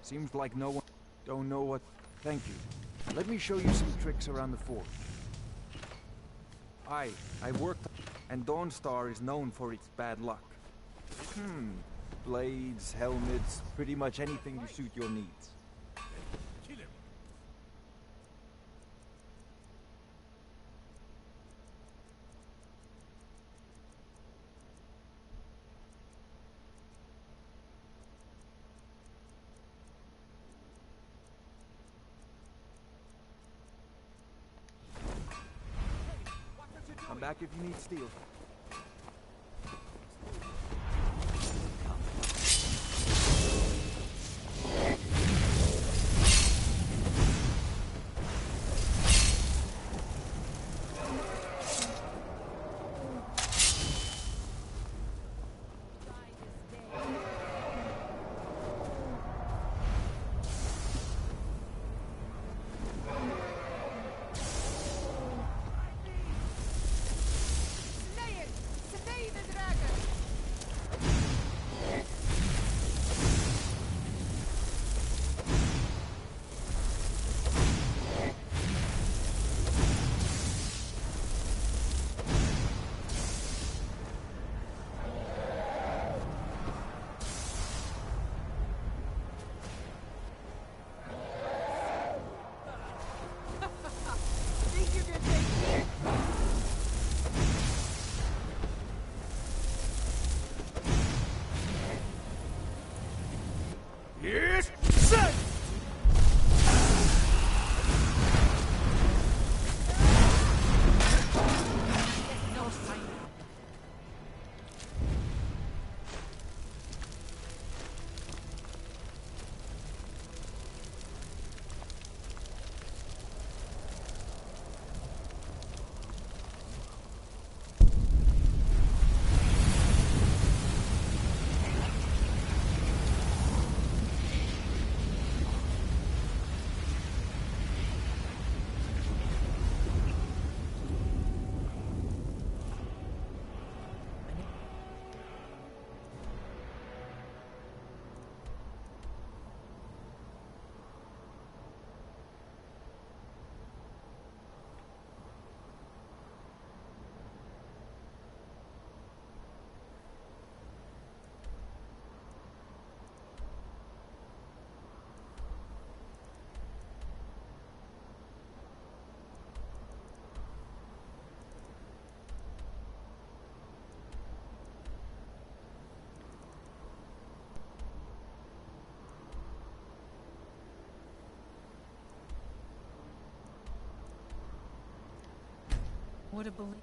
Seems like no one don't know what... Thank you. Let me show you some tricks around the fort. I worked... And Dawnstar is known for its bad luck. Blades, helmets, pretty much anything to suit your needs. Come back if you need steel. Yes, set! What a belief.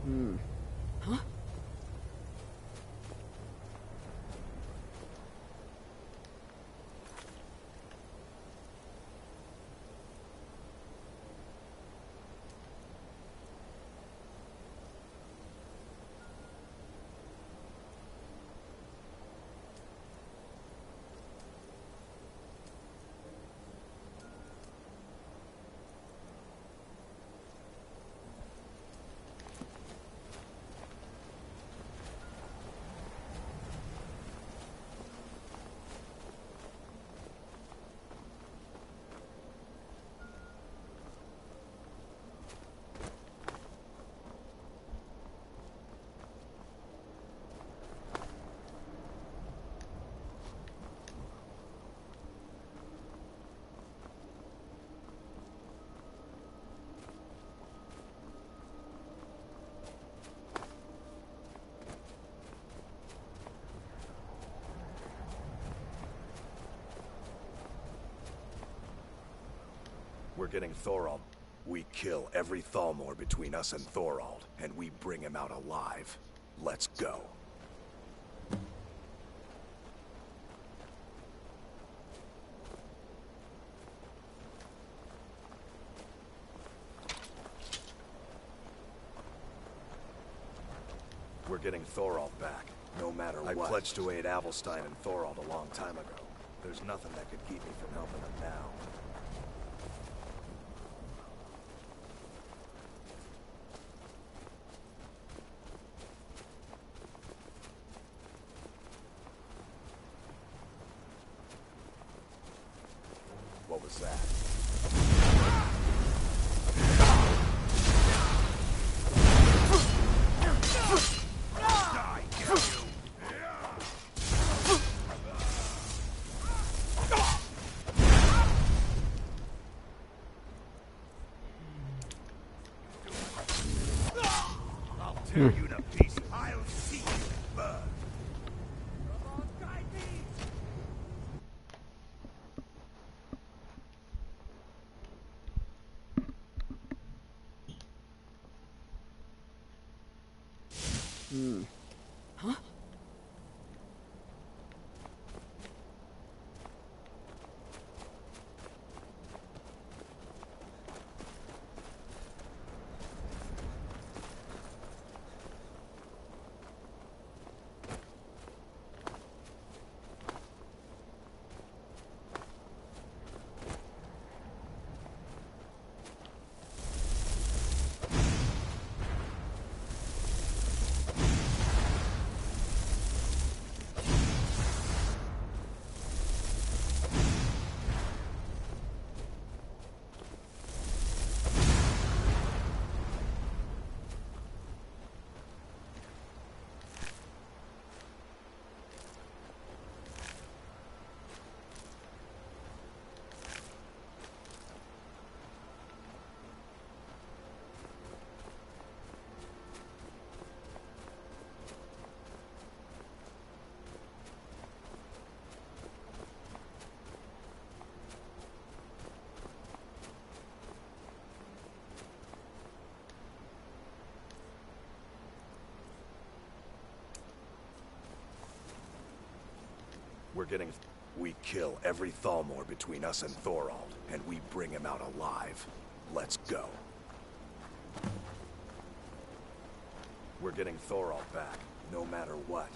Huh? We're getting Thorald. We kill every Thalmor between us and Thorald, and we bring him out alive. Let's go. We're getting Thorald back, no matter what. I pledged to aid Avelstein and Thorald a long time ago. There's nothing that could keep me from helping them now. What was that? I'll tear you to pieces. I'll see you burn. Huh? We're getting... We kill every Thalmor between us and Thorald, and we bring him out alive. Let's go. We're getting Thorald back, no matter what.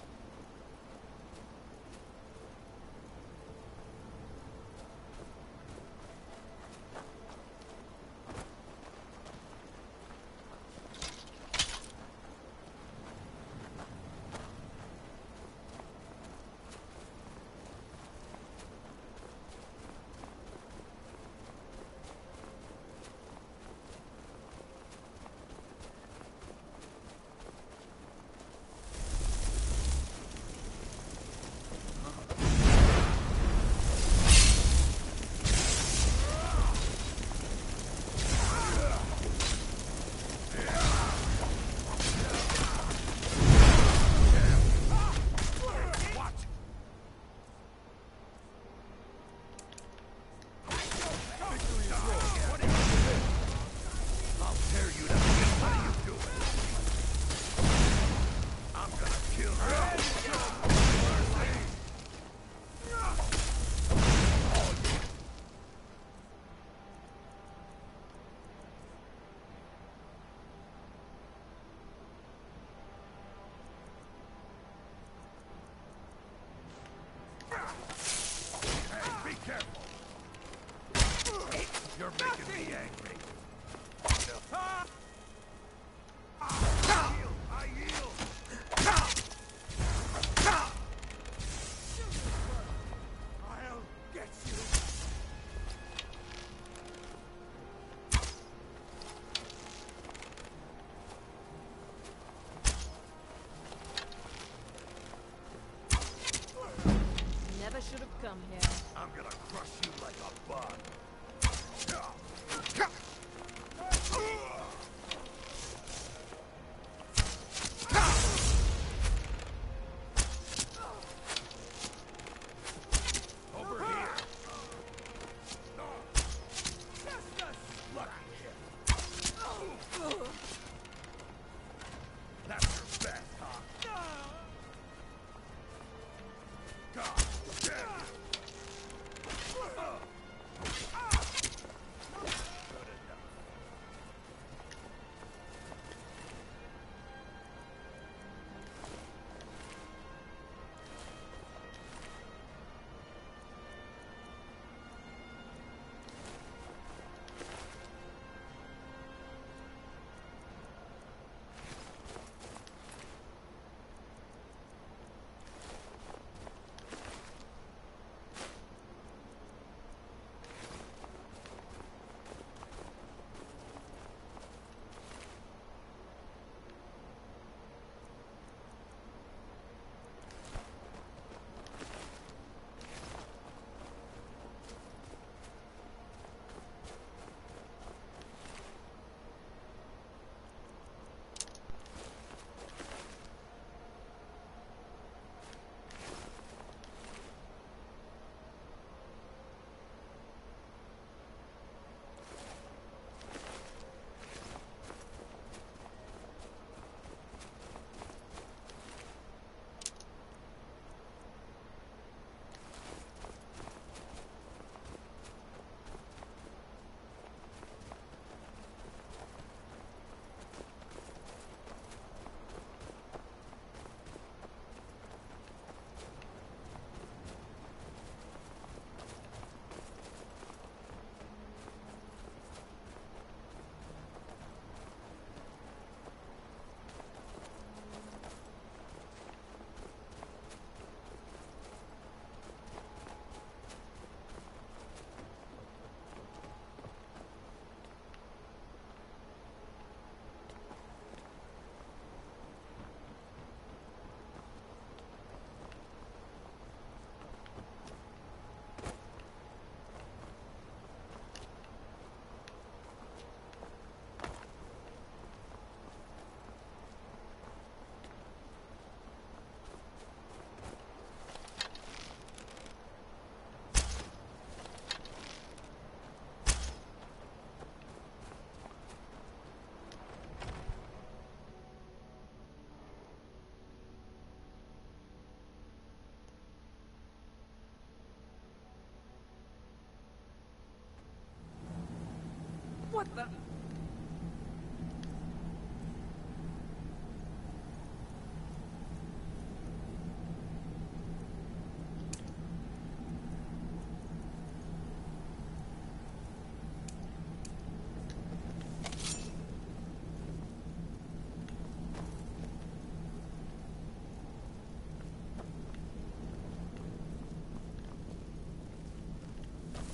What the?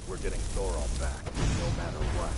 We're getting Thorald back, no matter what.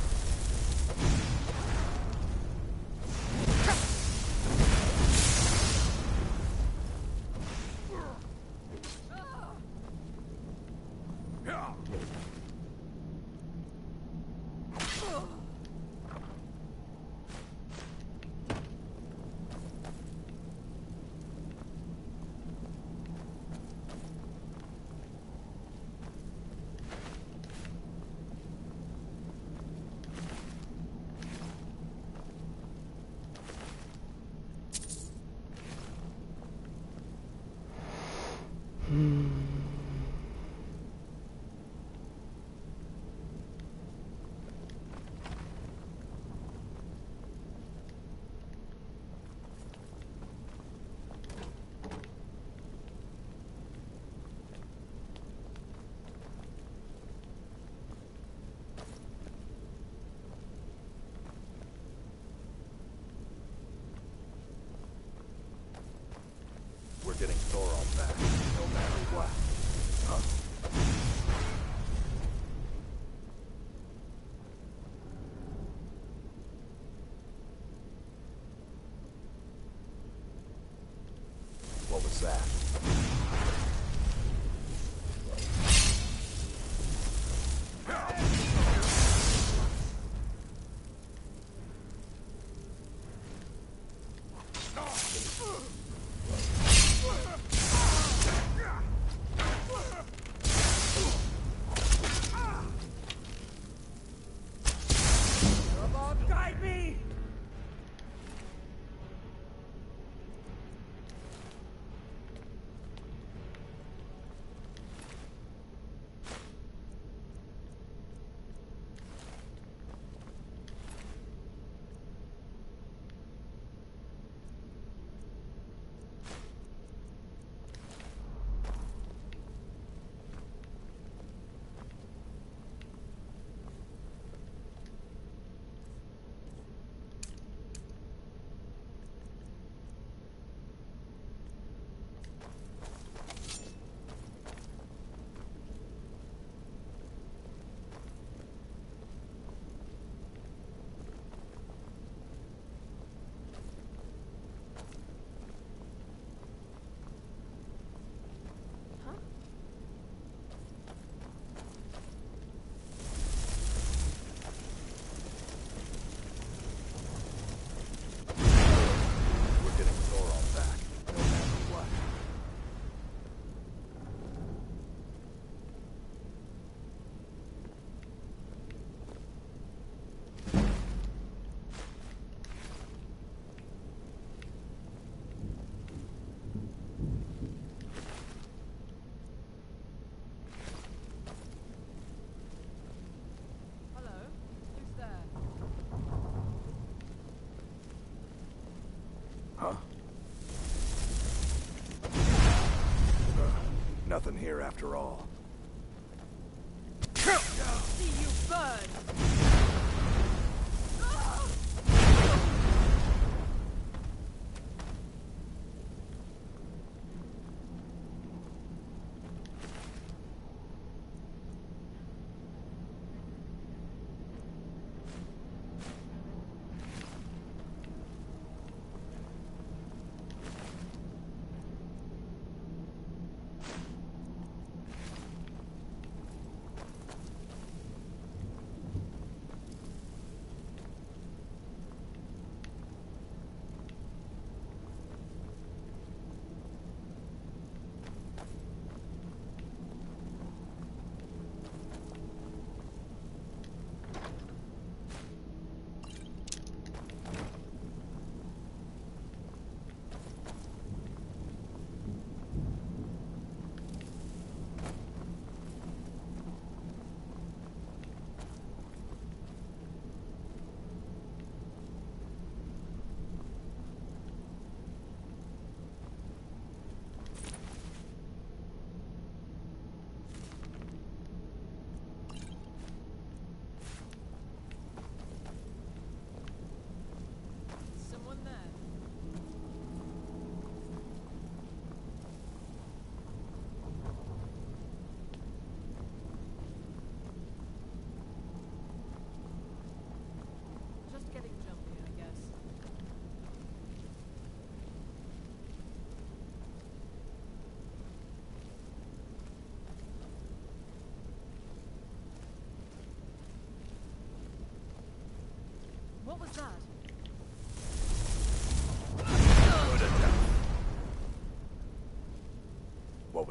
We're getting Thorald back, no matter what. Huh? What was that? Guide me! We're getting Thorald back, no matter what. Hello? Who's there? Huh? Nothing here after all. See you burn!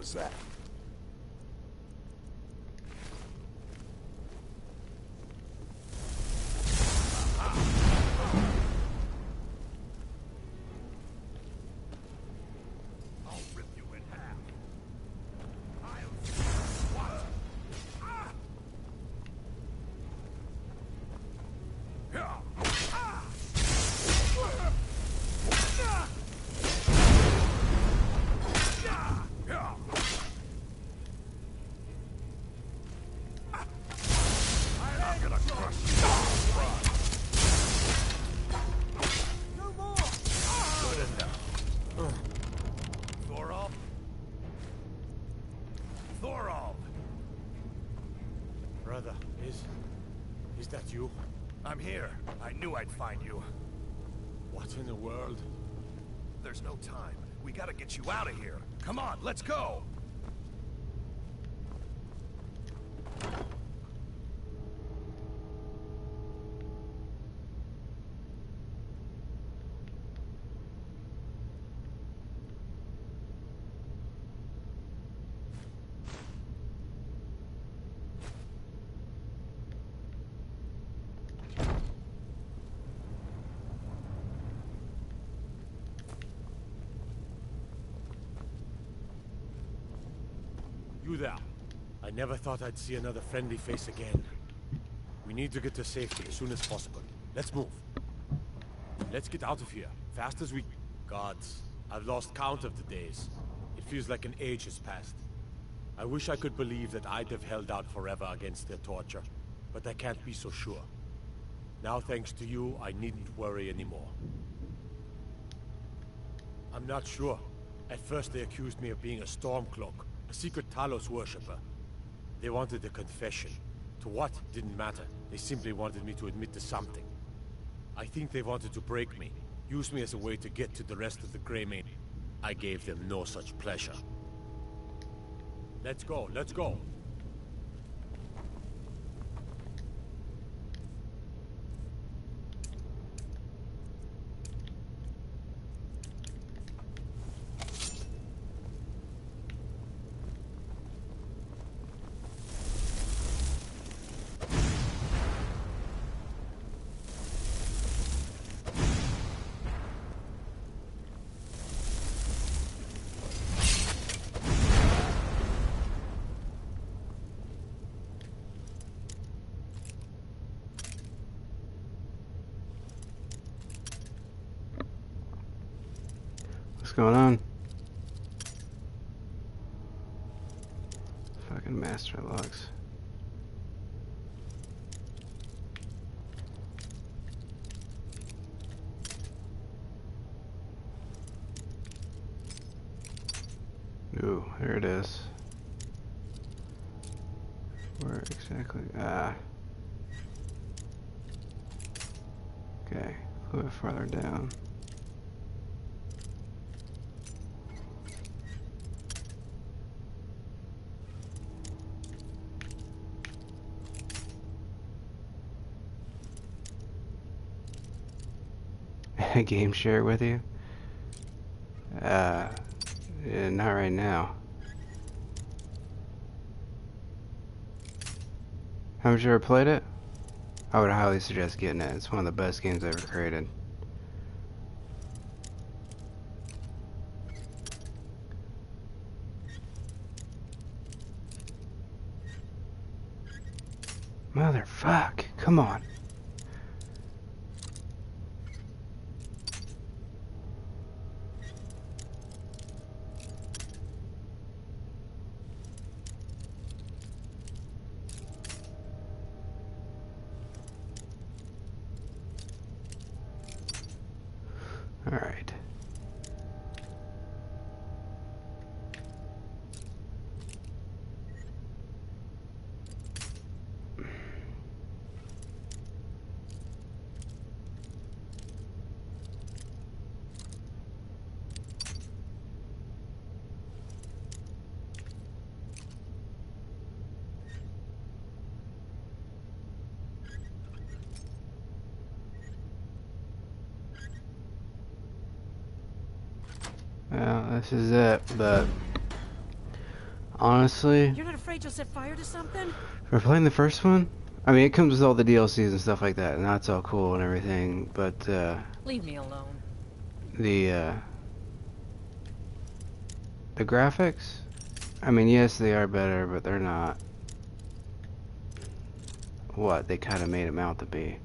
was that? Brother, is that you? I'm here. I knew I'd find you. What in the world? There's no time. We gotta get you out of here. Come on, let's go! You there. I never thought I'd see another friendly face again. We need to get to safety as soon as possible. Let's move. Let's get out of here, fast as we... Gods, I've lost count of the days. It feels like an age has passed. I wish I could believe that I'd have held out forever against their torture, but I can't be so sure. Now, thanks to you, I needn't worry anymore. I'm not sure. At first they accused me of being a Stormcloak, a secret Talos worshipper. They wanted a confession. To what? Didn't matter. They simply wanted me to admit to something. I think they wanted to break me, use me as a way to get to the rest of the Grey Mane. I gave them no such pleasure. Let's go, let's go! What's going on? Fucking master logs. Ooh, here it is. Where exactly? Ah. Okay, a little bit farther down. Game share with you? Yeah, not right now. Haven't you ever played it? I would highly suggest getting it. It's one of the best games ever created. Motherfuck, come on. All right. Well, this is it, but Honestly, You're not afraid you'll set fire to something? we're playing the first one. I mean, it comes with all the DLCs and stuff like that, and that's all cool and everything. But Leave me alone. the graphics, I mean, yes, they are better, but they're not what they kind of made them out to be.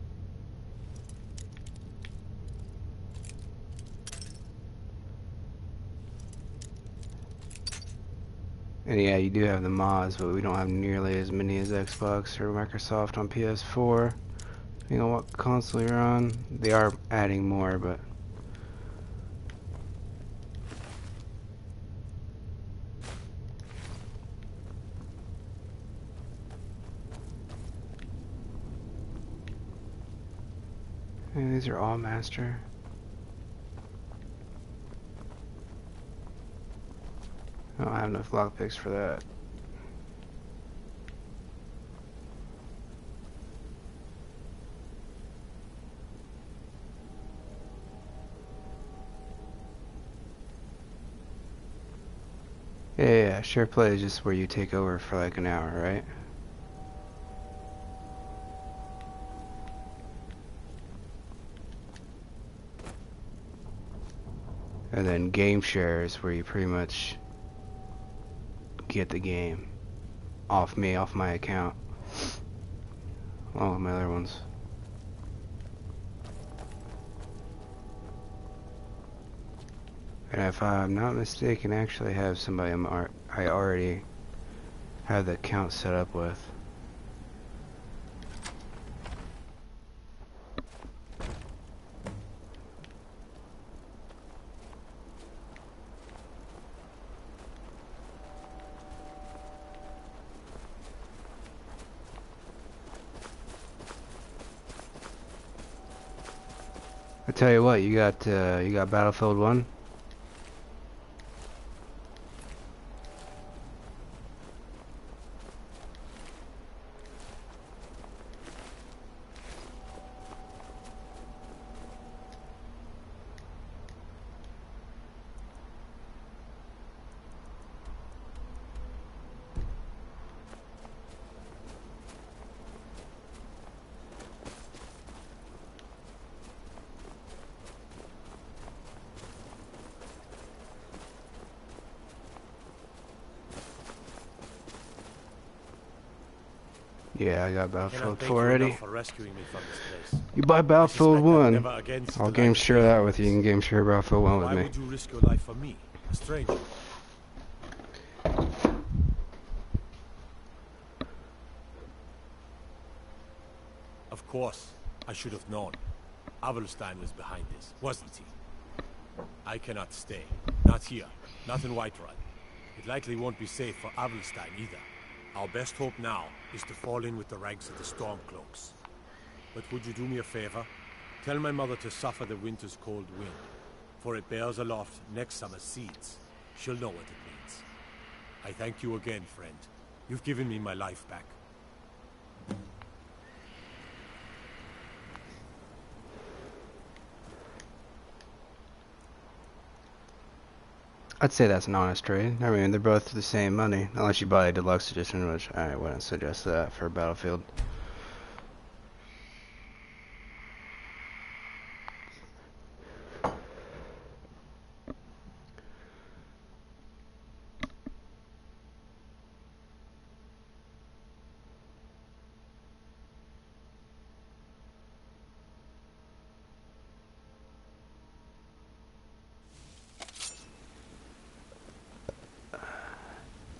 And yeah, you do have the mods, but we don't have nearly as many as Xbox or Microsoft on PS4. Depending on what console you're on, they are adding more, but and these are all master. I don't have enough lockpicks for that. Yeah, share play is just where you take over for like an hour, right? And then game share is where you pretty much get the game off me, off my account, along with my other ones. And if I'm not mistaken, I actually have somebody I already have the account set up with. I tell you what, you got Battlefield 1. Yeah, I got Battlefield 4 already. You buy Battlefield 1. I'll game share that with you. You can game share Battlefield 1 with me. Why would you risk your life for me, a stranger? Of course, I should have known. Avelstein was behind this, wasn't he? I cannot stay. Not here. Not in Whiterun. It likely won't be safe for Avelstein either. Our best hope now is to fall in with the ranks of the Stormcloaks. But would you do me a favor? Tell my mother to suffer the winter's cold wind, for it bears aloft next summer's seeds. She'll know what it means. I thank you again, friend. You've given me my life back. I'd say that's an honest trade. I mean, they're both the same money, unless you buy a deluxe edition, which I wouldn't suggest that for Battlefield.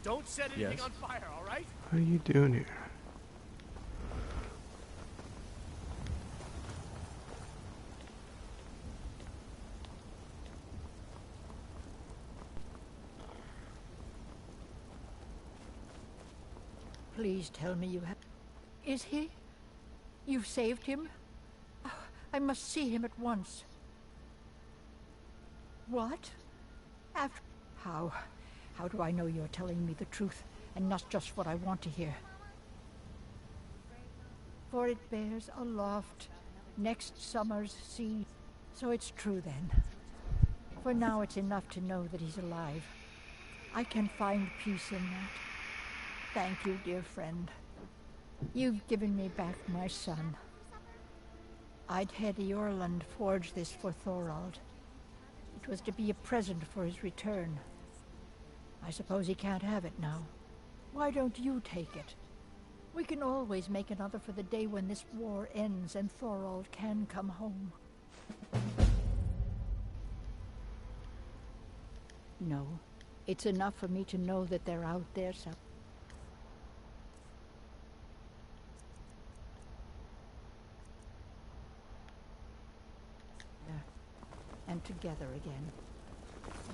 Don't set anything on fire, all right? What are you doing here? Please tell me you have... Is he? You've saved him? Oh, I must see him at once. What? After... How? How do I know you're telling me the truth, and not just what I want to hear? For it bears aloft next summer's seed. So it's true then. For now it's enough to know that he's alive. I can find peace in that. Thank you, dear friend. You've given me back my son. I'd had Eorlund forge this for Thorald. It was to be a present for his return. I suppose he can't have it now. Why don't you take it? We can always make another for the day when this war ends and Thorald can come home. No, it's enough for me to know that they're out there somewhere. And together again.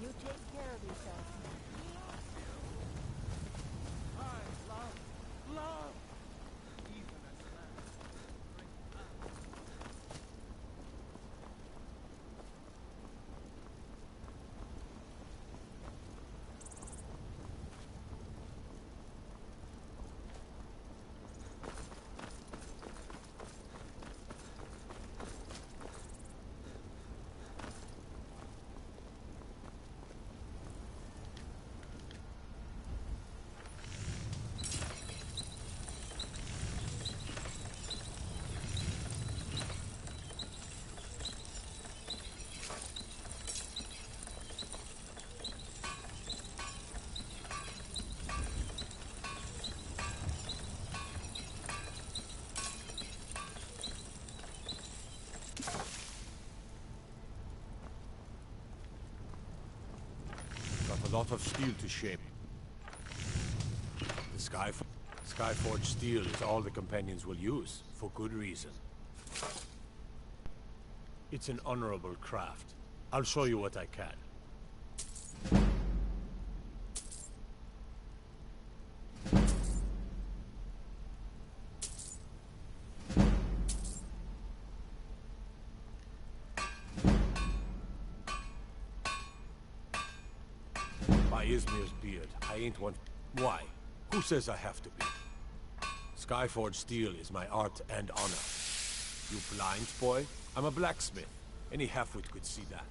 You take care of yourself. Love! A lot of steel to shape. The Skyforged steel is all the companions will use, for good reason. It's an honorable craft. I'll show you what I can. Ismir's beard. I ain't one. Why? Who says I have to be? Skyforged steel is my art and honor. You blind, boy? I'm a blacksmith. Any halfwit could see that.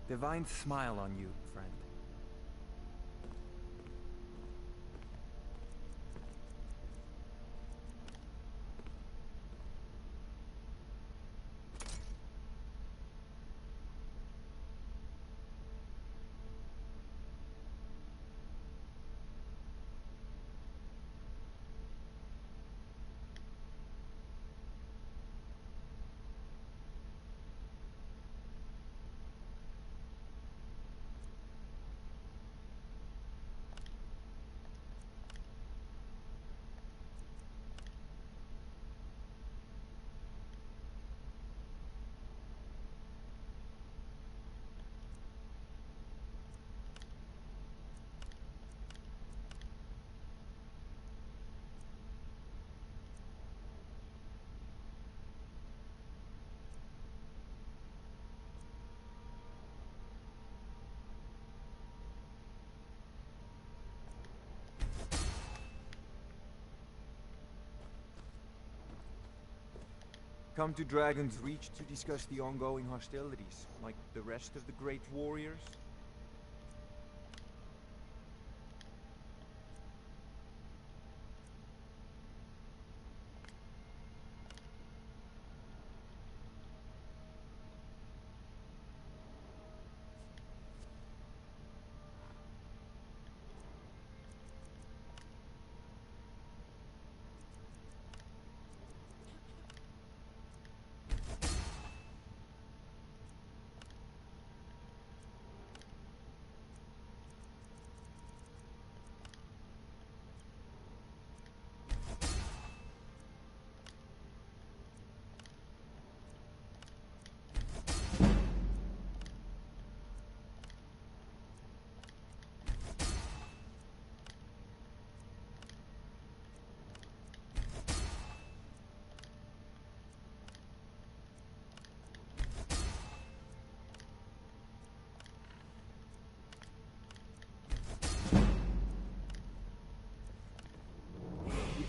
Divine smile on you, friend. Come to Dragon's Reach to discuss the ongoing hostilities, like the rest of the great warriors?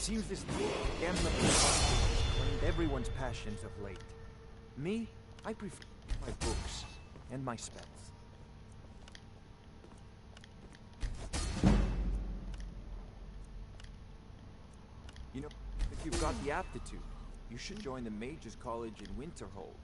It seems this damnable claimed everyone's passions of late. Me, I prefer my books and my spells. You know, if you've got the aptitude, you should join the Mages College in Winterhold.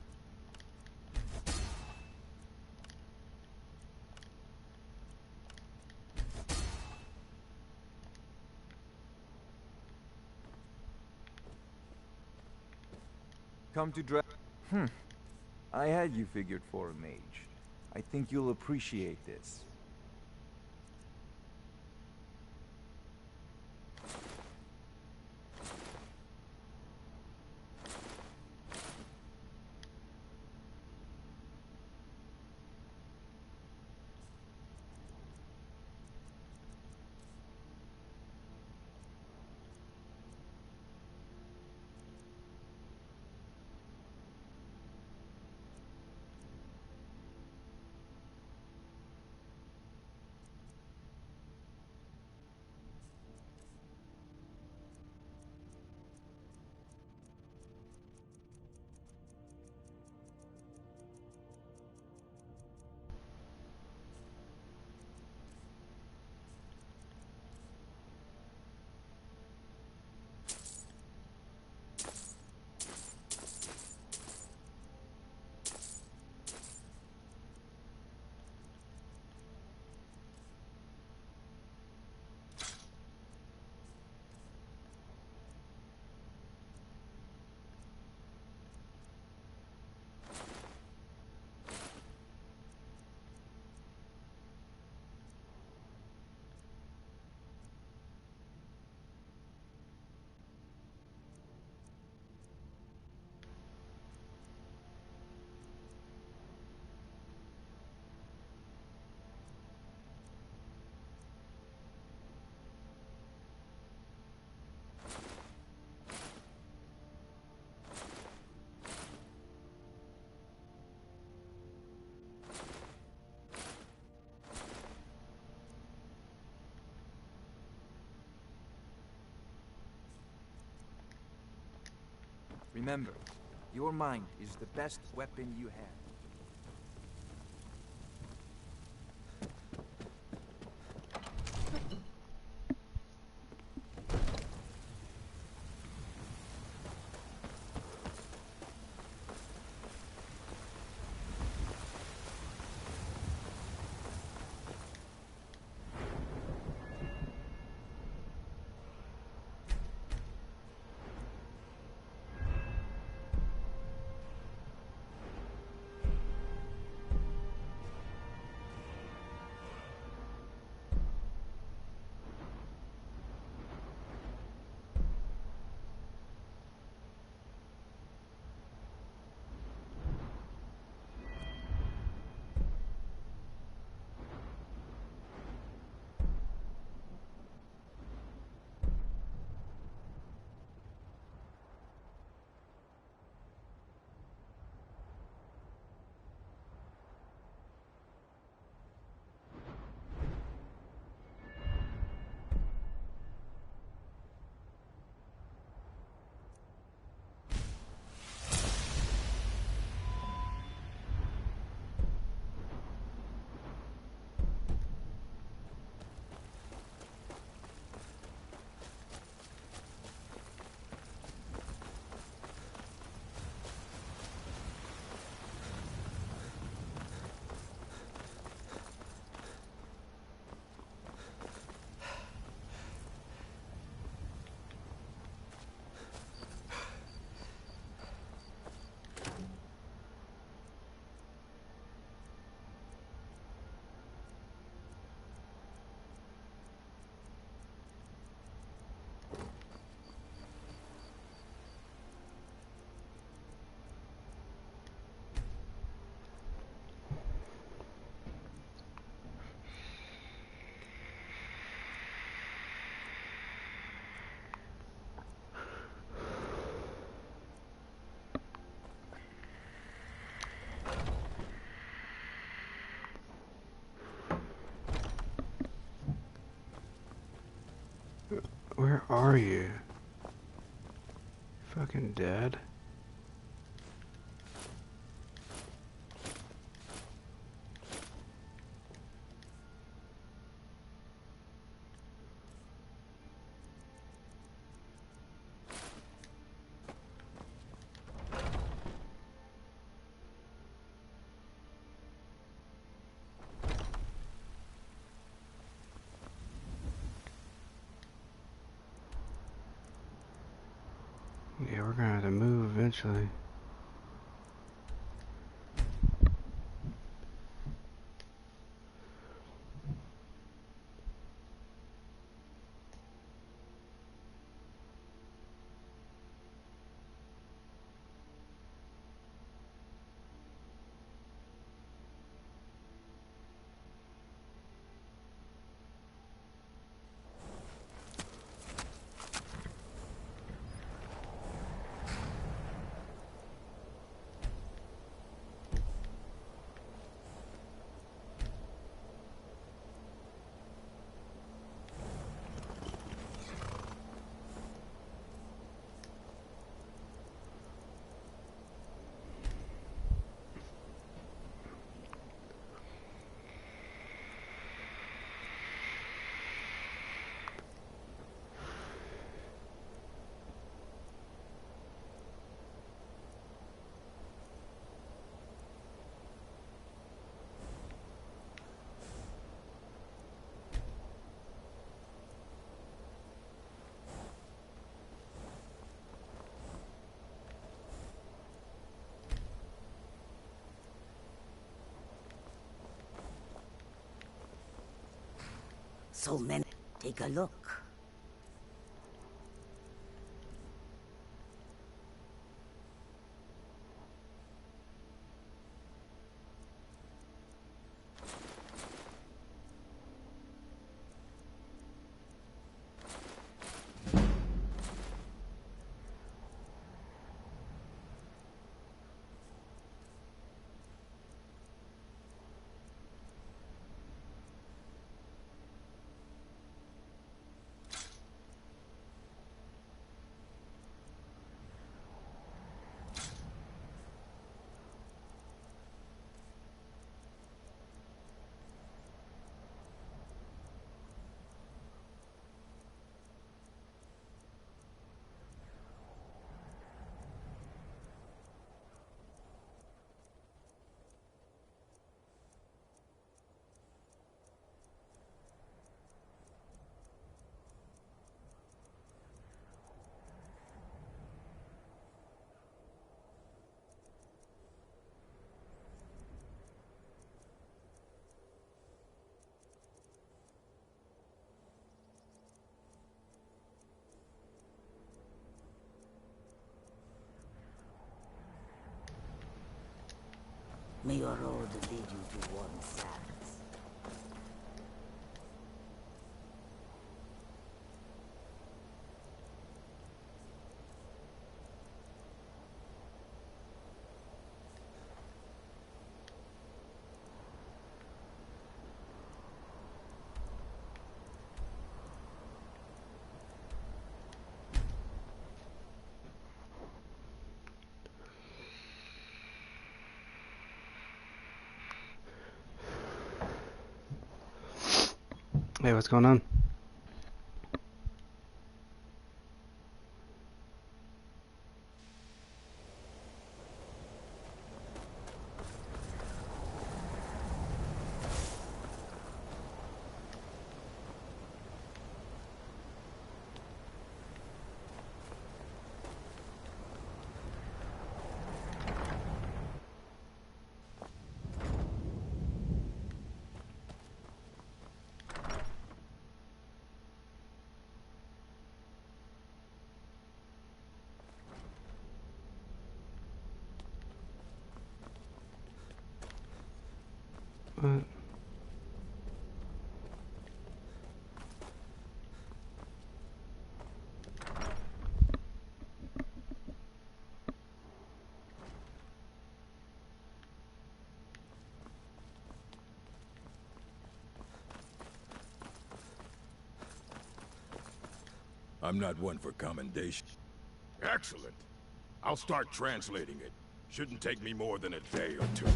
Come to I had you figured for a mage. I think you'll appreciate this. Remember, your mind is the best weapon you have. Where are you? Fucking dead? Yeah, we're gonna have to move eventually. So many. Take a look. May your road lead you to warm sands. Hey, what's going on? What? I'm not one for commendation. Excellent. I'll start translating it. Shouldn't take me more than a day or two.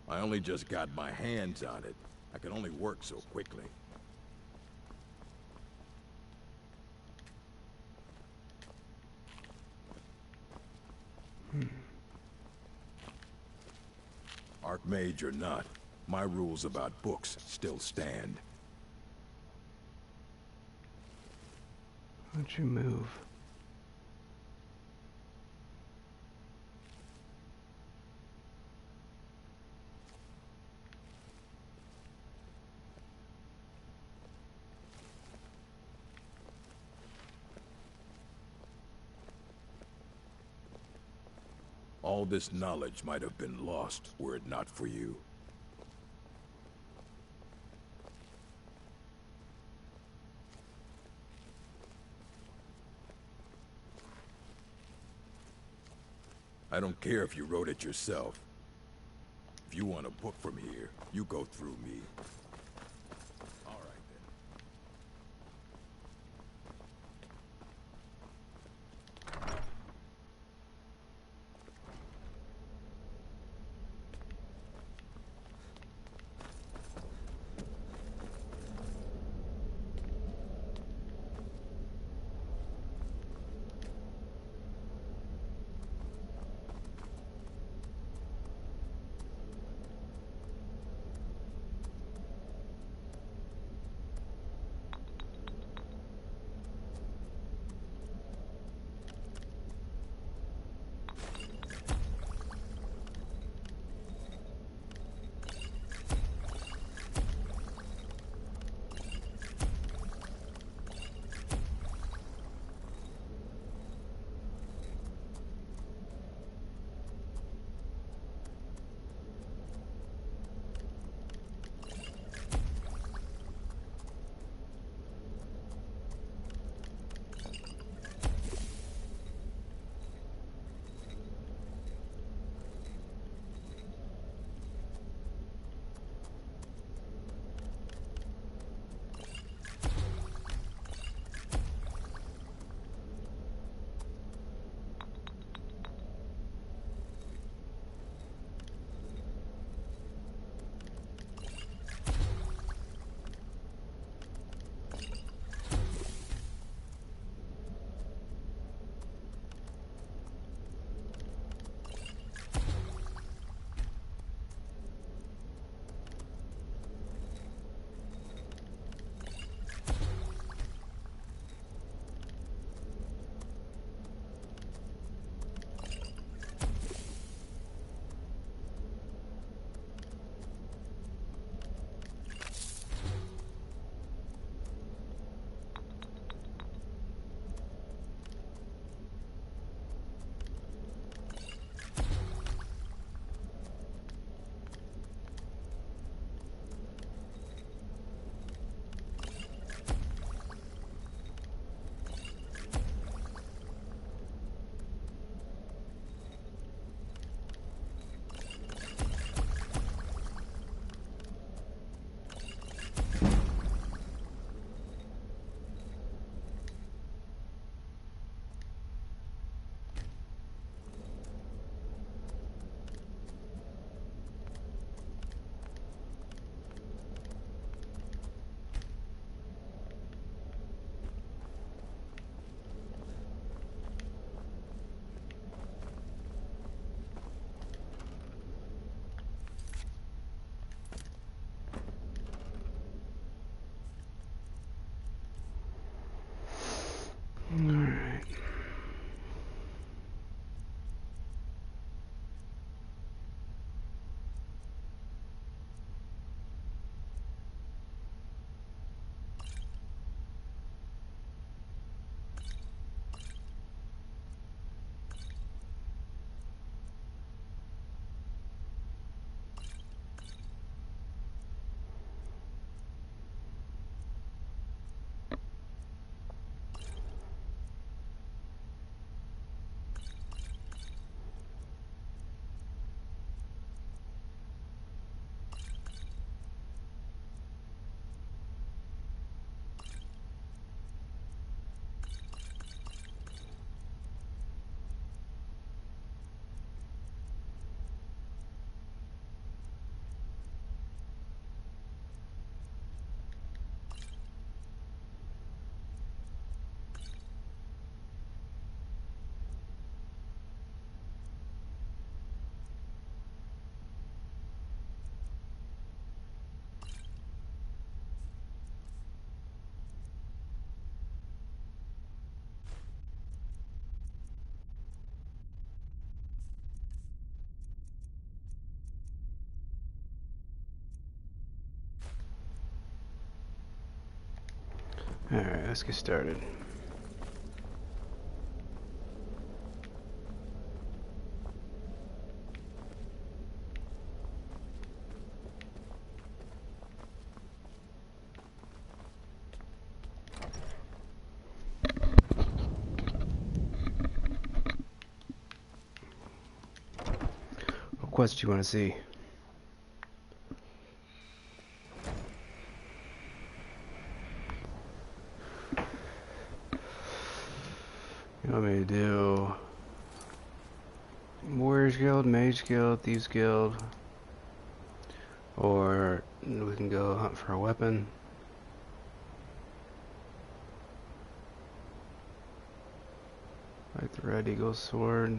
I only just got my hands on it. I can only work so quickly. Archmage or not, my rules about books still stand. Why'd you move? All this knowledge might have been lost were it not for you. I don't care if you wrote it yourself. If you want a book from here, you go through me. All right then. Alright, let's get started. What quest do you want to see? You want me to do Warriors Guild, Mage Guild, Thieves Guild, or we can go hunt for a weapon. Like the Red Eagle Sword.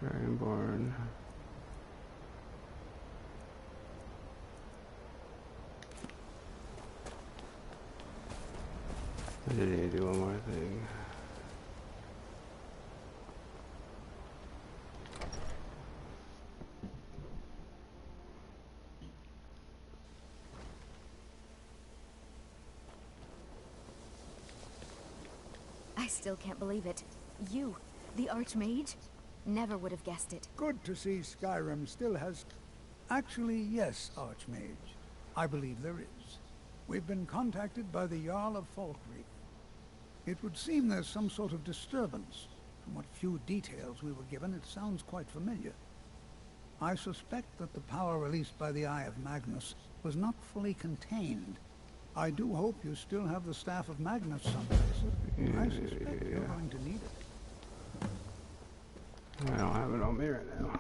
Dragonborn. I did need to do one more thing. I still can't believe it. You, the Archmage? Never would have guessed it. Good to see Skyrim still has... Actually, yes, Archmage. I believe there is. We've been contacted by the Jarl of Falkreath. It would seem there's some sort of disturbance. From what few details we were given, it sounds quite familiar. I suspect that the power released by the Eye of Magnus was not fully contained. I do hope you still have the Staff of Magnus someplace. I suspect you're going to need it. I don't have it on me right now.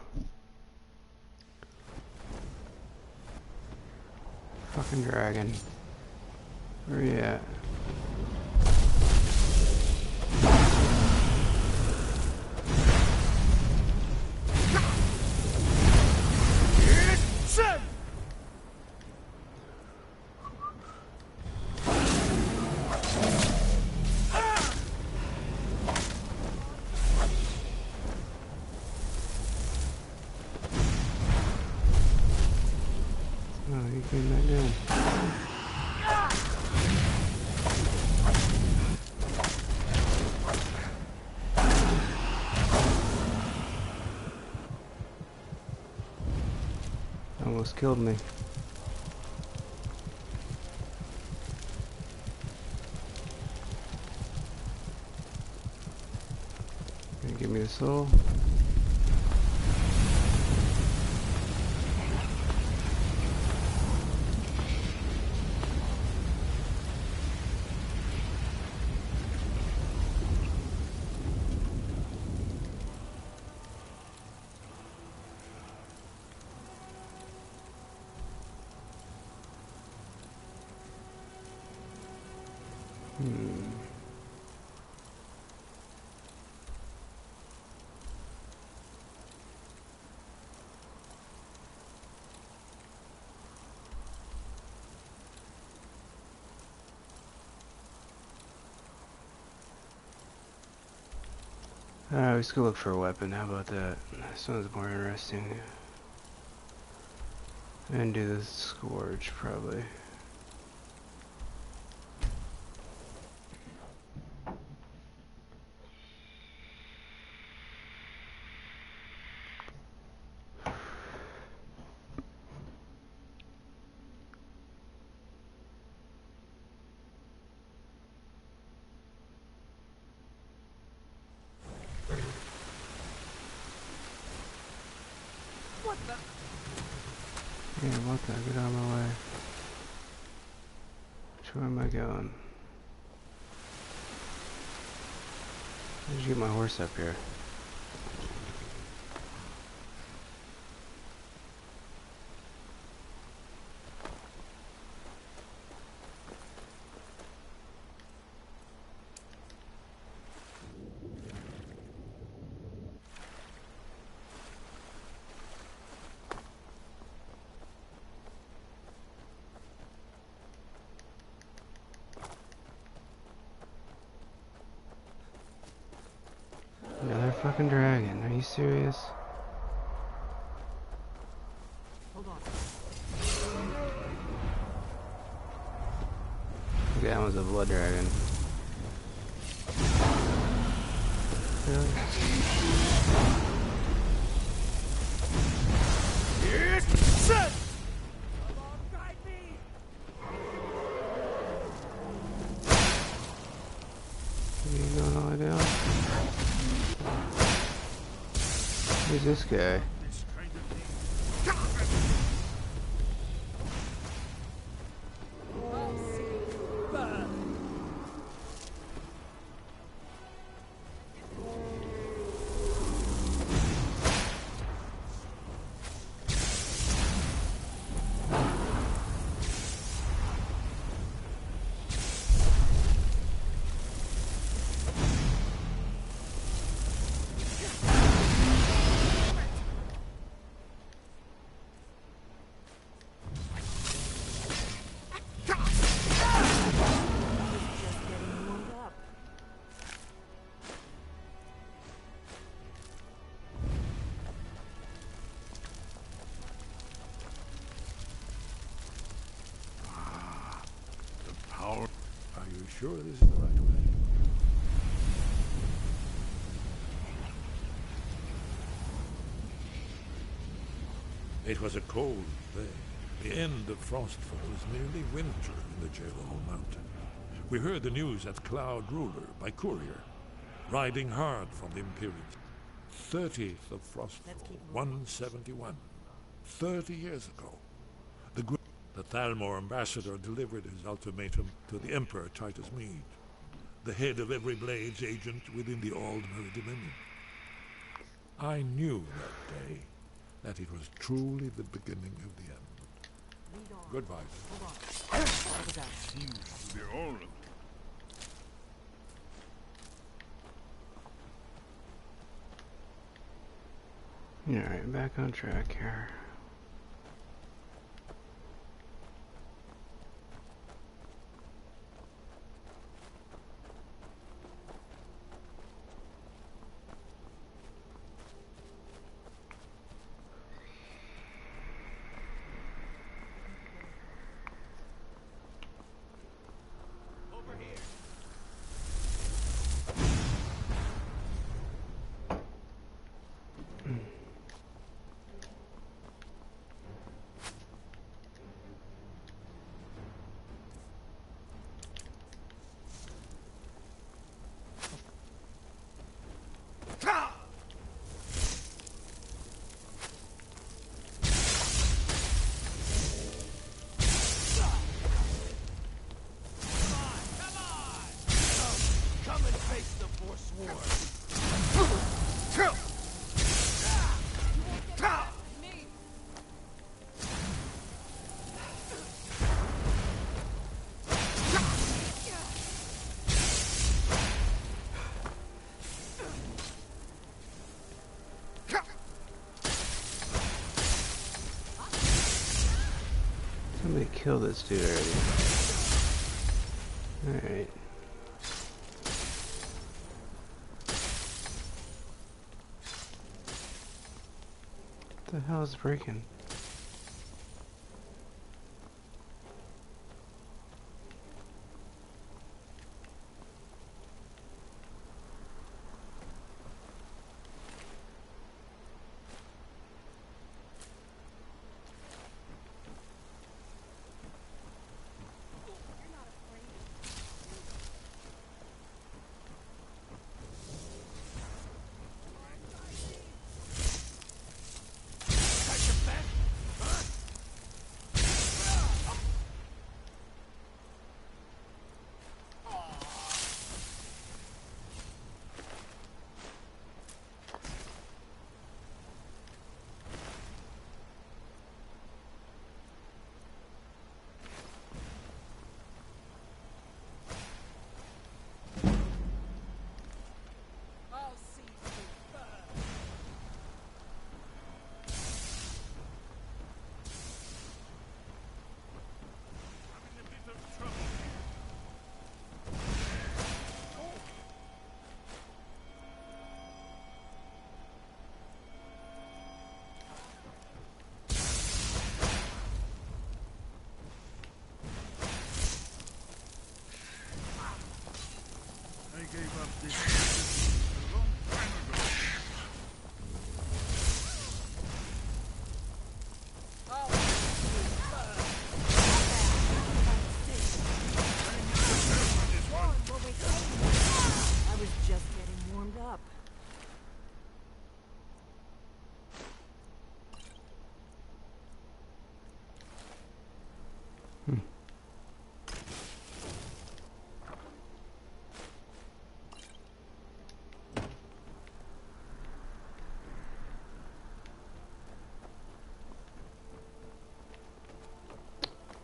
Fucking dragon. Where you at? Almost killed me. Gonna give me the soul. Let's go look for a weapon. How about that? That sounds more interesting. And do the Scourge, probably. Yeah, what the? Get out of my way. Which way am I going? How did you get my horse up here? Another fucking dragon. Are you serious? That one's a blood dragon. Really? Yes, set! You going all the way down? Who's this guy? Are you sure this is the right way? It was a cold day. The end of Frostfall was nearly winter in the Jello Mountain. We heard the news at Cloud Ruler by courier, riding hard from the Imperium. 30th of Frostfall, 171. 30 years ago. The Thalmor ambassador delivered his ultimatum to the Emperor Titus Meade, the head of every Blades agent within the Aldmeri Dominion. I knew that day that it was truly the beginning of the end. Goodbye. Hold on. Seems to be all of it. Alright, back on track here. Somebody kill this dude already. Alright. What the hell is breaking?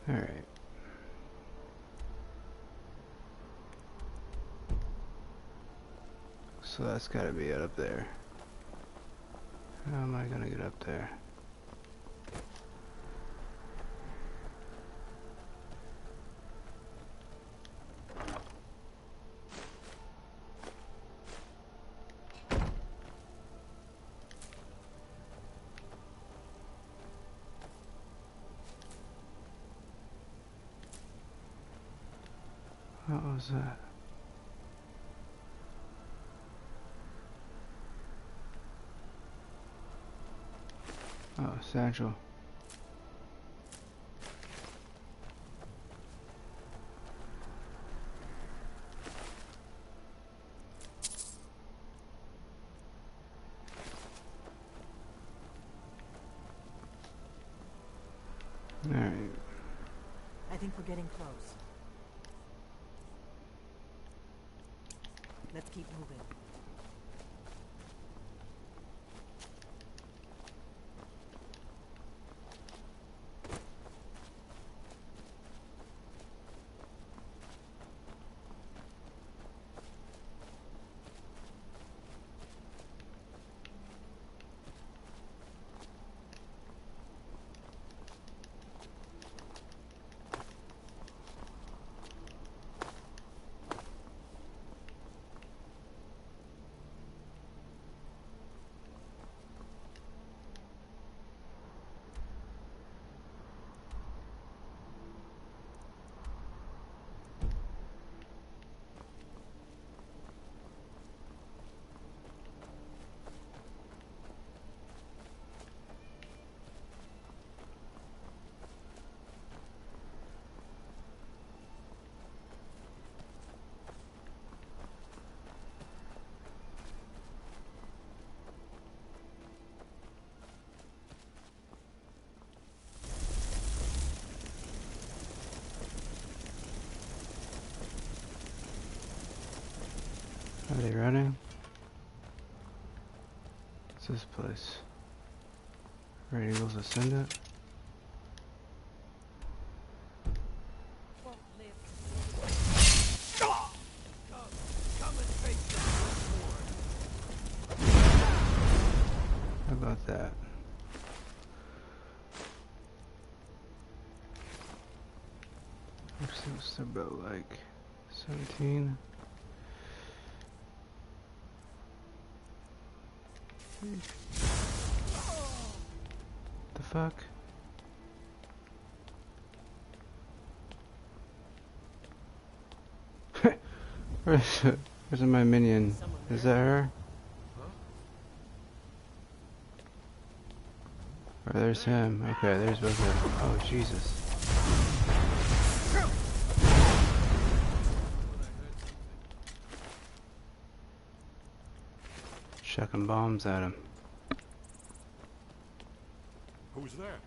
Alright. So that's gotta be it up there. How am I gonna get up there? What was that? Oh, satchel. All right. I think we're getting close. Let's keep moving. Are they running? What's this place? Red Eagles Ascendant? How about that? What's the boat like? 17? The fuck? Where's my minion? Is that her? Or there's him. Okay, there's both of them. Oh, Jesus. Chucking bombs at him. Who's there?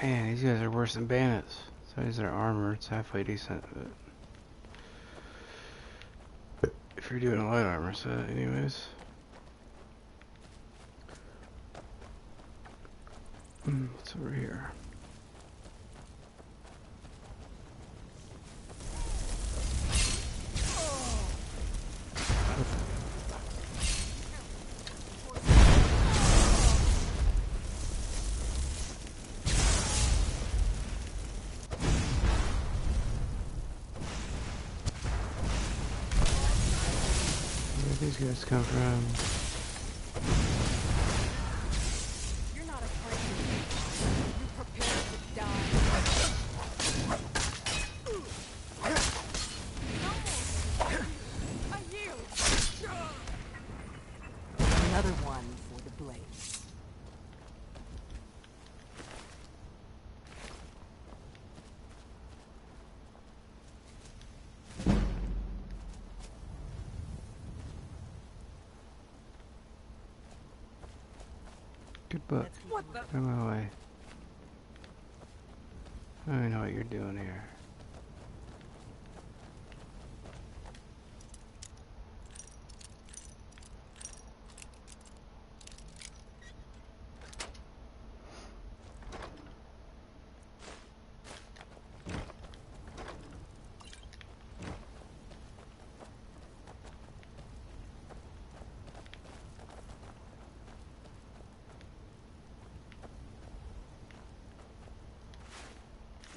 Man, these guys are worse than bandits. Besides their armor, it's halfway decent, but if you're doing a light armor set, anyways. What's over here? Where these guys come from? You're not afraid. You prepared to die. I yield. Another one for the blaze. Good book. What the? Out of my way. I don't know what you're doing here.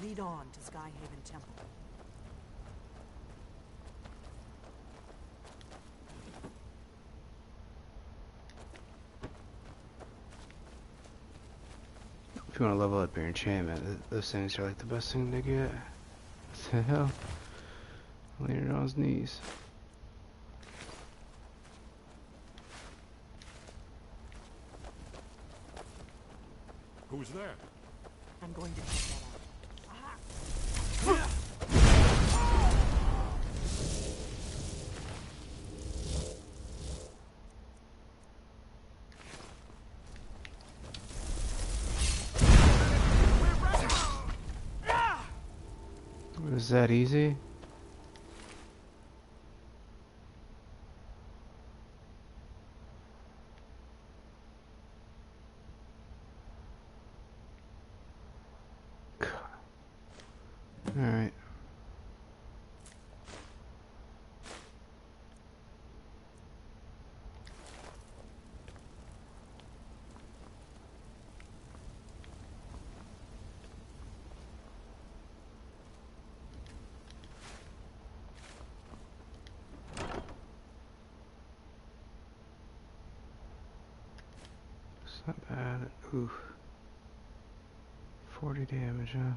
Lead on to Skyhaven Temple. If you want to level up your enchantment, those things are like the best thing to get. What the hell? Leaning on his knees. Who's there? I'm going to check that out. Was that easy? Alright. It's not bad. Oof. 40 damage, huh?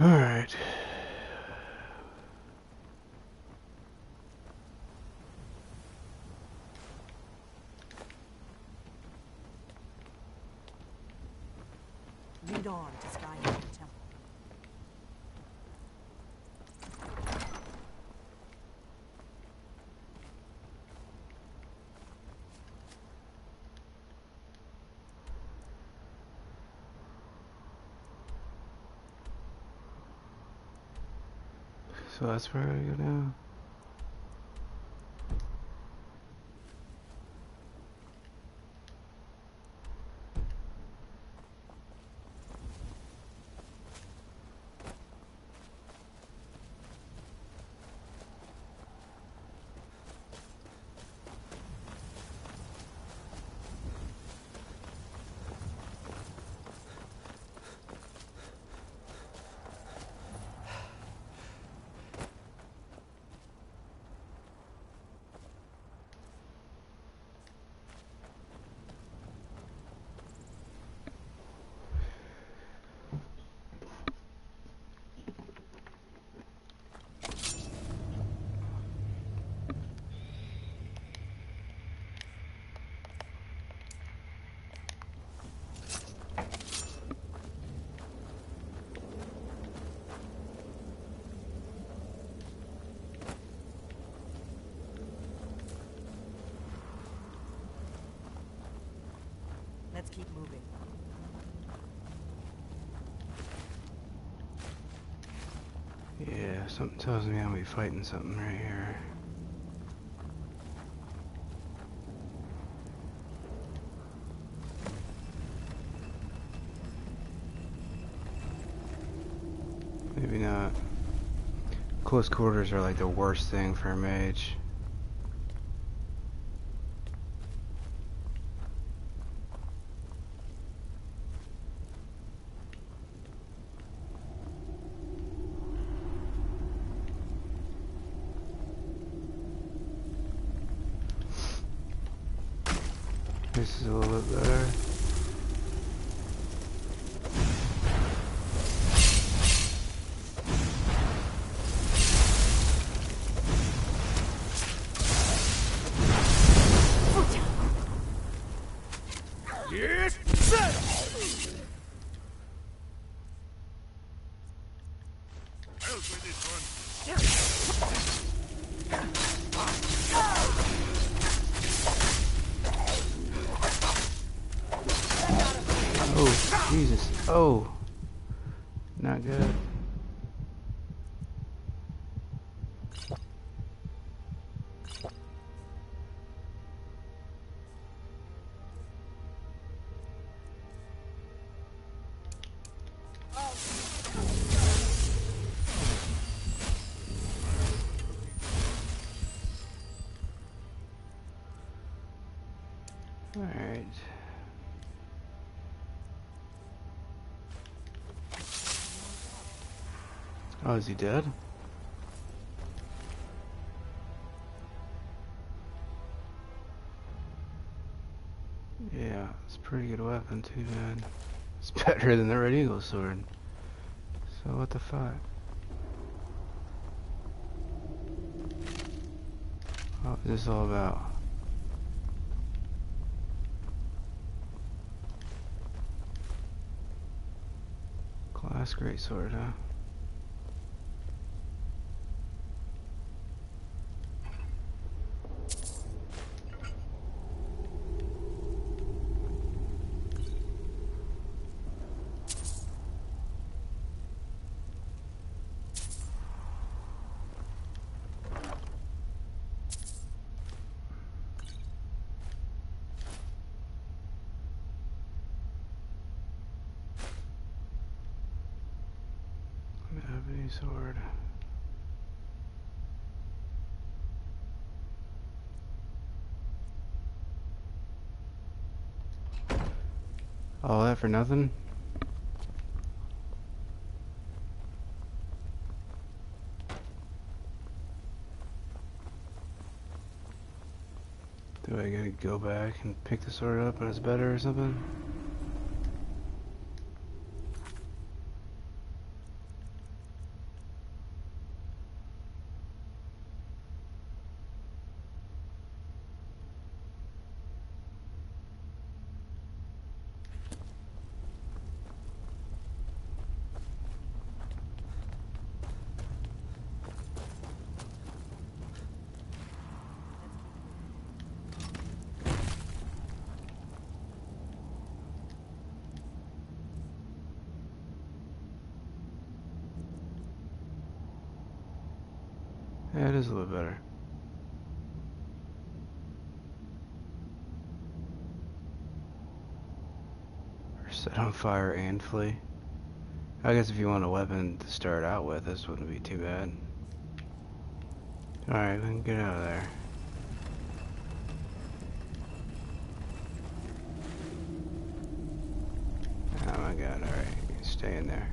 Alright. Lead on to Skyhaven Temple. So that's where I go now. keep moving. Yeah, something tells me I'm gonna be fighting something right here. Maybe not. Close quarters are like the worst thing for a mage. This is a little bit better. Yes, sir! I'll play this one. Oh, Jesus. Oh. Not good. Alright. Oh, is he dead? Yeah, it's a pretty good weapon too, man. It's better than the Red Eagle sword. So what the fuck? What is this all about? Class greatsword, huh? Ebony sword. All that for nothing? Do I gotta go back and pick the sword up when it's better or something? Yeah, it is a little better. Or set on fire and flee. I guess if you want a weapon to start out with, this wouldn't be too bad. Alright, we can get out of there. Oh my god, alright, you can stay in there.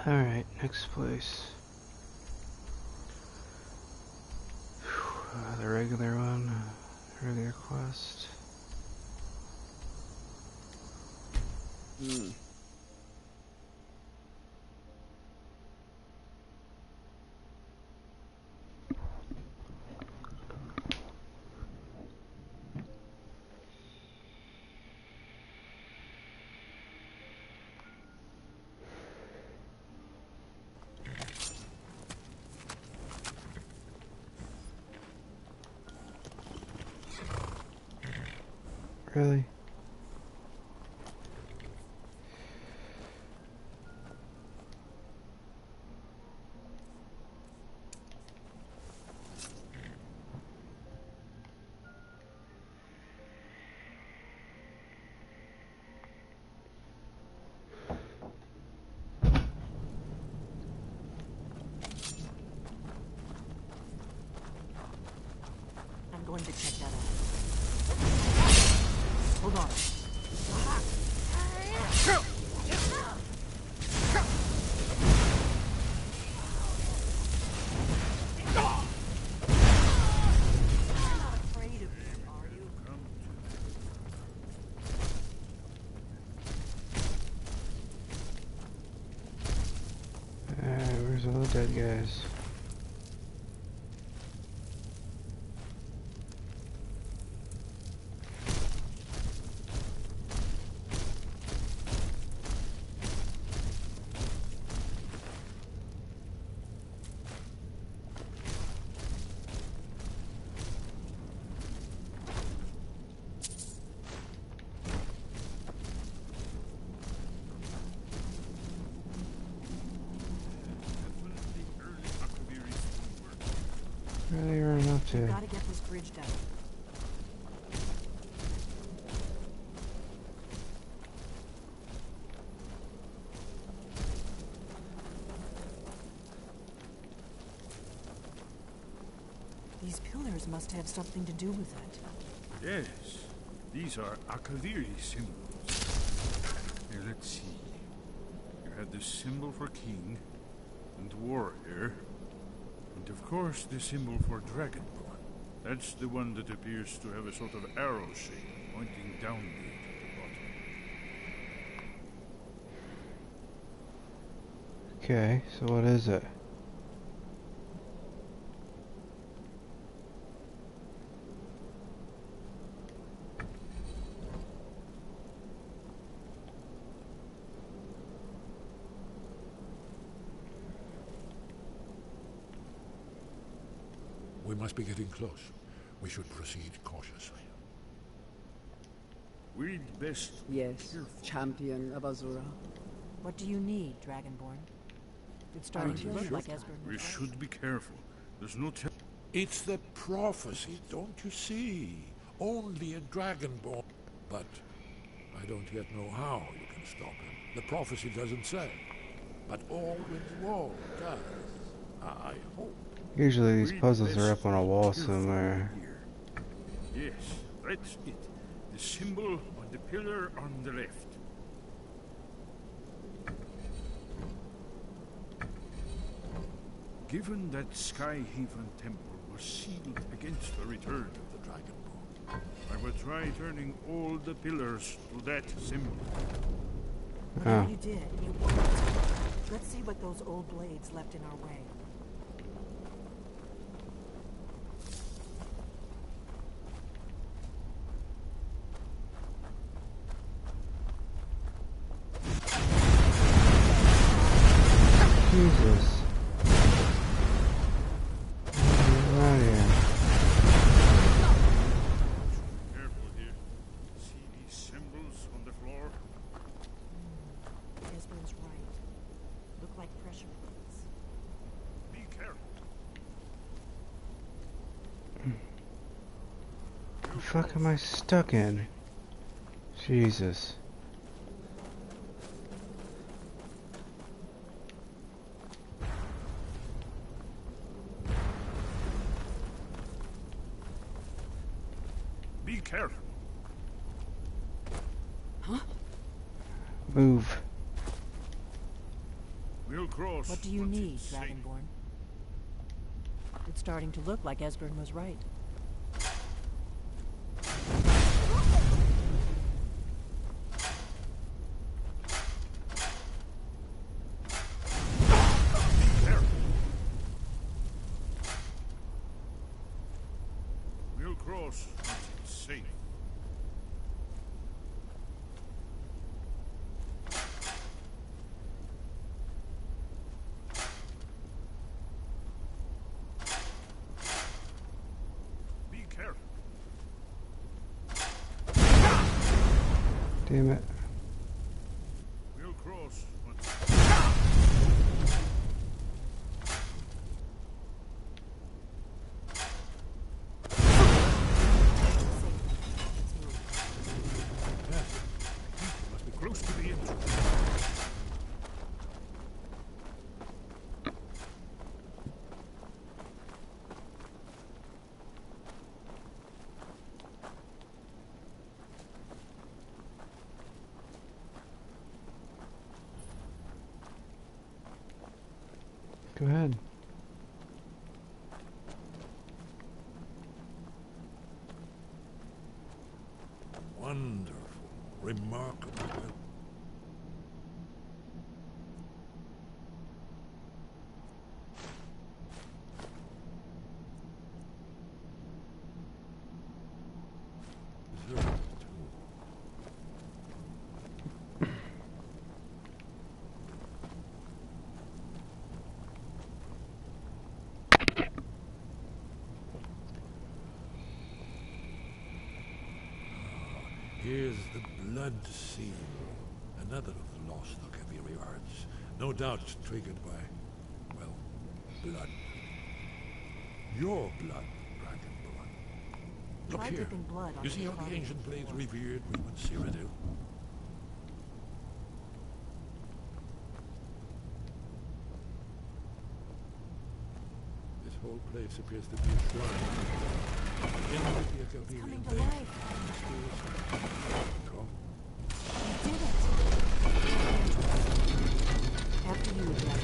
Alright, next place. The regular one, regular quest. Really? I'm going to check that out. Hold on. You're not afraid of me, are you? Where's all the dead guys? Where are they running up to? We've got to get this bridge down. These pillars must have something to do with it. Yes, these are Akaviri symbols. Here, let's see. You had the symbol for king and warrior, and of course the symbol for dragonborn. That's the one that appears to have a sort of arrow shape pointing downward at the bottom. Okay, so what is it? We must be getting close. We should proceed cautiously. We'd best... Yes, champion of Azura. What do you need, Dragonborn? It's starting to look like Esbern. We should be careful. There's no tell... It's the prophecy, don't you see? Only a dragonborn. But I don't yet know how you can stop him. The prophecy doesn't say. But Alwyn's wall does. I hope. Usually these puzzles are up on a wall somewhere. Yes, that's it. The symbol on the pillar on the left. Given that Skyhaven Temple was sealed against the return of the Dragonborn, I will try turning all the pillars to that symbol. Whatever you did, you won. Let's see what those old blades left in our way. Jesus. Get out of here. Careful here. See these symbols on the floor? Esbern's right. Look like pressure plates. Be careful. The fuck am I stuck in? Jesus. Be careful. Huh? Move. We'll cross. What do you need, Dragonborn? It's starting to look like Esbern was right. We'll cross once it's safe. Be careful. Damn it. We'll cross. Must be close to the entrance. Go ahead. Wonderful. Remarkable. Here's the blood seal. Another of the lost Akaviri arts. No doubt triggered by, well, blood. Your blood, Dragonborn. Look Try here. dipping blood You on see the how the bottom ancient blades before. revered Weeman Cyrodiil? This whole place appears to be a shrine. In with the Akaviri Coming to blade. life. Go. You did it. After you again.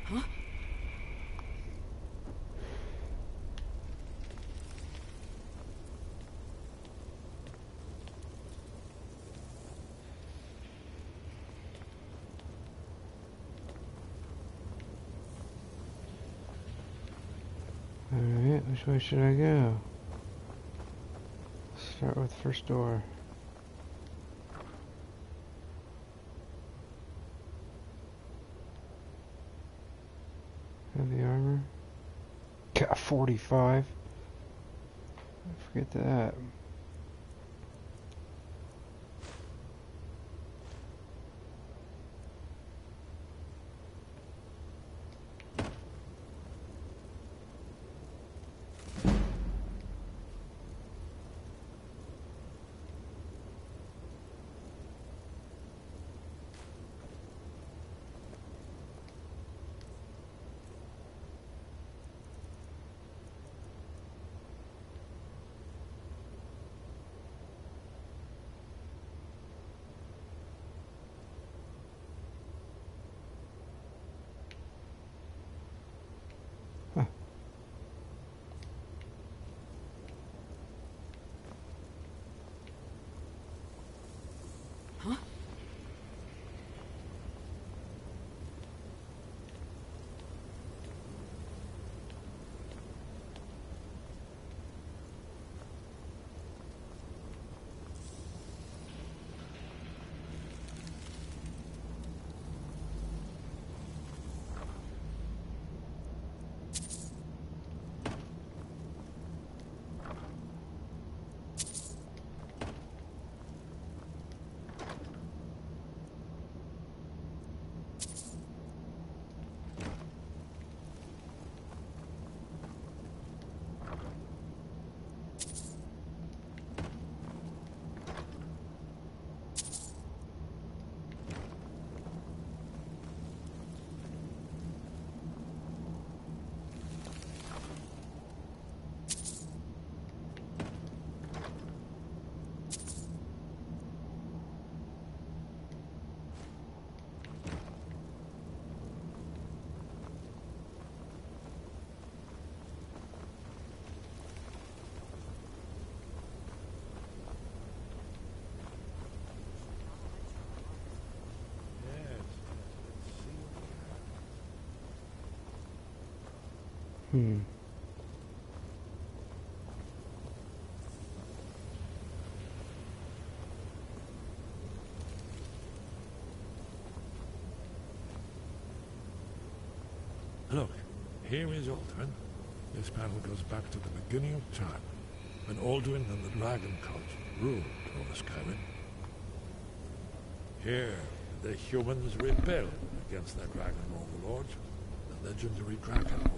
Huh? Alright, which way should I go? Start with first door. Heavy armor. Got 45. Forget that. Huh? Hmm. Look, here is Alduin. This panel goes back to the beginning of time, when Alduin and the Dragon Cult ruled over Skyrim. Here, the humans rebelled against their dragon overlords, the legendary Dragon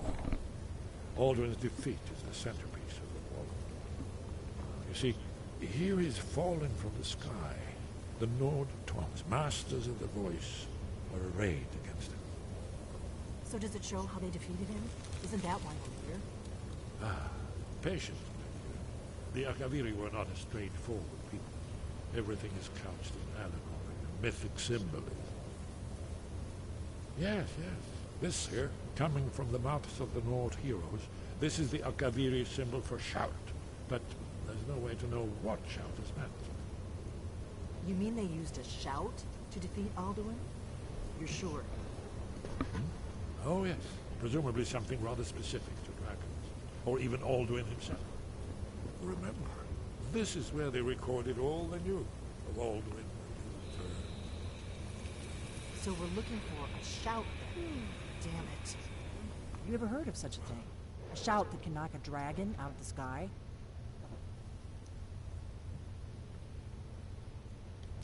War. Alduin's defeat is the centerpiece of the war. You see, here is fallen from the sky. The Nord Tongs, masters of the voice, were arrayed against him. So does it show how they defeated him? Isn't that why we're here? Patience. The Akaviri were not a straightforward people. Everything is couched in allegory and mythic symbolism. Yes. This here, coming from the mouths of the Nord heroes, this is the Akaviri symbol for shout. But there's no way to know what shout is meant. You mean they used a shout to defeat Alduin? You're sure? Oh yes, presumably something rather specific to dragons, or even Alduin himself. Remember, this is where they recorded all they knew of Alduin. So we're looking for a shout then. Damn it. You ever heard of such a thing? A shout that can knock a dragon out of the sky?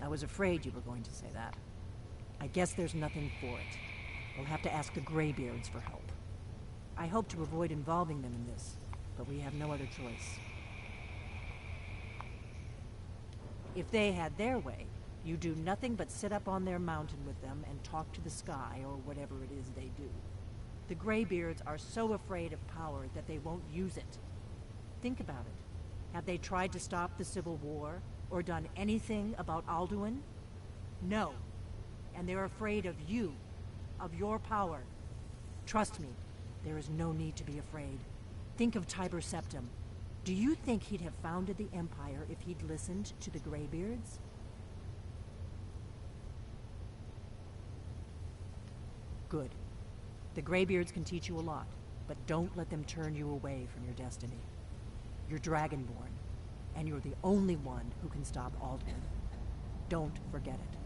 I was afraid you were going to say that. I guess there's nothing for it. We'll have to ask the Greybeards for help. I hope to avoid involving them in this, but we have no other choice. If they had their way, you do nothing but sit up on their mountain with them and talk to the sky, or whatever it is they do. The Greybeards are so afraid of power that they won't use it. Think about it. Have they tried to stop the Civil War, or done anything about Alduin? No. And they're afraid of you, of your power. Trust me, there is no need to be afraid. Think of Tiber Septim. Do you think he'd have founded the Empire if he'd listened to the Greybeards? Good. The Greybeards can teach you a lot, but don't let them turn you away from your destiny. You're Dragonborn, and you're the only one who can stop Alduin. Don't forget it.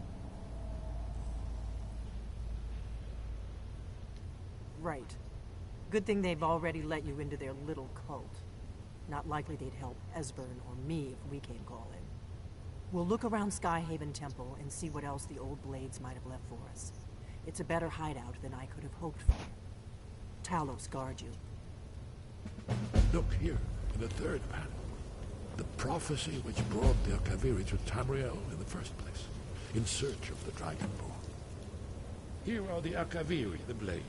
Right. Good thing they've already let you into their little cult. Not likely they'd help Esbern or me if we came calling. We'll look around Skyhaven Temple and see what else the old blades might have left for us. It's a better hideout than I could have hoped for. Talos guard you. Look here, in the third panel. The prophecy which brought the Akaviri to Tamriel in the first place, in search of the Dragonborn. Here are the Akaviri, the blades.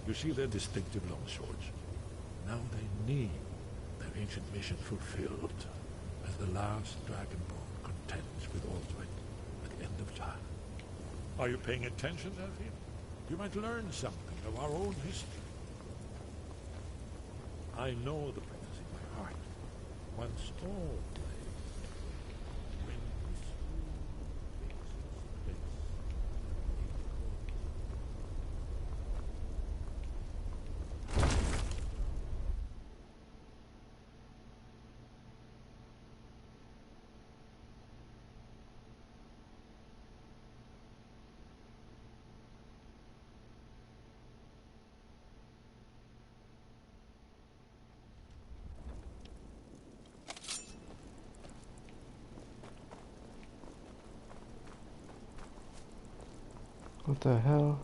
You see their distinctive longswords. Now they need their ancient mission fulfilled, as the last Dragonborn contends with Alduin at the end of time. Are you paying attention, Delphine? You might learn something of our own history. I know the promise in my heart. Once all blades, when this place. What the hell?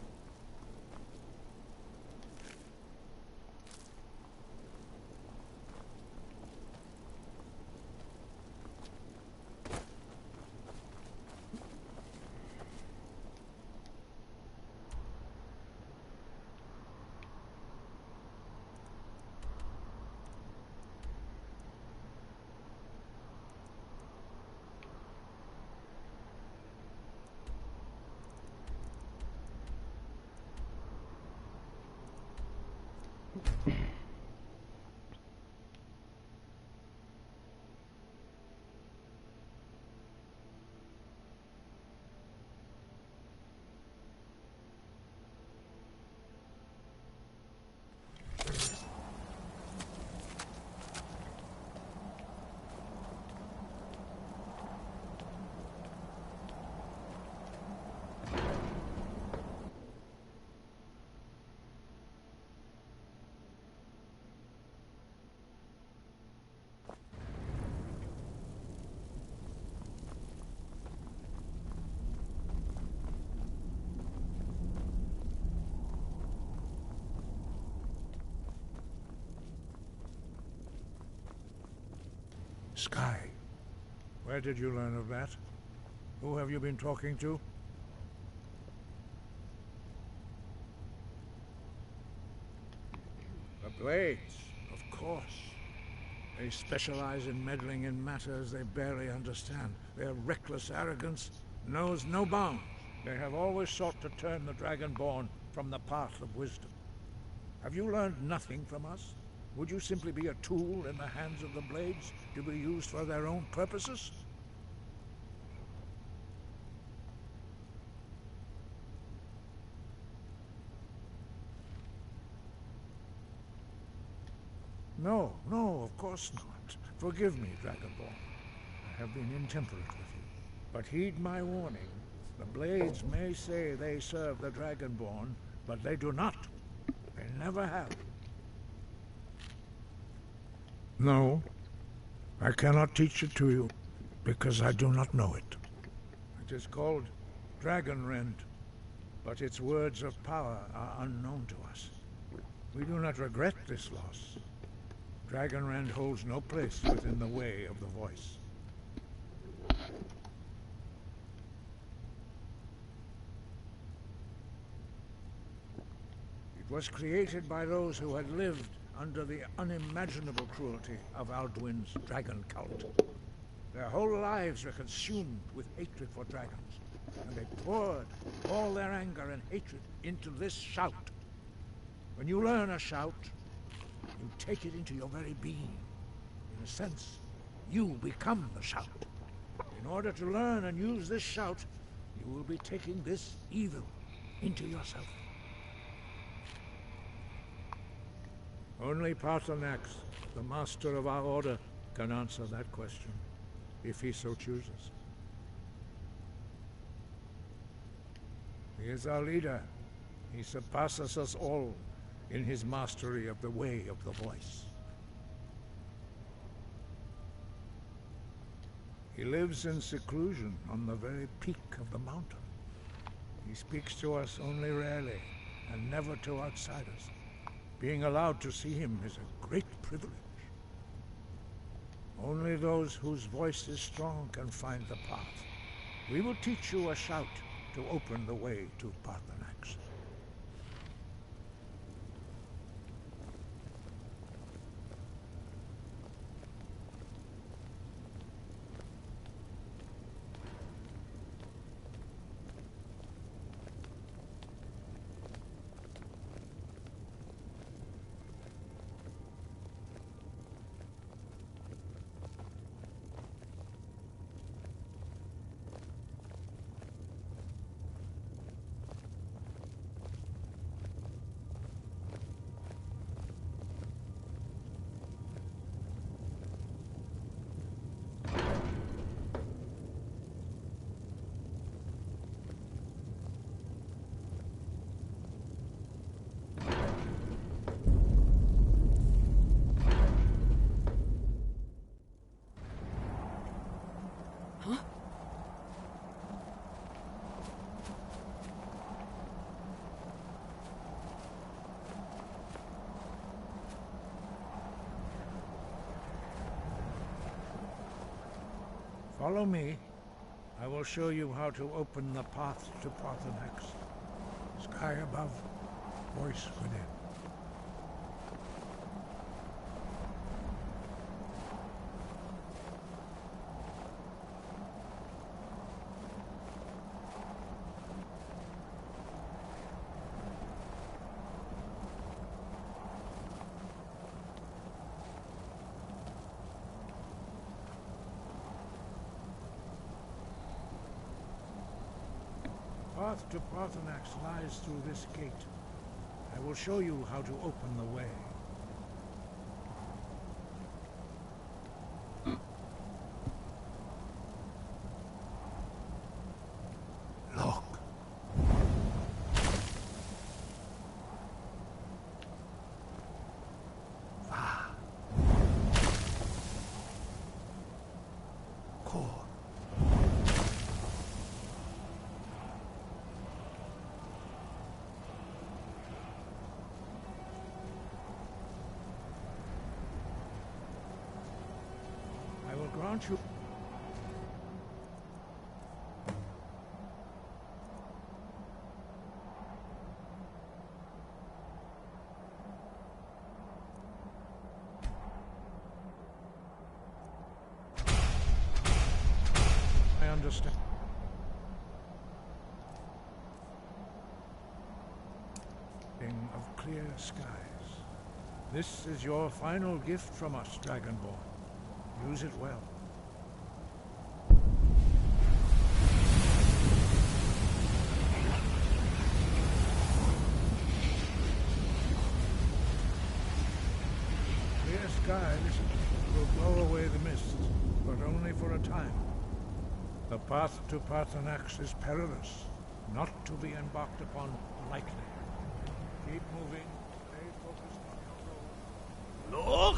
Sky. Where did you learn of that? Who have you been talking to? The Blades, of course. They specialize in meddling in matters they barely understand. Their reckless arrogance knows no bounds. They have always sought to turn the Dragonborn from the path of wisdom. Have you learned nothing from us? Would you simply be a tool in the hands of the Blades to be used for their own purposes? No, of course not. Forgive me, Dragonborn. I have been intemperate with you. But heed my warning. The Blades may say they serve the Dragonborn, but they do not. They never have. No, I cannot teach it to you, because I do not know it. It is called Dragonrend, but its words of power are unknown to us. We do not regret this loss. Dragonrend holds no place within the way of the voice. It was created by those who had lived under the unimaginable cruelty of Alduin's dragon cult. Their whole lives were consumed with hatred for dragons, and they poured all their anger and hatred into this shout. When you learn a shout, you take it into your very being. In a sense, you become the shout. In order to learn and use this shout, you will be taking this evil into yourself. Only Paarthurnax, the master of our order, can answer that question, if he so chooses. He is our leader. He surpasses us all in his mastery of the way of the voice. He lives in seclusion on the very peak of the mountain. He speaks to us only rarely, and never to outsiders. Being allowed to see him is a great privilege. Only those whose voice is strong can find the path. We will teach you a shout to open the way to Paarthurnax. Follow me. I will show you how to open the path to Paarthurnax. Sky above, voice within. The path to Paarthurnax lies through this gate. I will show you how to open the way. Look. aren't you? I understand. Of clear skies. This is your final gift from us, Dragonborn. Use it well. Clear skies will blow away the mists, but only for a time. The path to Paarthurnax is perilous, not to be embarked upon lightly. Keep moving. Stay focused on your role.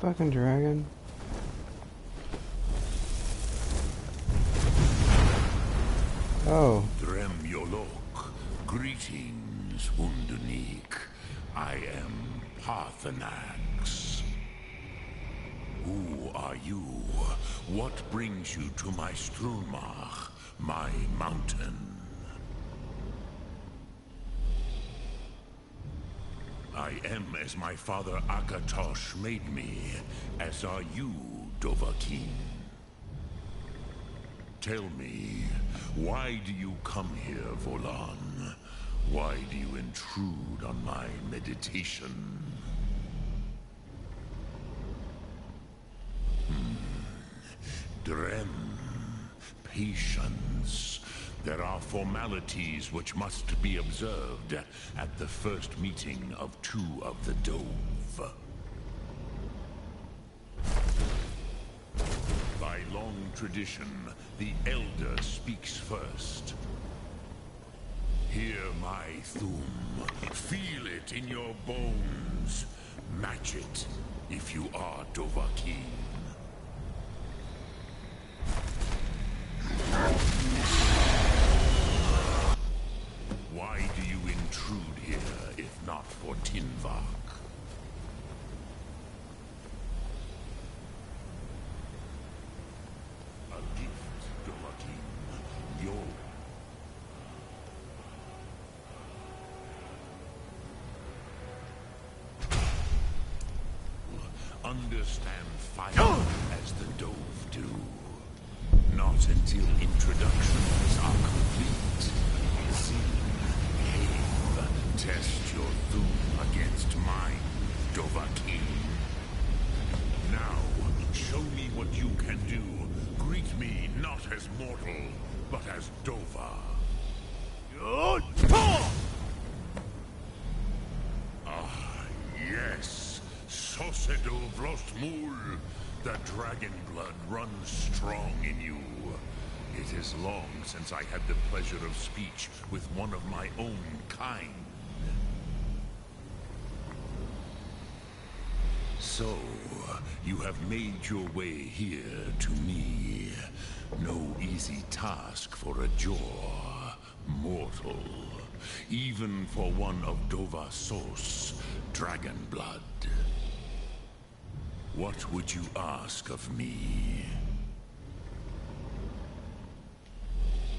Fucking dragon. Oh. Dremyolok. Greetings, Undunik. I am Paarthurnax. Who are you? What brings you to my Strulmach, my mountain? I am as my father Akatosh made me, as are you, Dovahkiin. Tell me, why do you come here, Volan? Why do you intrude on my meditation? Drem, patience. There are formalities which must be observed at the first meeting of two of the Dove. By long tradition, the Elder speaks first. Hear my Thum. Feel it in your bones. Match it if you are Dovahkiin. Why do you intrude here, if not for Tinvak? A gift, Dovahkiin. Your... Understand fire as the Dove do. Not until introductions are complete. See, cave, test your Thum against mine, Dovahkiin. Now, show me what you can do. Greet me not as mortal, but as Dova. Ah, yes. Sosedo Vlostmul. The dragon blood runs strong in you. It is long since I had the pleasure of speech with one of my own kind. So, you have made your way here to me. No easy task for a Jor, mortal. Even for one of Dova Sos, dragon blood. What would you ask of me?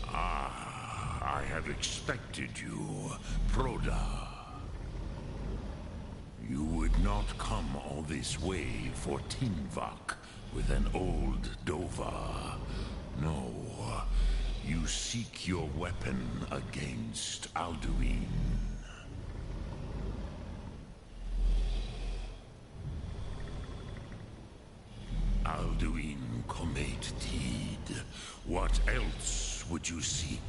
Ah, I have expected you, Proda. You would not come all this way for Tinvak with an old Dova. No, you seek your weapon against Alduin. Alduin Komet Tid. What else would you seek?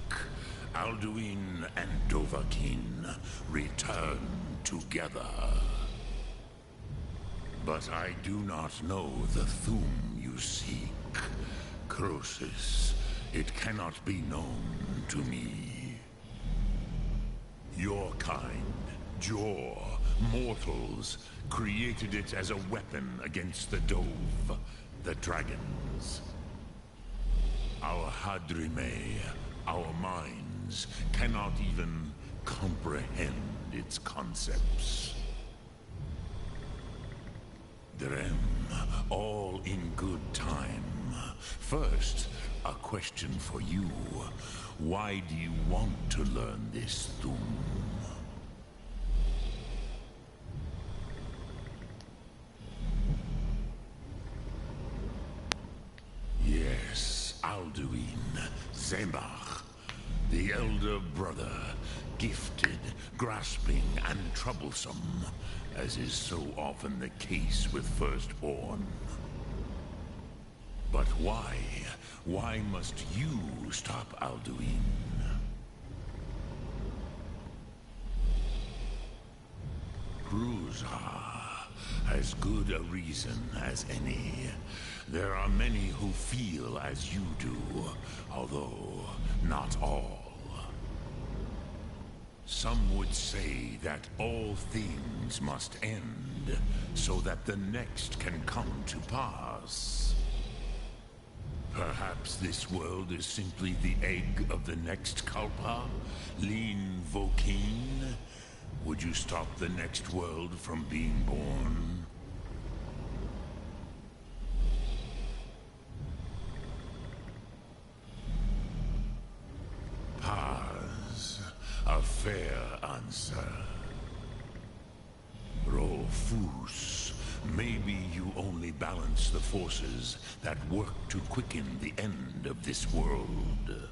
Alduin and Dovahkiin return together. But I do not know the Thum you seek. Croesus, it cannot be known to me. Your kind, Jor, mortals, created it as a weapon against the Dove, the dragons. Our Hadrime, our minds, cannot even comprehend its concepts. Drem, all in good time. First, a question for you. Why do you want to learn this Thum? Yes, Alduin, Zemach, the elder brother, gifted, grasping, and troublesome, as is so often the case with firstborn. But why? Why must you stop Alduin? Cruzha, as good a reason as any. There are many who feel as you do, although not all. Some would say that all things must end, so that the next can come to pass. Perhaps this world is simply the egg of the next Kalpa, Lin Vokin. Would you stop the next world from being born? Paz, a fair answer. Fus. Maybe you only balance the forces that work to quicken the end of this world.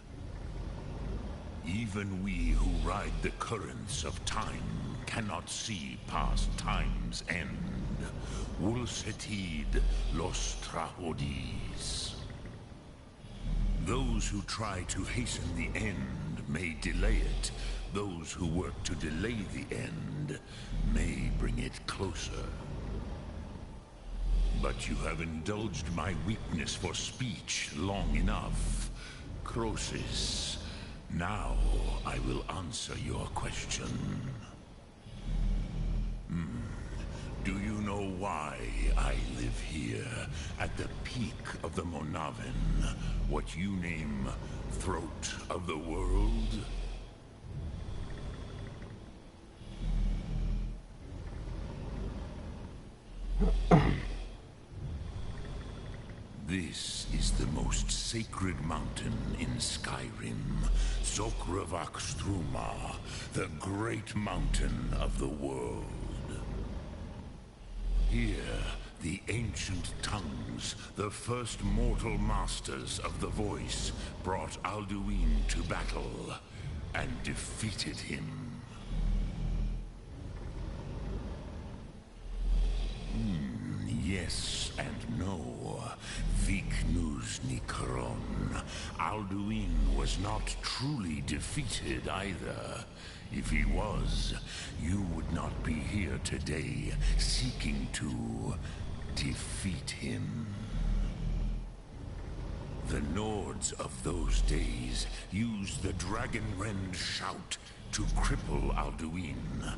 Even we who ride the currents of time cannot see past time's end. Wulsetid los trahodis. Those who try to hasten the end may delay it. Those who work to delay the end may bring it closer. But you have indulged my weakness for speech long enough. Croesus, now I will answer your question. Do you know why I live here, at the peak of the Monaven, what you name Throat of the World? This is the most sacred mountain in Skyrim, Zokravak Struma, the great mountain of the world. Here, the ancient tongues, the first mortal masters of the voice, brought Alduin to battle and defeated him. Yes and no. Viknus Nikron. Alduin was not truly defeated either. If he was, you would not be here today seeking to defeat him. The Nords of those days used the Dragonrend shout to cripple Alduin,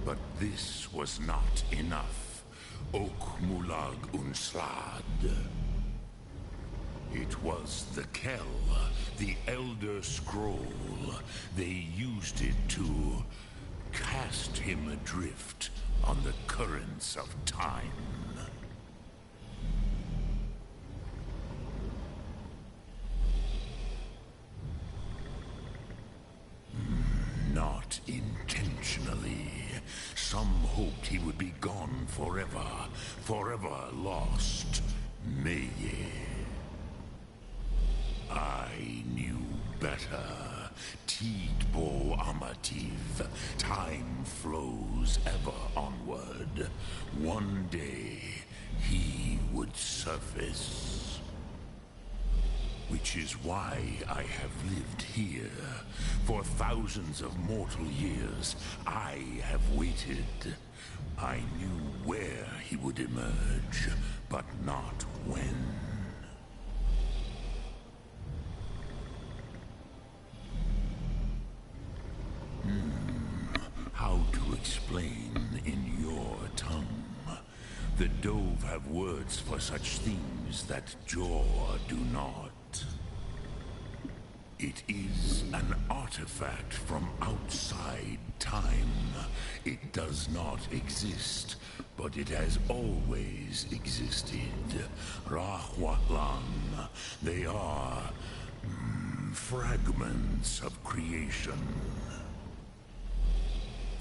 but this was not enough. Ok Mulag Unslad. It was the Kell, the Elder Scroll. They used it to cast him adrift on the currents of time. Not intentionally. Some hoped he would be gone forever, forever lost. Meye. I knew better. Tidbo Amativ. Time flows ever onward. One day, he would surface. Which is why I have lived here. For thousands of mortal years, I have waited. I knew where he would emerge, but not when. How to explain in your tongue? The Dove have words for such things that Jor do not. It is an artifact from outside time. It does not exist, but it has always existed. Rahwatlan. They are fragments of creation.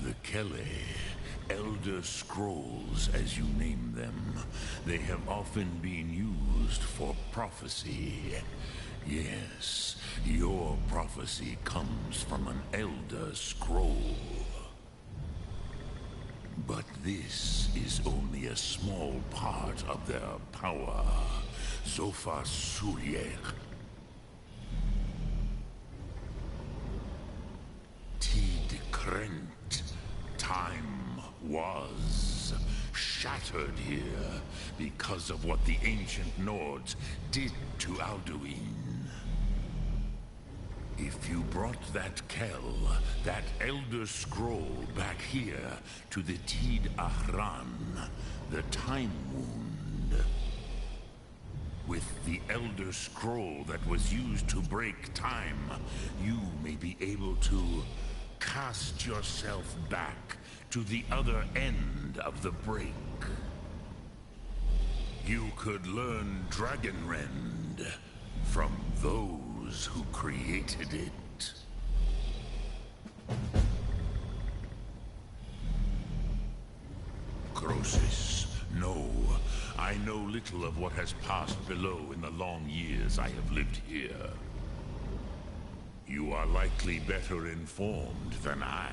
The Kele, Elder Scrolls as you name them, they have often been used for prophecy. Yes, your prophecy comes from an Elder Scroll. But this is only a small part of their power. Zofa Suryek. Tid Krent. Time was shattered here because of what the ancient Nords did to Alduin. If you brought that Kell, that Elder Scroll back here to the Tid Ahran, the Time Wound, with the Elder Scroll that was used to break time, you may be able to cast yourself back to the other end of the break. You could learn Dragonrend from those who created it. necrosis. No, I know little of what has passed below in the long years I have lived here. You are likely better informed than I.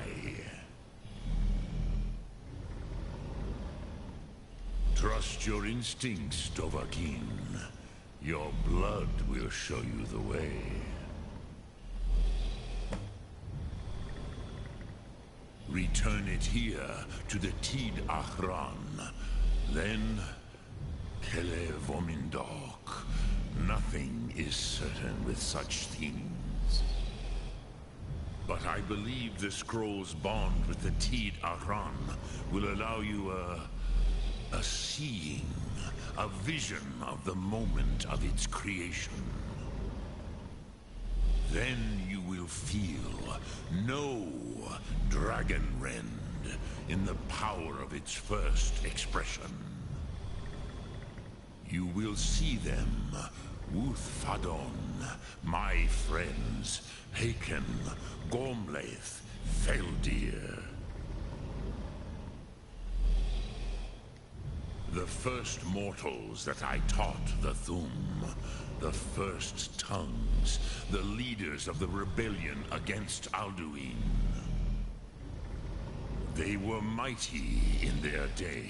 Trust your instincts, Dovahkiin. Your blood will show you the way. Return it here to the Tid Achran. Then, Kele Vomindok. Nothing is certain with such things. But I believe the scroll's bond with the Tid Achran will allow you a seeing, a vision of the moment of its creation. Then you will feel, know Dragonrend in the power of its first expression. You will see them, Wuthfadon, my friends, Haken, Gormlaith, Feldir. The first mortals that I taught the Thum, the first tongues, the leaders of the rebellion against Alduin. They were mighty in their day,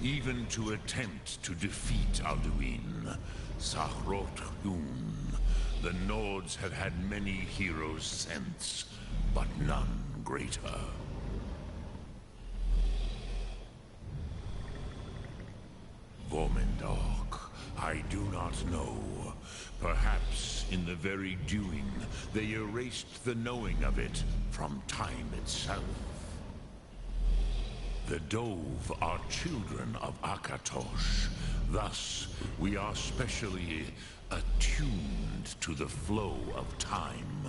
even to attempt to defeat Alduin. Sahrot-Hun, the Nords have had many heroes since, but none greater. Vomindok, I do not know. Perhaps in the very doing, they erased the knowing of it from time itself. The Dove are children of Akatosh. Thus, we are specially attuned to the flow of time.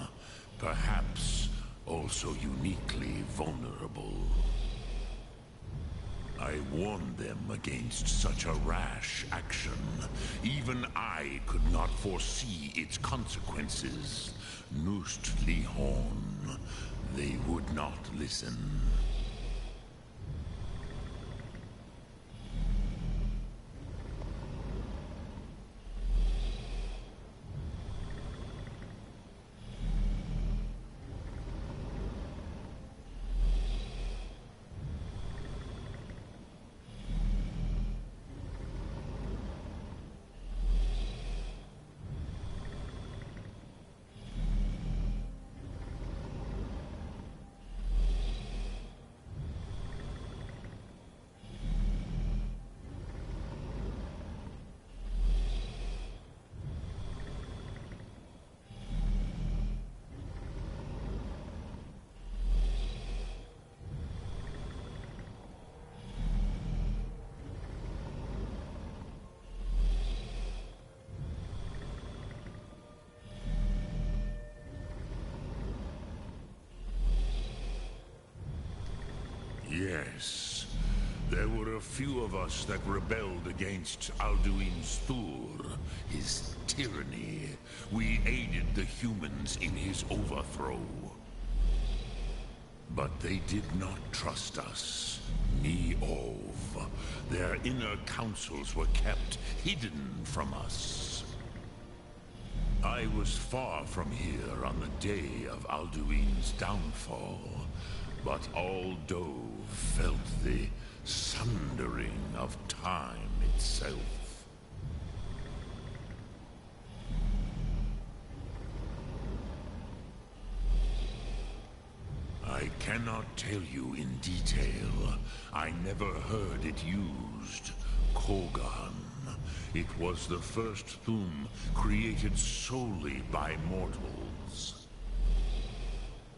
Perhaps also uniquely vulnerable. I warned them against such a rash action. Even I could not foresee its consequences. Nust Lihorn, they would not listen. Yes, there were a few of us that rebelled against Alduin's Thur, his tyranny. We aided the humans in his overthrow. But they did not trust us, ni Ov. Their inner councils were kept hidden from us. I was far from here on the day of Alduin's downfall. But all Dove felt the sundering of time itself. I cannot tell you in detail. I never heard it used. Kogan. It was the first Thum created solely by mortals.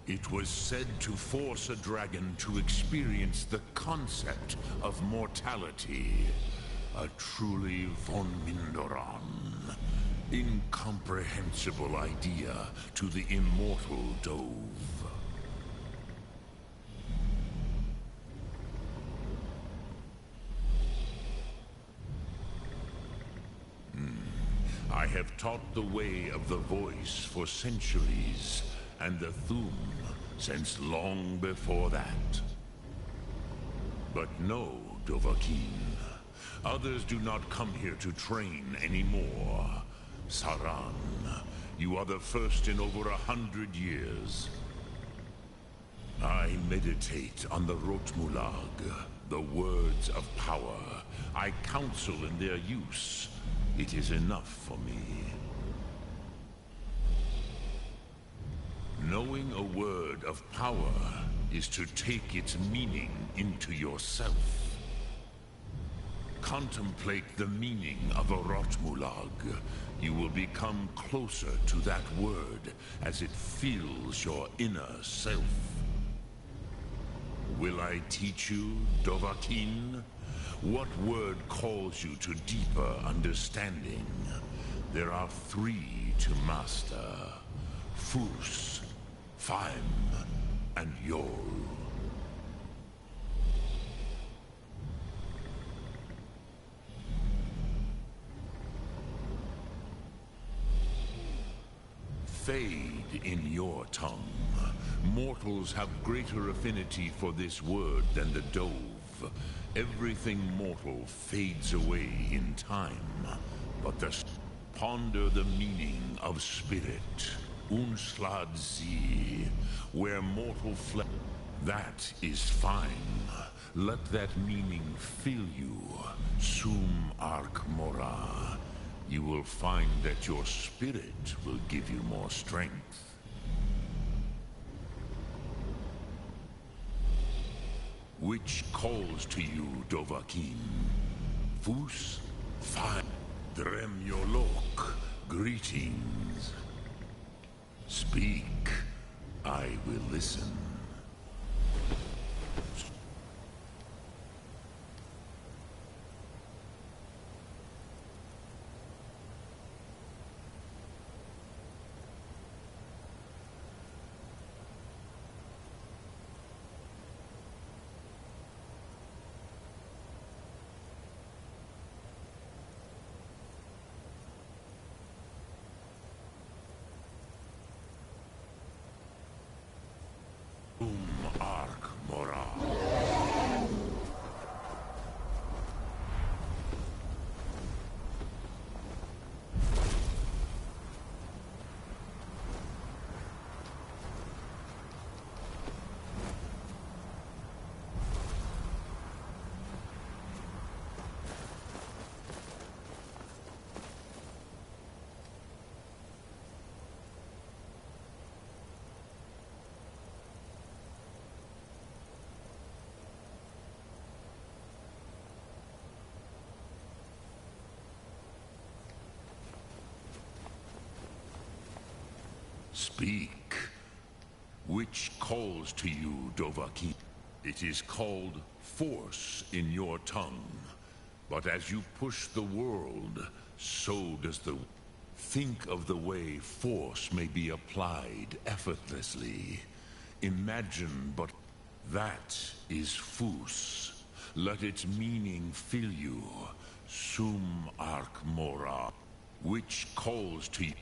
It was said to force a dragon to experience the concept of mortality. A truly von Mindoran. Incomprehensible idea to the immortal Dove. I have taught the way of the voice for centuries. And the Thum since long before that. But know, Dovahkiin. Others do not come here to train anymore. Saran, you are the first in over 100 years. I meditate on the Rotmulag, the words of power. I counsel in their use. It is enough for me. Knowing a word of power is to take its meaning into yourself. Contemplate the meaning of a Rotmulag. You will become closer to that word as it fills your inner self. Will I teach you, Dovahkiin? What word calls you to deeper understanding? There are 3 to master. Fus, Faim, and Yol. Fade in your tongue. Mortals have greater affinity for this word than the dove. Everything mortal fades away in time, but ponder the meaning of spirit. Unslad Z, where mortal flesh. That is fine. Let that meaning fill you. Sum Ark Mora. You will find that your spirit will give you more strength. Which calls to you, Dovahkiin? Fus, Faim, Drem Yolok, greetings. Speak, I will listen. Ark Mora. Speak. Which calls to you, Dovahkiin? It is called force in your tongue. But as you push the world, so does the... Think of the way force may be applied effortlessly. Imagine, but that is Fus. Let its meaning fill you. Sum Ark Mora. Which calls to you.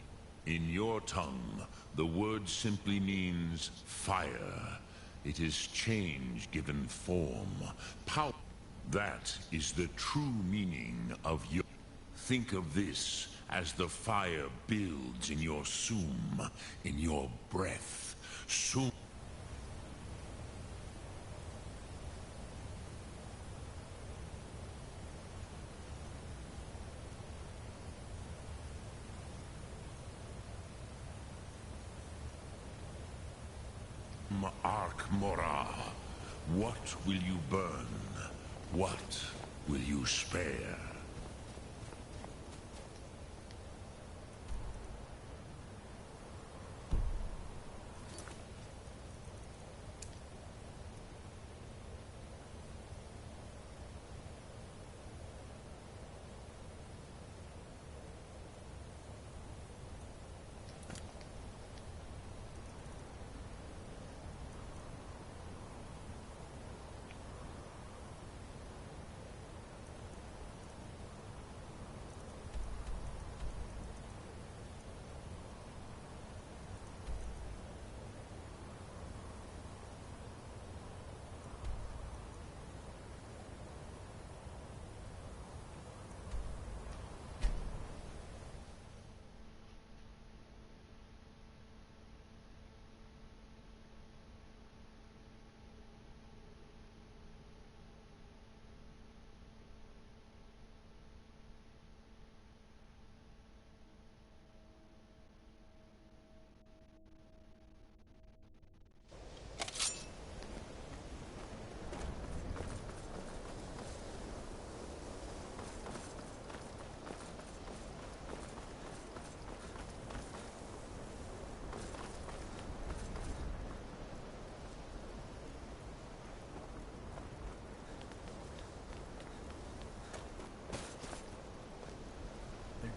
In your tongue, the word simply means fire. It is change given form. Power. That is the true meaning of your... Think of this as the fire builds in your sum, in your breath. Sum. Ark Mora, what will you burn? What will you spare?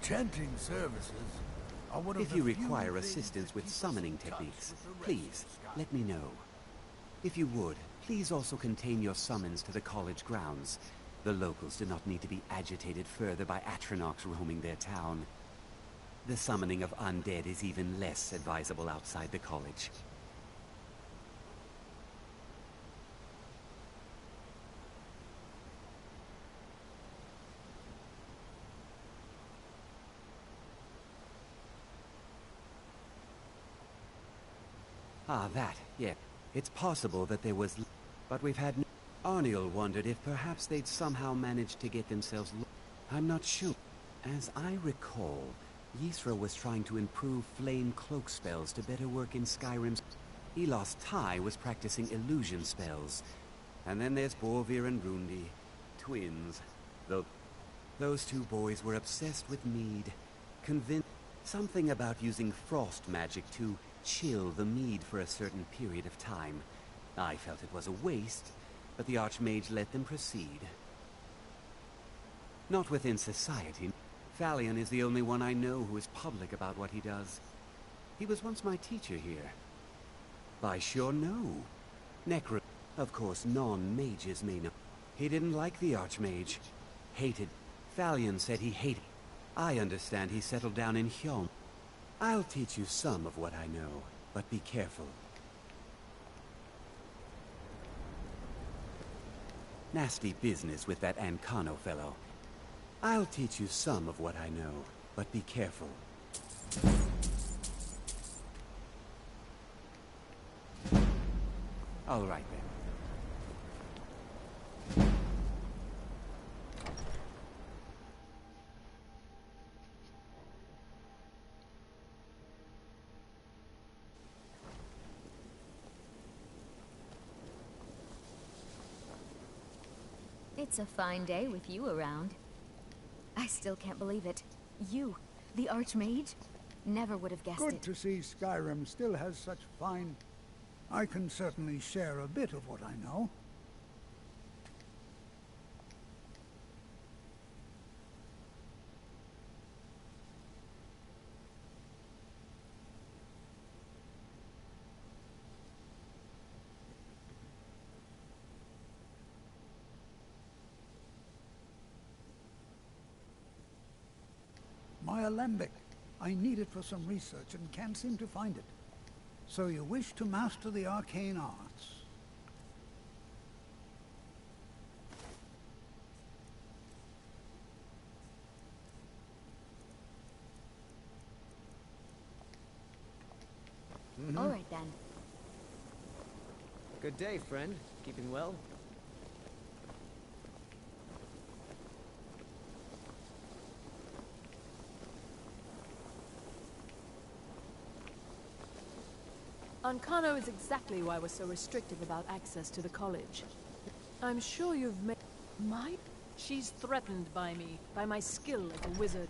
Chanting services are one of If the you few require things assistance that with keep us summoning in touch techniques, with the rest please, of the sky. let me know. If you would, please also contain your summons to the college grounds. The locals do not need to be agitated further by Atronachs roaming their town. The summoning of undead is even less advisable outside the college. Ah, that, yeah. It's possible that there was... But we've had... Arniel wondered if perhaps they'd somehow managed to get themselves... I'm not sure. As I recall, Ysra was trying to improve flame cloak spells to better work in Skyrim's... Elos Tai was practicing illusion spells. And then there's Borvir and Rundi. Twins. Those two boys were obsessed with mead. Convinced... Something about using frost magic to chill the mead for a certain period of time. I felt it was a waste, but the Archmage let them proceed. Not within society. Thalion is the only one I know who is public about what he does. He was once my teacher here. I sure know. Necro... Of course, non-mages may know. He didn't like the Archmage. Hated. Thalion said he hated... I understand he settled down in Hjom. I'll teach you some of what I know, but be careful. Nasty business with that Ancano fellow. I'll teach you some of what I know, but be careful. All right then. It's a fine day with you around. I still can't believe it. You, the Archmage? Never would have guessed it. Good to see Skyrim still has such fine... I can certainly share a bit of what I know. My alembic. I need it for some research and can't seem to find it. So you wish to master the arcane arts? All right then. Good day, friend. Keeping well? Ancano is exactly why we're so restrictive about access to the college. I'm sure you've met... She's threatened by me, by my skill as a wizard.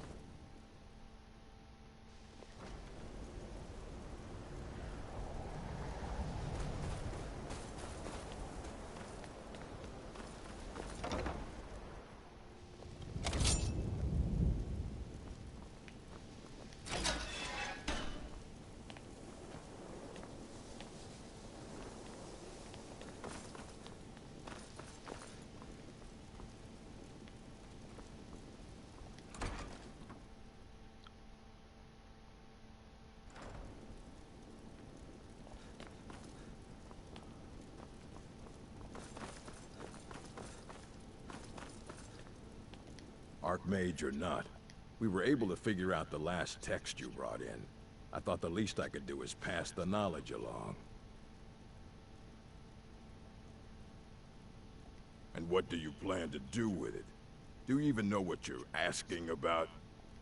Archmage or not, we were able to figure out the last text you brought in. I thought the least I could do is pass the knowledge along. And what do you plan to do with it? Do you even know what you're asking about?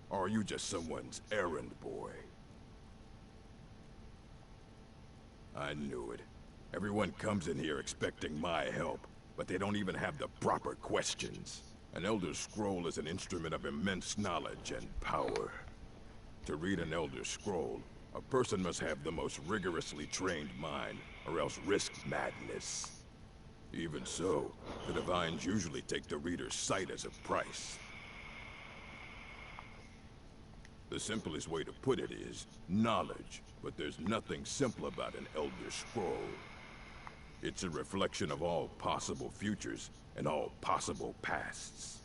Or are you just someone's errand boy? I knew it. Everyone comes in here expecting my help, but they don't even have the proper questions. An Elder Scroll is an instrument of immense knowledge and power. To read an Elder Scroll, a person must have the most rigorously trained mind, or else risk madness. Even so, the Divines usually take the reader's sight as a price. The simplest way to put it is knowledge, but there's nothing simple about an Elder Scroll. It's a reflection of all possible futures and all possible pasts.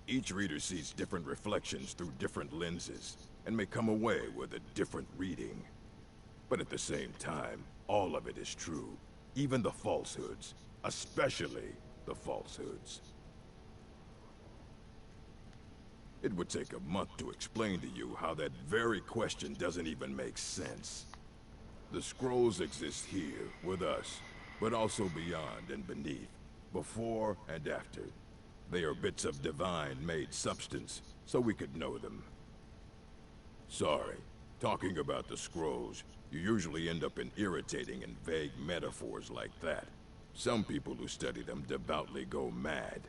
Each reader sees different reflections through different lenses, and may come away with a different reading. But at the same time, all of it is true, even the falsehoods, especially the falsehoods. It would take a month to explain to you how that very question doesn't even make sense. The scrolls exist here, with us, but also beyond and beneath, before and after. They are bits of divine-made substance, so we could know them. Sorry, talking about the scrolls, you usually end up in irritating and vague metaphors like that. Some people who study them devoutly go mad.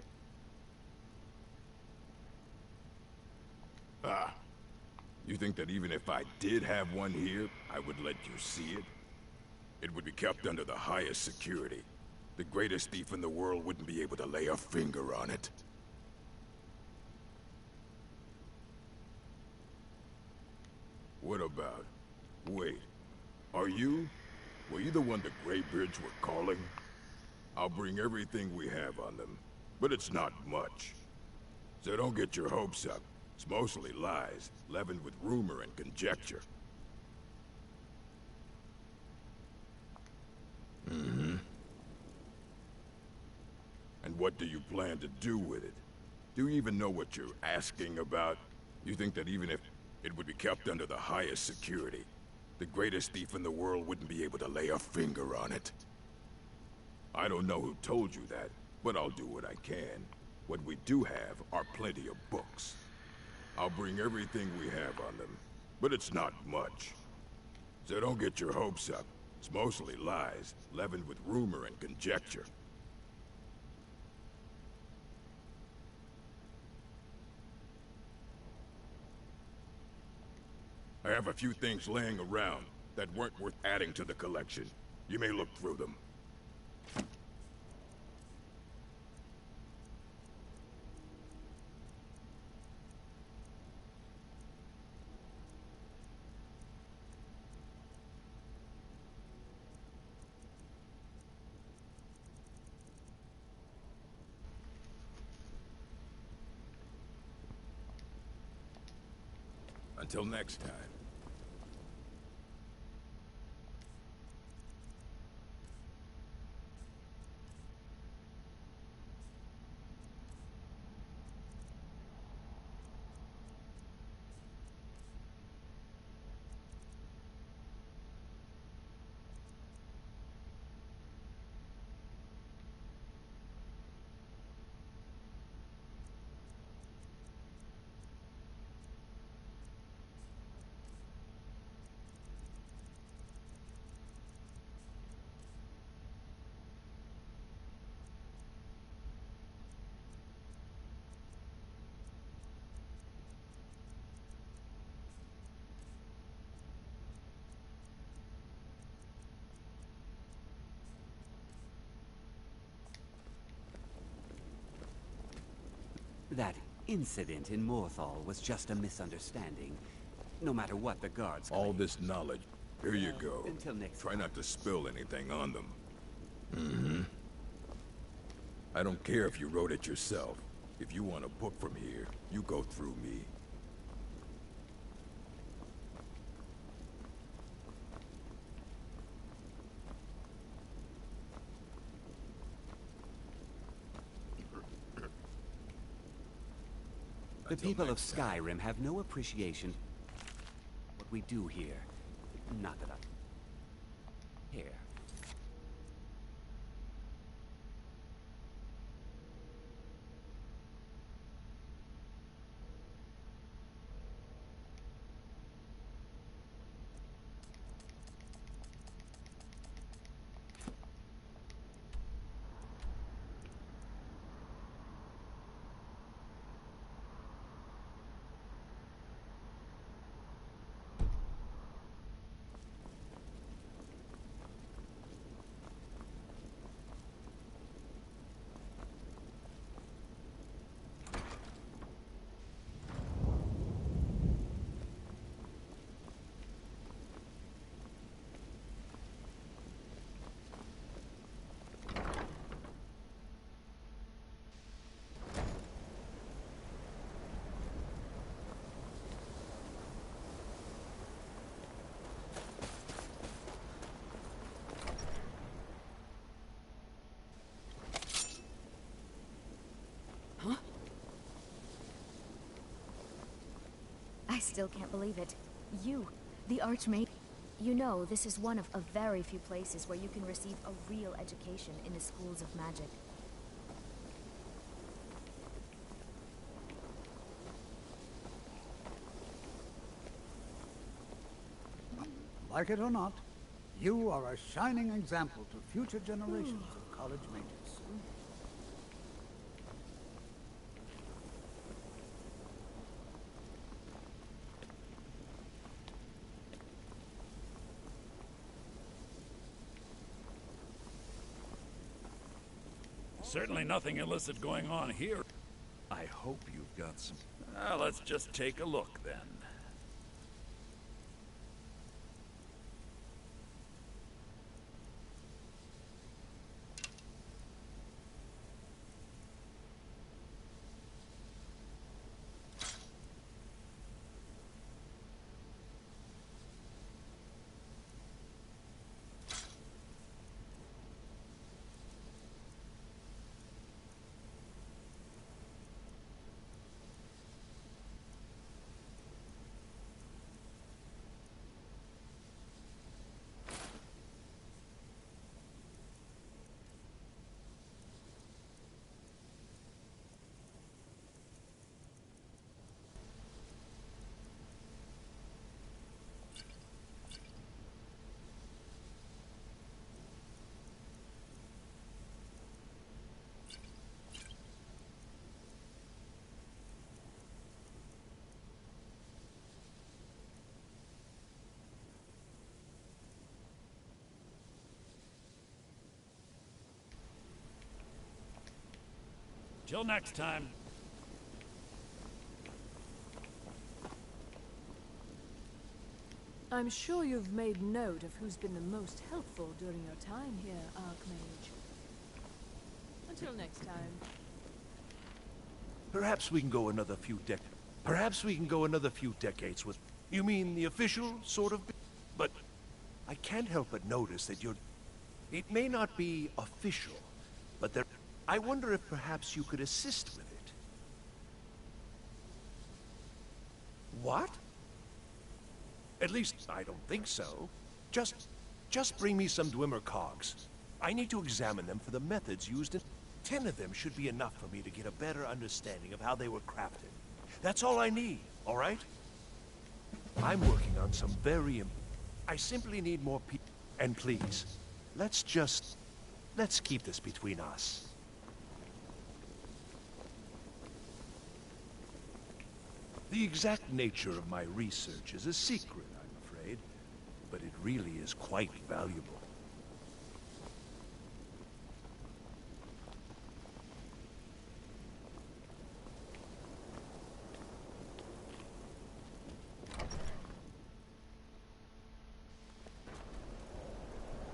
Ah, you think that even if I did have one here, I would let you see it? It would be kept under the highest security. The greatest thief in the world wouldn't be able to lay a finger on it. What about... Wait. Are you... Were you the one the Greybeards were calling? I'll bring everything we have on them. But it's not much. So don't get your hopes up. It's mostly lies, leavened with rumor and conjecture. Mm-hmm. And what do you plan to do with it? Do you even know what you're asking about? You think that even if it would be kept under the highest security, the greatest thief in the world wouldn't be able to lay a finger on it? I don't know who told you that, but I'll do what I can. What we do have are plenty of books. I'll bring everything we have on them, but it's not much. So don't get your hopes up. It's mostly lies, leavened with rumor and conjecture. I have a few things laying around that weren't worth adding to the collection. You may look through them. Until next time. That incident in Morthal was just a misunderstanding. No matter what the guards claim. All this knowledge. Here you go. Until next Try not to spill anything on them. Mm-hmm. I don't care if you wrote it yourself. If you want a book from here, you go through me. The people of Skyrim have no appreciation for what we do here. Not that I care. still can't believe it. You, the Archmage. You know, this is one of a very few places where you can receive a real education in the schools of magic. Like it or not, you are a shining example to future generations of college mages. Certainly nothing illicit going on here. I hope you've got some... let's just take a look, then. Till next time. I'm sure you've made note of who's been the most helpful during your time here, Archmage. Until next time. Perhaps we can go another few decades with... You mean the official sort of... But I can't help but notice that you're... It may not be official, but there... I wonder if perhaps you could assist with it. What? At least, I don't think so. Just bring me some Dwemer cogs. I need to examine them for the methods used in... 10 of them should be enough for me to get a better understanding of how they were crafted. That's all I need, all right? I'm working on some very... I simply need more people. And please, let's keep this between us. The exact nature of my research is a secret, I'm afraid, but it really is quite valuable.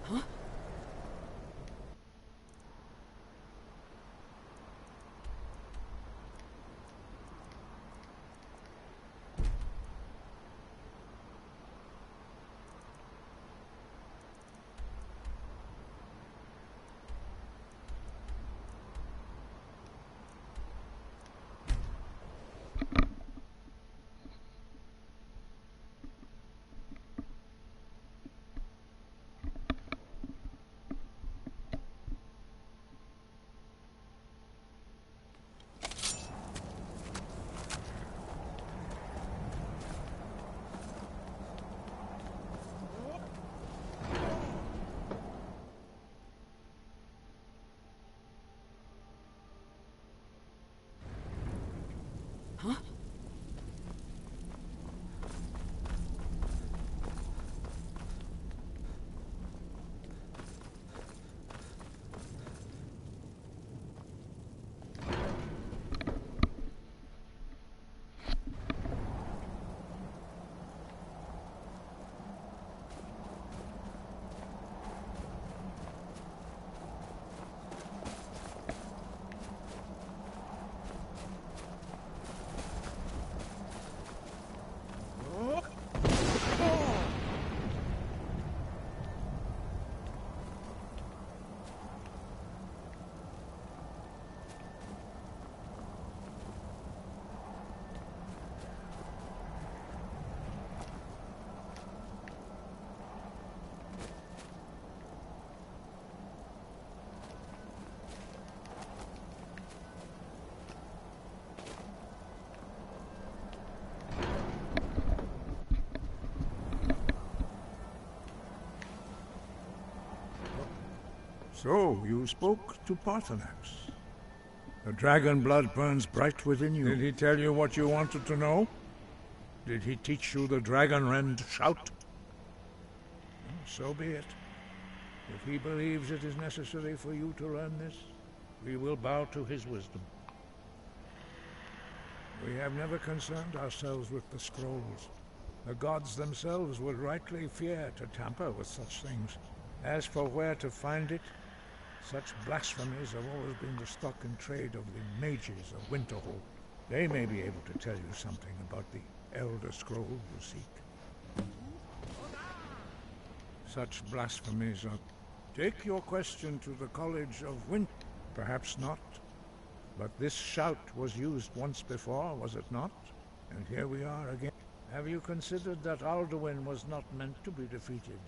Huh? So, you spoke to Parthenax. The dragon blood burns bright within you. Did he tell you what you wanted to know? Did he teach you the dragon rend shout? So be it. If he believes it is necessary for you to learn this, we will bow to his wisdom. We have never concerned ourselves with the scrolls. The gods themselves would rightly fear to tamper with such things. As for where to find it, such blasphemies have always been the stock and trade of the mages of Winterhold. They may be able to tell you something about the Elder Scroll you seek. Such blasphemies are... Take your question to the College of Winter. Perhaps not. But this shout was used once before, was it not? And here we are again. Have you considered that Alduin was not meant to be defeated?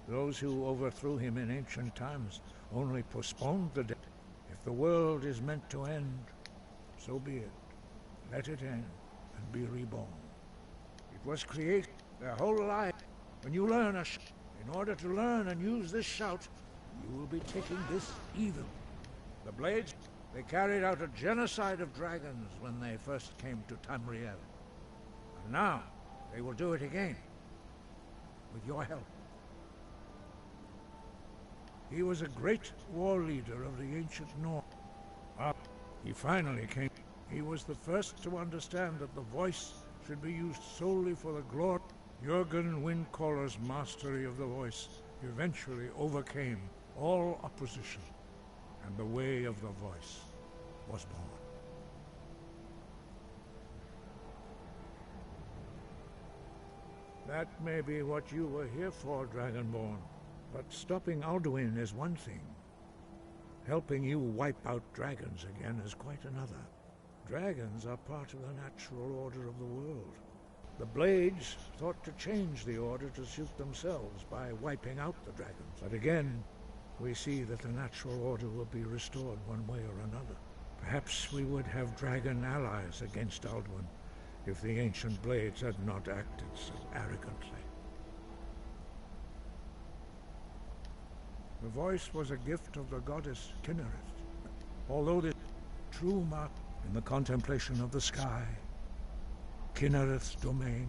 Those who overthrew him in ancient times only postponed the day. If the world is meant to end, so be it. Let it end and be reborn. It was created their whole life. When you learn a shout, in order to learn and use this shout, you will be taking this evil. The Blades, they carried out a genocide of dragons when they first came to Tamriel. And now, they will do it again. With your help. He was a great war leader of the ancient North. Well, he finally came. He was the first to understand that the voice should be used solely for the glory. Jürgen Windcaller's mastery of the voice eventually overcame all opposition, and the way of the voice was born. That may be what you were here for, Dragonborn. But stopping Alduin is one thing. Helping you wipe out dragons again is quite another. Dragons are part of the natural order of the world. The Blades thought to change the order to suit themselves by wiping out the dragons. But again, we see that the natural order will be restored one way or another. Perhaps we would have dragon allies against Alduin if the ancient Blades had not acted so arrogantly. The voice was a gift of the goddess Kinnereth. Although the true mark in the contemplation of the sky, Kinnereth's domain,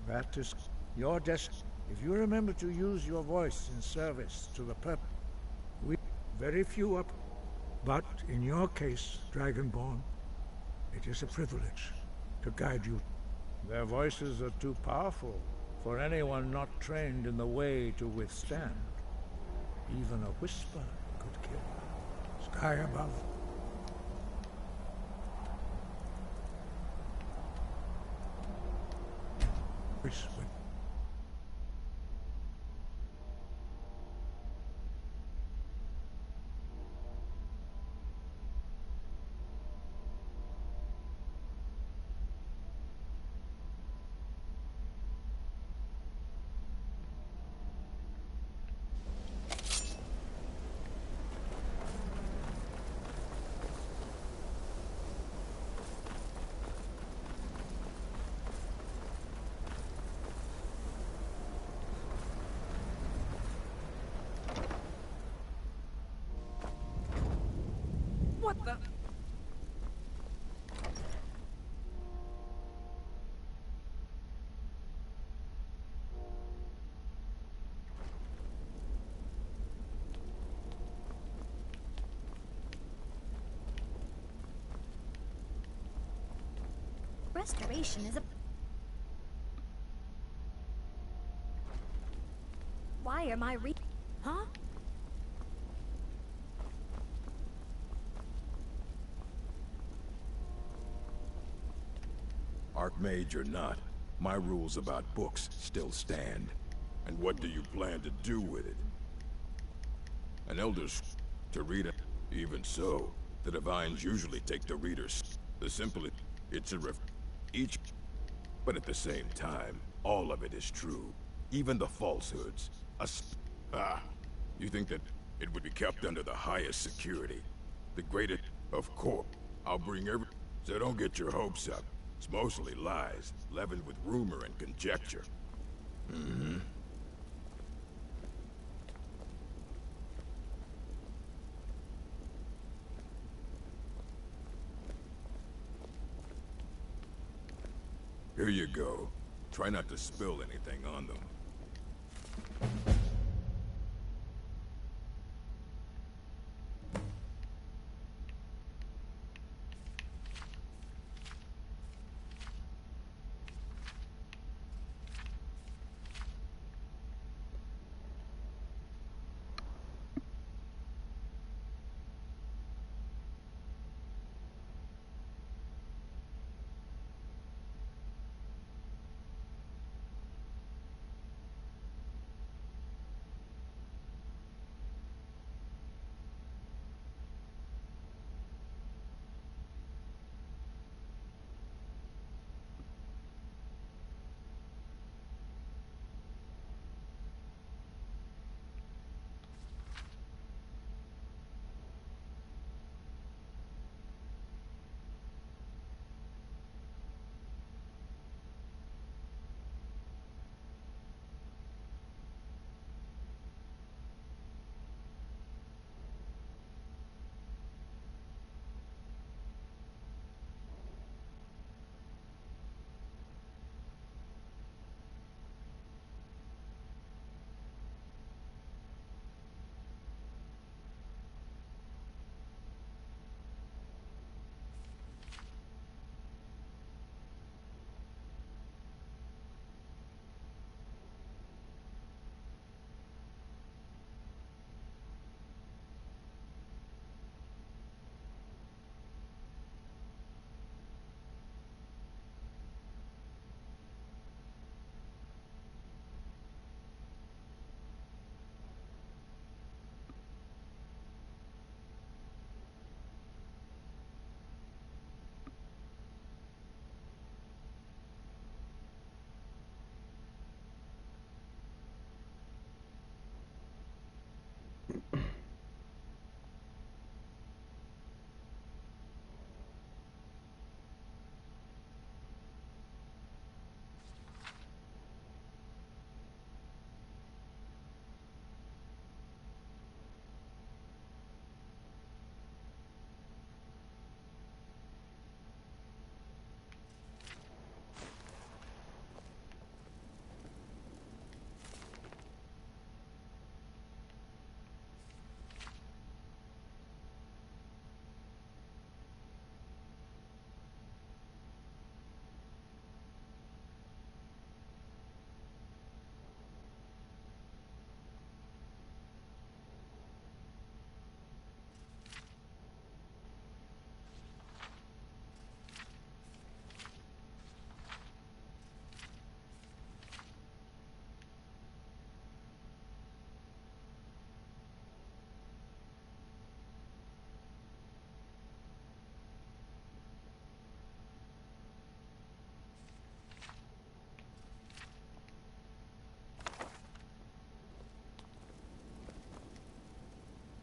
that is your destiny. If you remember to use your voice in service to the purpose, we very few up, but in your case, Dragonborn, it is a privilege to guide you. Their voices are too powerful for anyone not trained in the way to withstand. Even a whisper could kill. Sky above. Whisper. What the? Restoration is a... Why am I Huh? Archmage or not, my rules about books still stand. And what do you plan to do with it? An elder's to read it. Even so, the divines usually take the readers. The simple, it's a each, but at the same time, all of it is true. Even the falsehoods. You think that it would be kept under the highest security? The greatest, of course. I'll bring so don't get your hopes up. It's mostly lies, leavened with rumor and conjecture. Here you go. Try not to spill anything on them.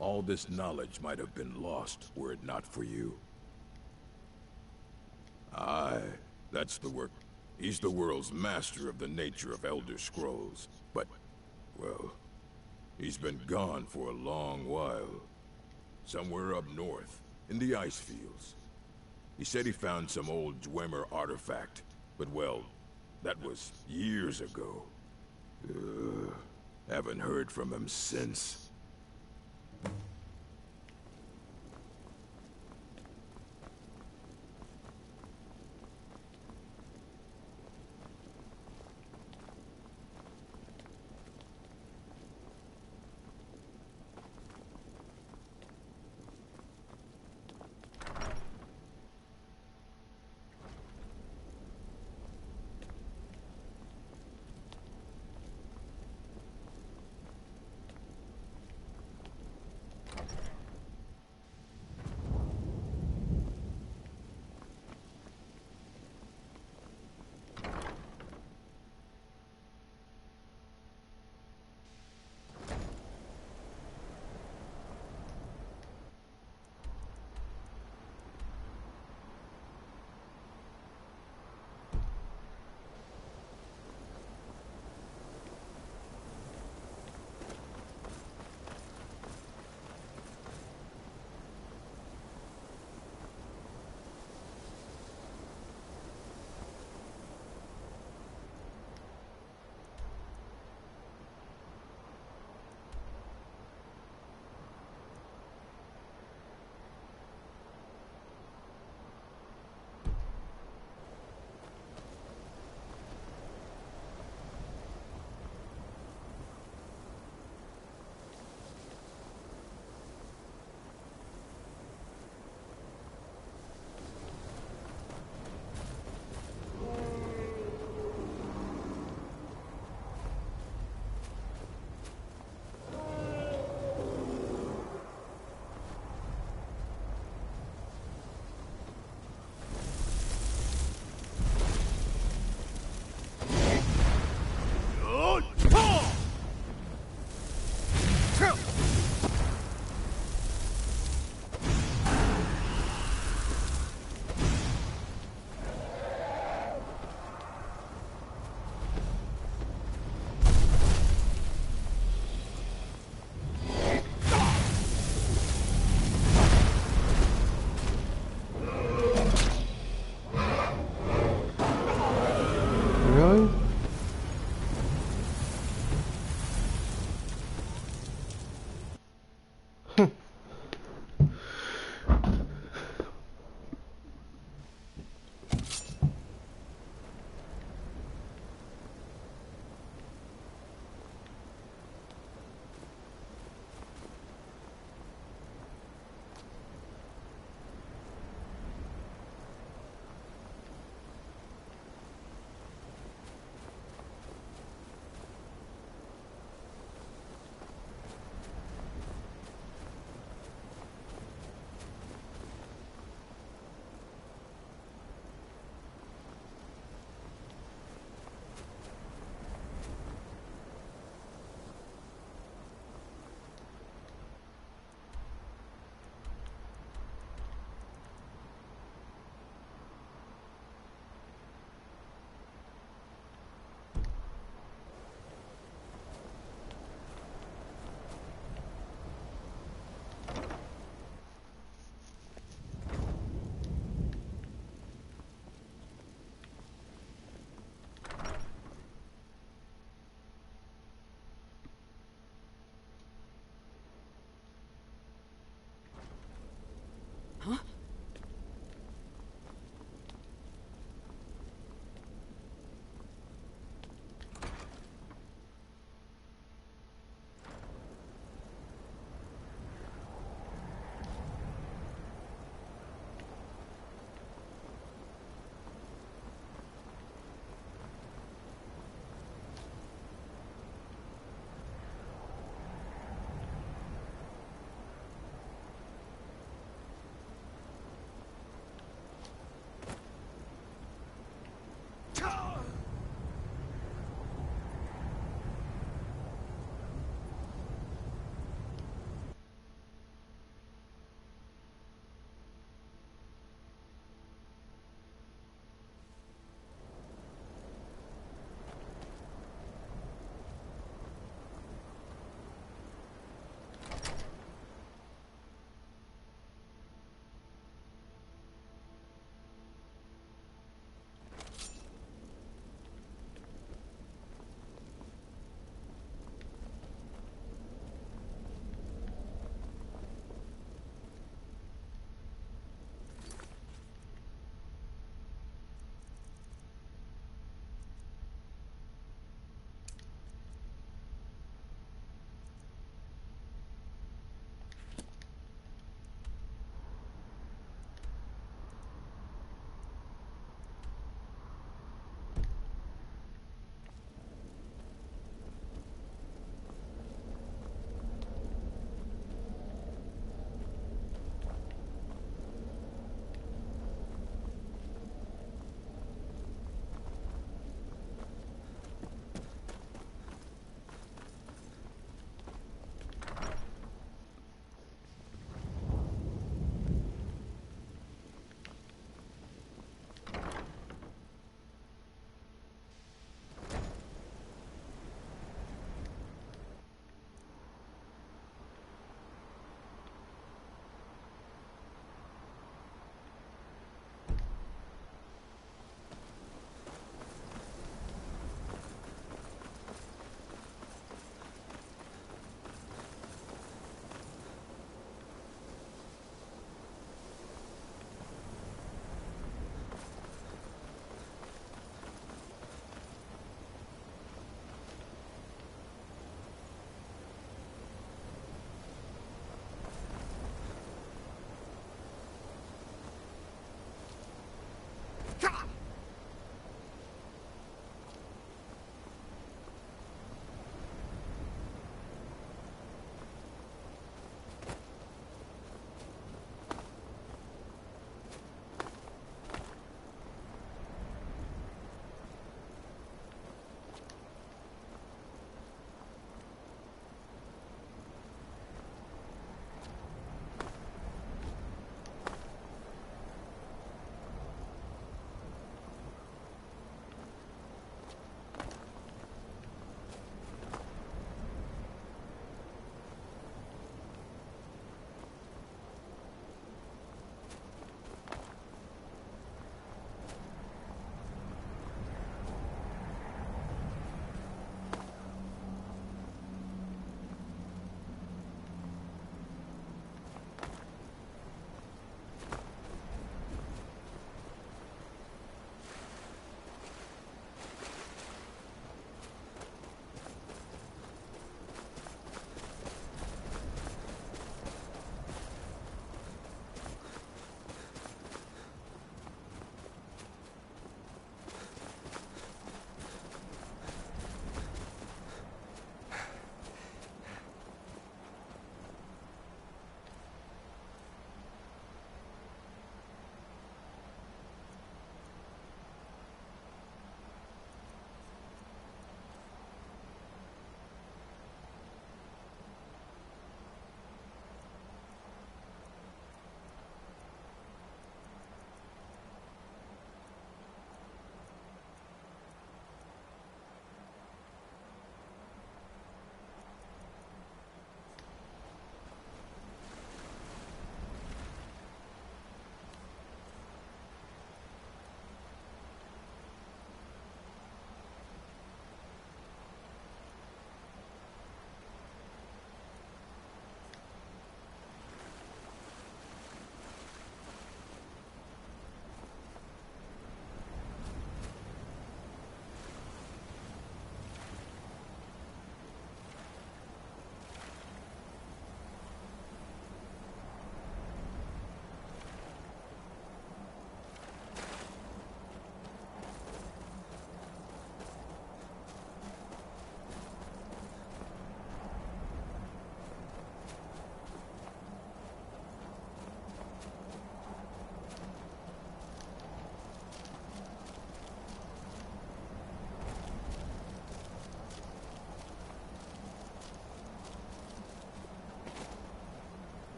All this knowledge might have been lost were it not for you. Aye, that's the work. He's the world's master of the nature of Elder Scrolls. But, well, he's been gone for a long while. Somewhere up north, in the ice fields. He said he found some old Dwemer artifact, but well, that was years ago. Haven't heard from him since.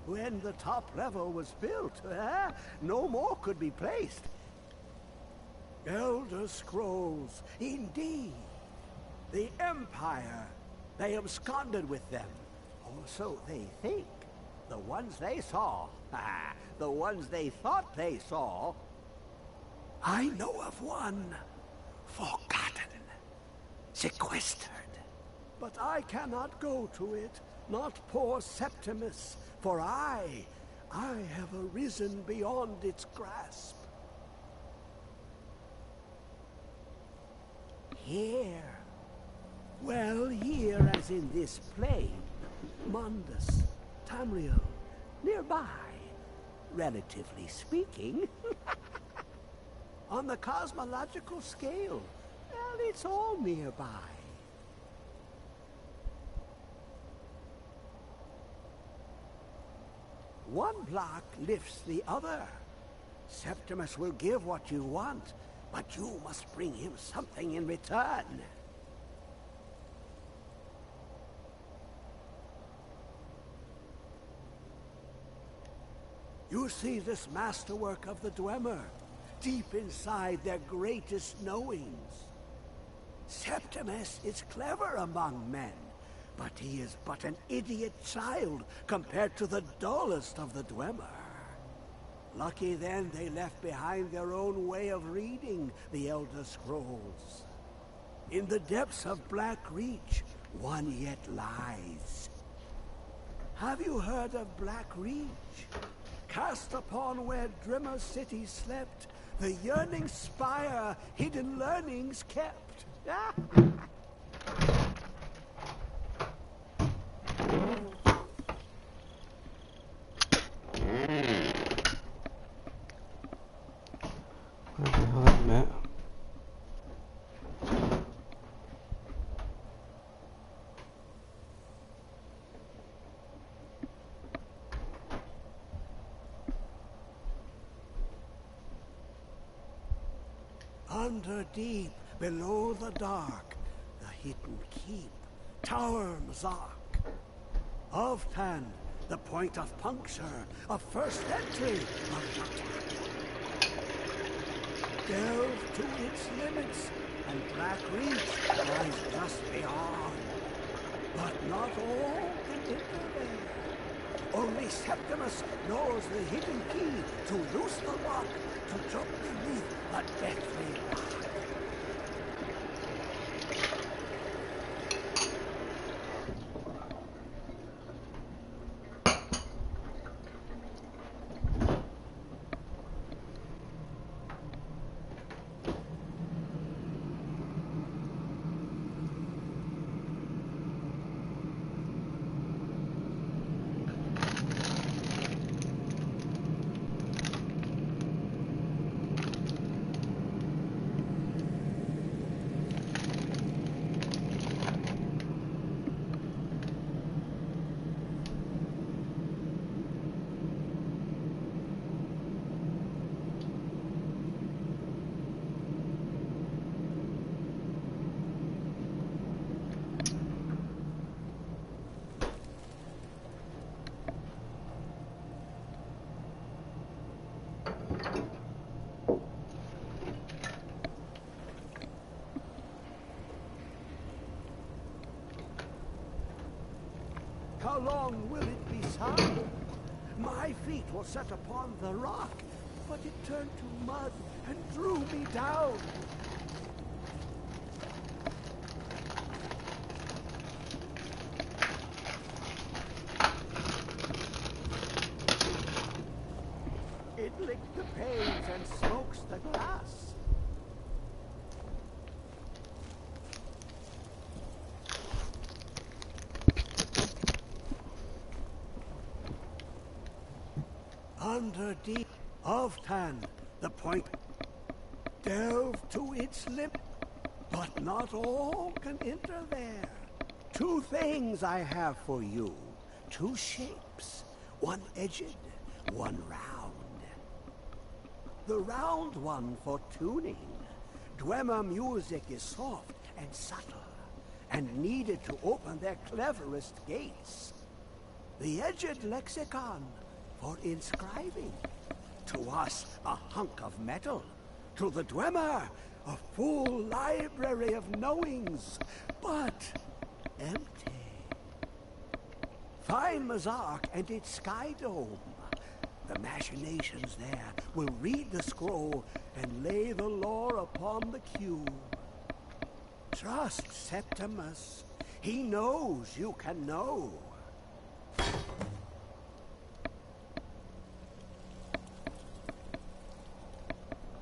When the top level was built, no more could be placed. Elder Scrolls, indeed. The Empire. They absconded with them. Or so they think. The ones they saw. The ones they thought they saw. I know of one. Forgotten. Sequestered. But I cannot go to it. Not poor Septimus. For I have arisen beyond its grasp. Here. Well, here as in this plane. Mundus, Tamriel, nearby. Relatively speaking. On the cosmological scale, well, it's all nearby. One block lifts the other. Septimus will give what you want, but you must bring him something in return. You see this masterwork of the Dwemer, deep inside their greatest knowings. Septimus is clever among men, but he is but an idiot child compared to the dullest of the Dwemer. Lucky then they left behind their own way of reading the Elder Scrolls. In the depths of Black Reach, one yet lies. Have you heard of Black Reach? Cast upon where Drimmer City slept, the yearning spire hidden learnings kept. What the hell that meant? Under deep, below the dark, the hidden keep, Tower Mzark. Of Tan, the point of puncture, of first entry of attack. Delve to its limits, and Black Reach lies just beyond. But not all can enter there. Only Septimus knows the hidden key to loose the lock, to jump beneath a deathly rock. How long will it be sound? My feet will set upon the rock, but it turned to mud and drew me down. It licked the panes and smokes the glass. Under deep of Tan, the point. Delve to its lip, but not all can enter there. Two things I have for you. Two shapes. One edged, one round. The round one for tuning. Dwemer music is soft and subtle, and needed to open their cleverest gates. the edged lexicon for inscribing. To us, a hunk of metal. To the Dwemer, a full library of knowings, but empty. Find Mazark and its sky dome. The machinations there will read the scroll and lay the lore upon the cube. Trust Septimus. He knows you can know.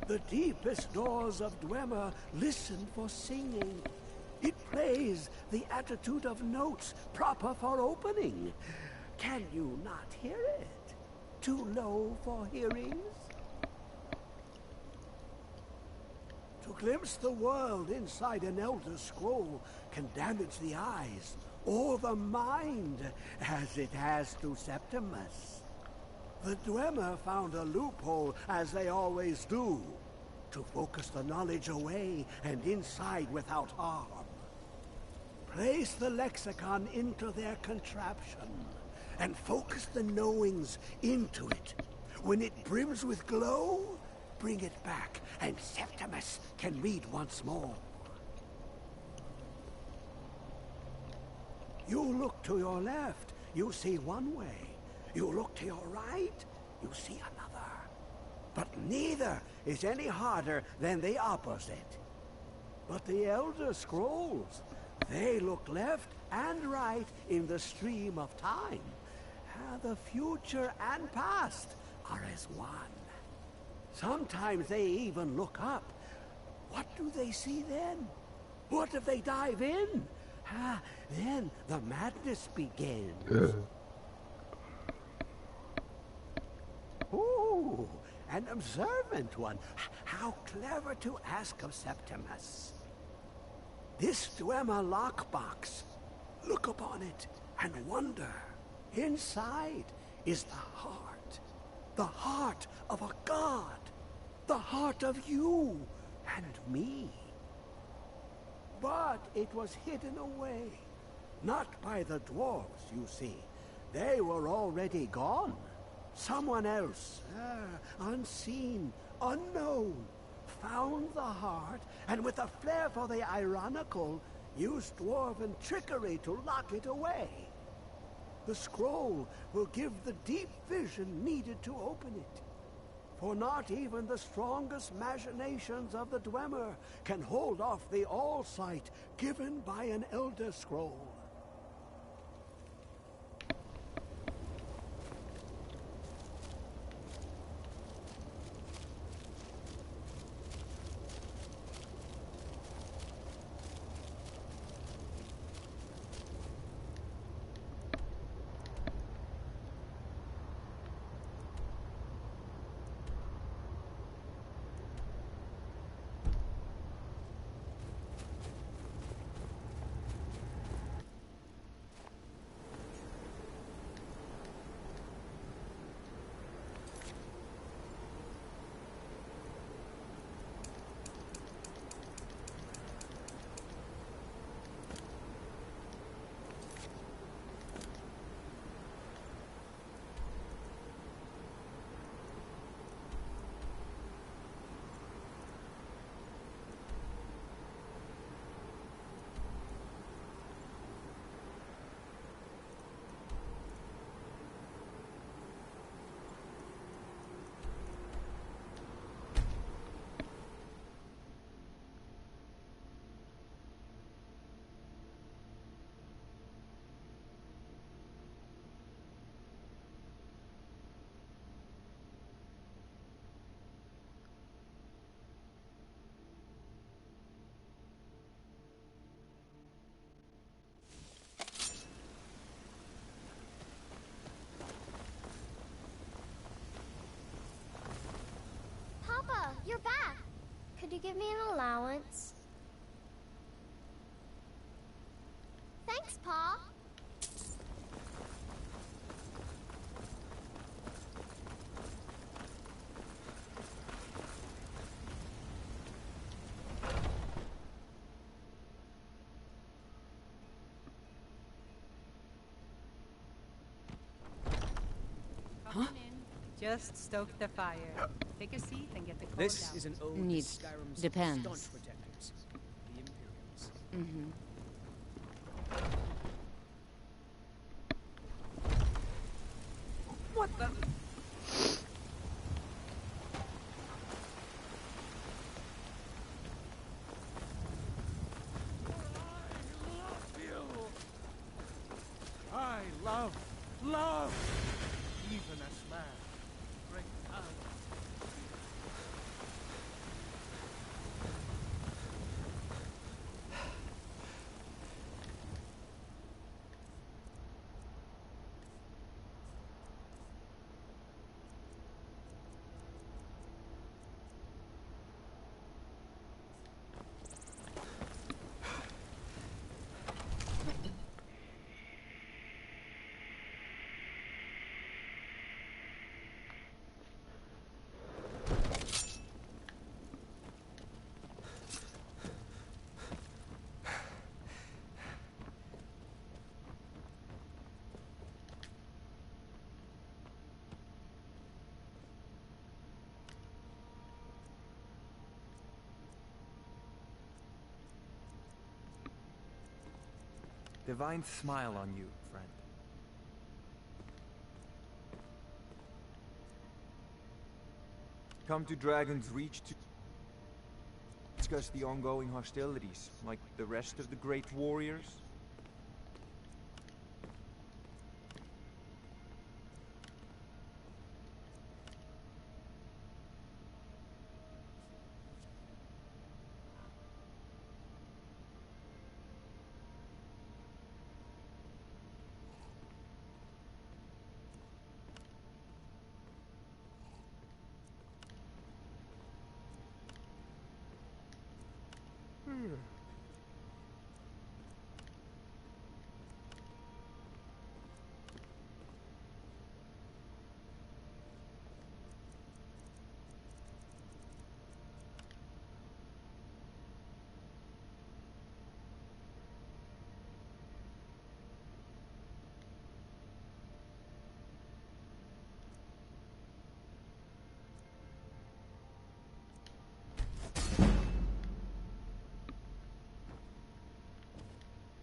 The deepest doors of Dwemer listen for singing. It plays the attitude of notes proper for opening. Can you not hear it? Too low for hearings? To glimpse the world inside an Elder Scroll can damage the eyes or the mind, as it has to Septimus. The Dwemer found a loophole, as they always do, to focus the knowledge away and inside without harm. Place the lexicon into their contraption, and focus the knowings into it. When it brims with glow, bring it back, and Septimus can read once more. You look to your left, you see one way. You look to your right, you see another. But neither is any harder than the opposite. But the Elder Scrolls, they look left and right in the stream of time. The future and past are as one. Sometimes they even look up. What do they see then? What if they dive in? Then the madness begins. Ooh, an observant one. How clever to ask of Septimus. This Dwemer lockbox. Look upon it and wonder. Inside is the heart of a god, the heart of you and me. But it was hidden away, not by the dwarves, you see. They were already gone. Someone else, unseen, unknown, found the heart, and with a flair for the ironical, used dwarven trickery to lock it away. The scroll will give the deep vision needed to open it. For not even the strongest machinations of the Dwemer can hold off the all-sight given by an Elder Scroll. You're back. Could you give me an allowance? Thanks, Pa. Huh? Just stoke the fire. Take a seat and get the cold This down. is an ode Needs- to Skyrim's depends. staunch protectors, the Imperials. Mm-hmm. What the? I love, even as man. Great power. Divine smile on you, friend. Come to Dragon's Reach to discuss the ongoing hostilities, like the rest of the great warriors?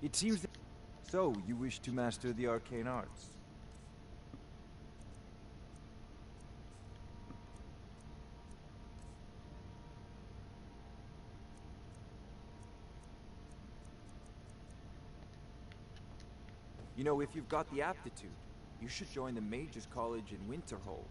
It seems that... So, you wish to master the arcane arts? You know, if you've got the aptitude, you should join the Mages College in Winterhold.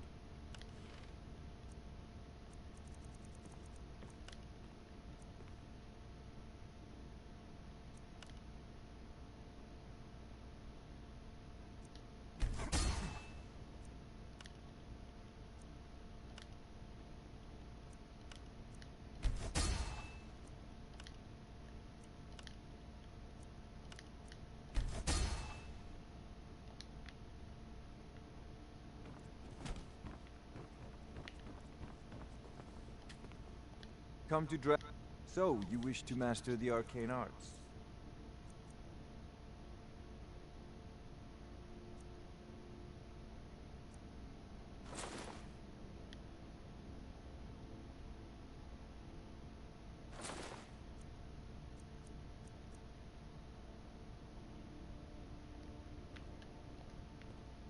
Come to So, you wish to master the arcane arts?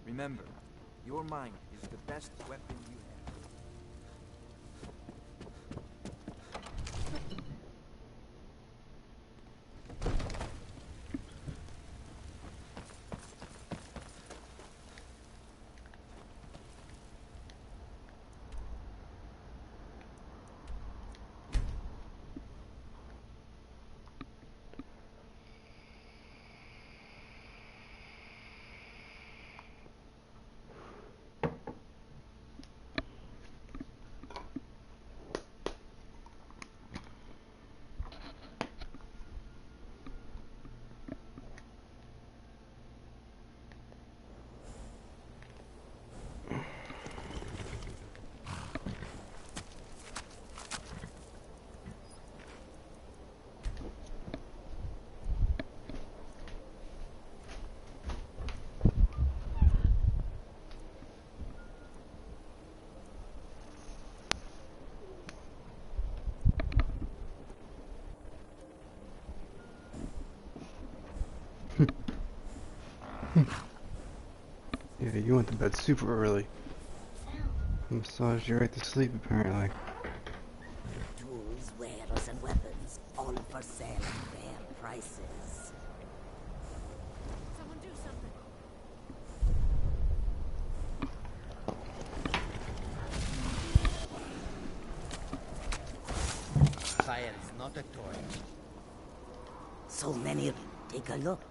Remember, your mind is the best weapon you have. bed super early. Massage you right to sleep, apparently. Tools, wares, and weapons, all for sale at fair prices. Someone do something. Fire is not a toy. So many of you. Take a look.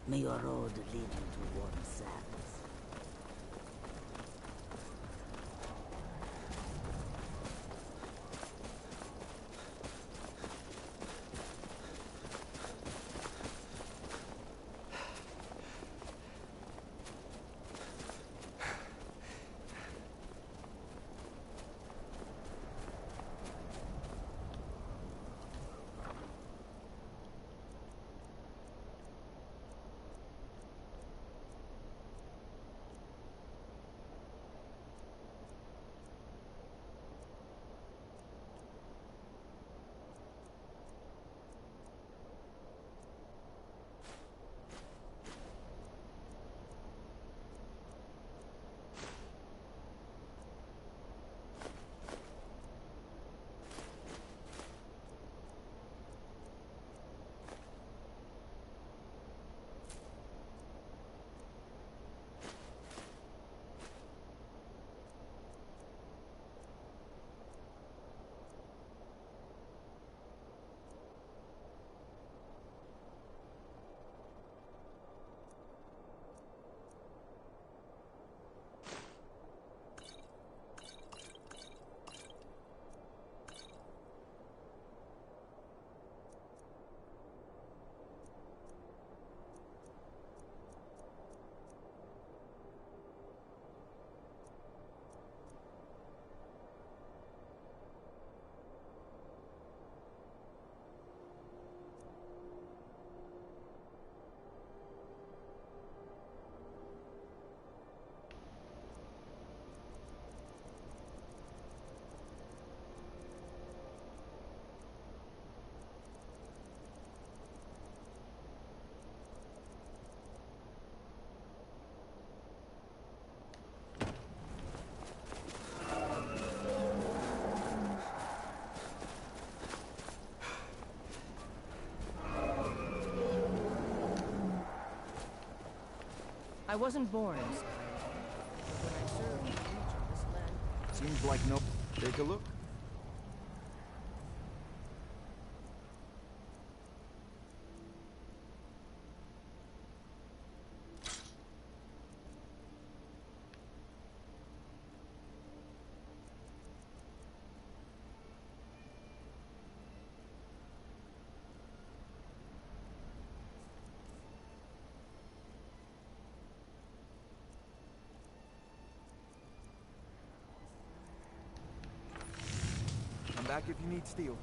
May your road lead you to warm sands. I wasn't born in Skyrim, but when I served the Legion, this land... Seems like no... Take a look. Come back if you need steel.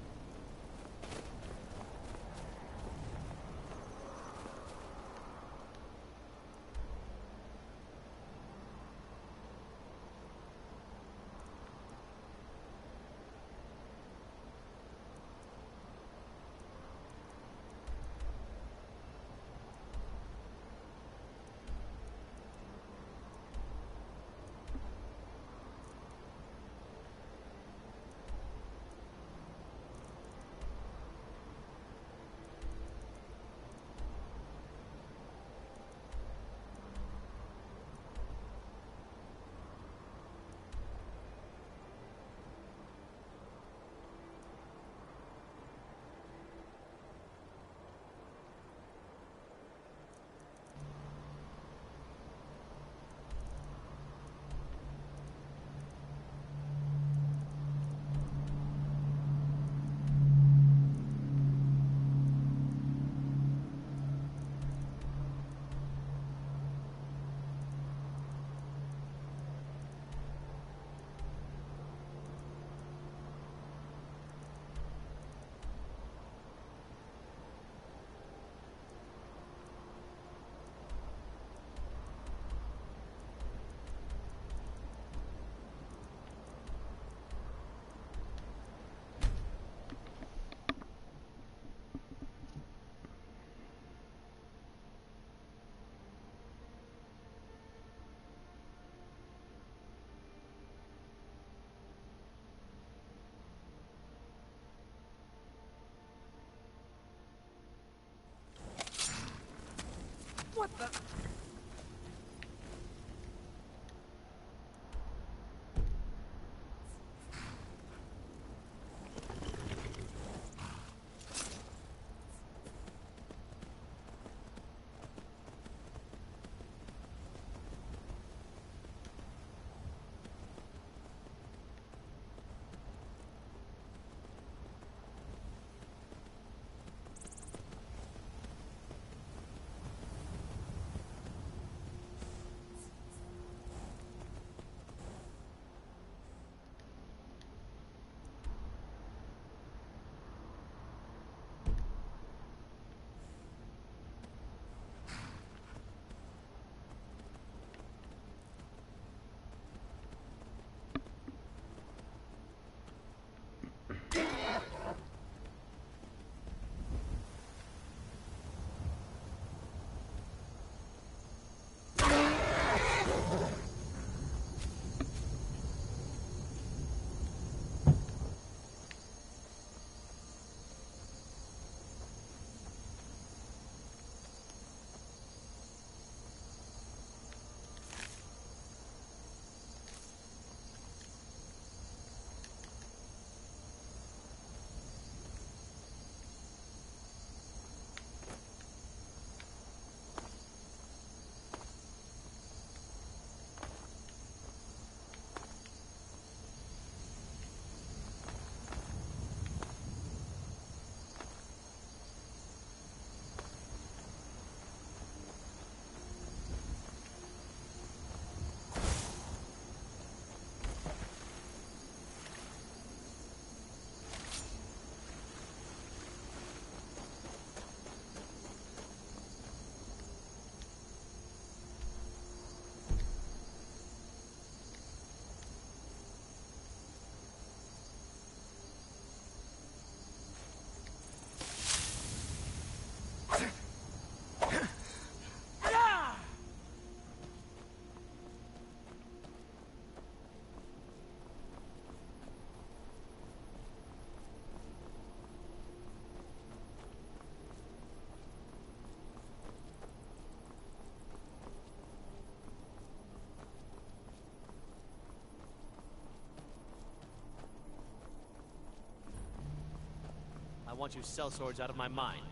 want you sellswords out of my mind.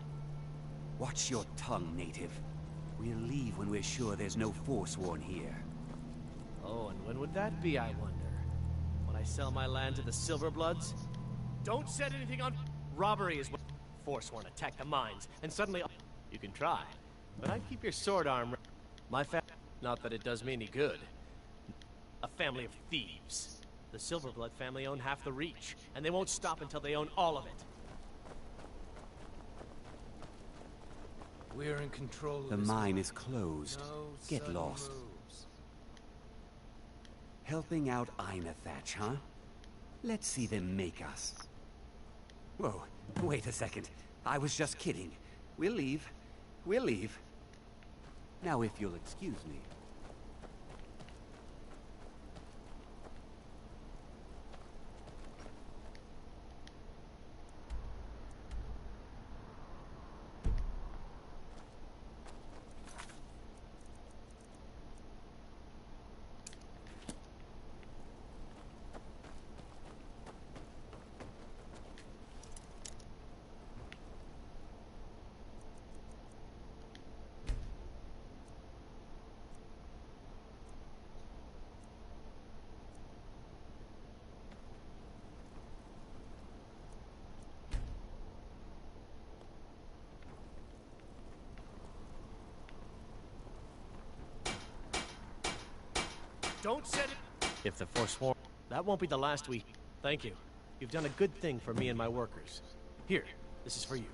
Watch your tongue, native. We'll leave when we're sure there's no Forsworn here. Oh, and when would that be, I wonder? When I sell my land to the Silverbloods? Don't set anything on... Robbery is when Forsworn attack the mines, and suddenly... You can try, but I'd keep your sword arm... My not that it does me any good. A family of thieves. The Silverblood family own half the Reach, and they won't stop until they own all of it. We're in control of The this mine one. is closed. No Get sudden lost. moves. Helping out Ina Thatch, huh? Let's see them make us. Whoa, wait a second. I was just kidding. We'll leave. We'll leave. Now if you'll excuse me. Don't set it... If the Forsworn... That won't be the last week. Thank you. You've done a good thing for me and my workers. Here, this is for you.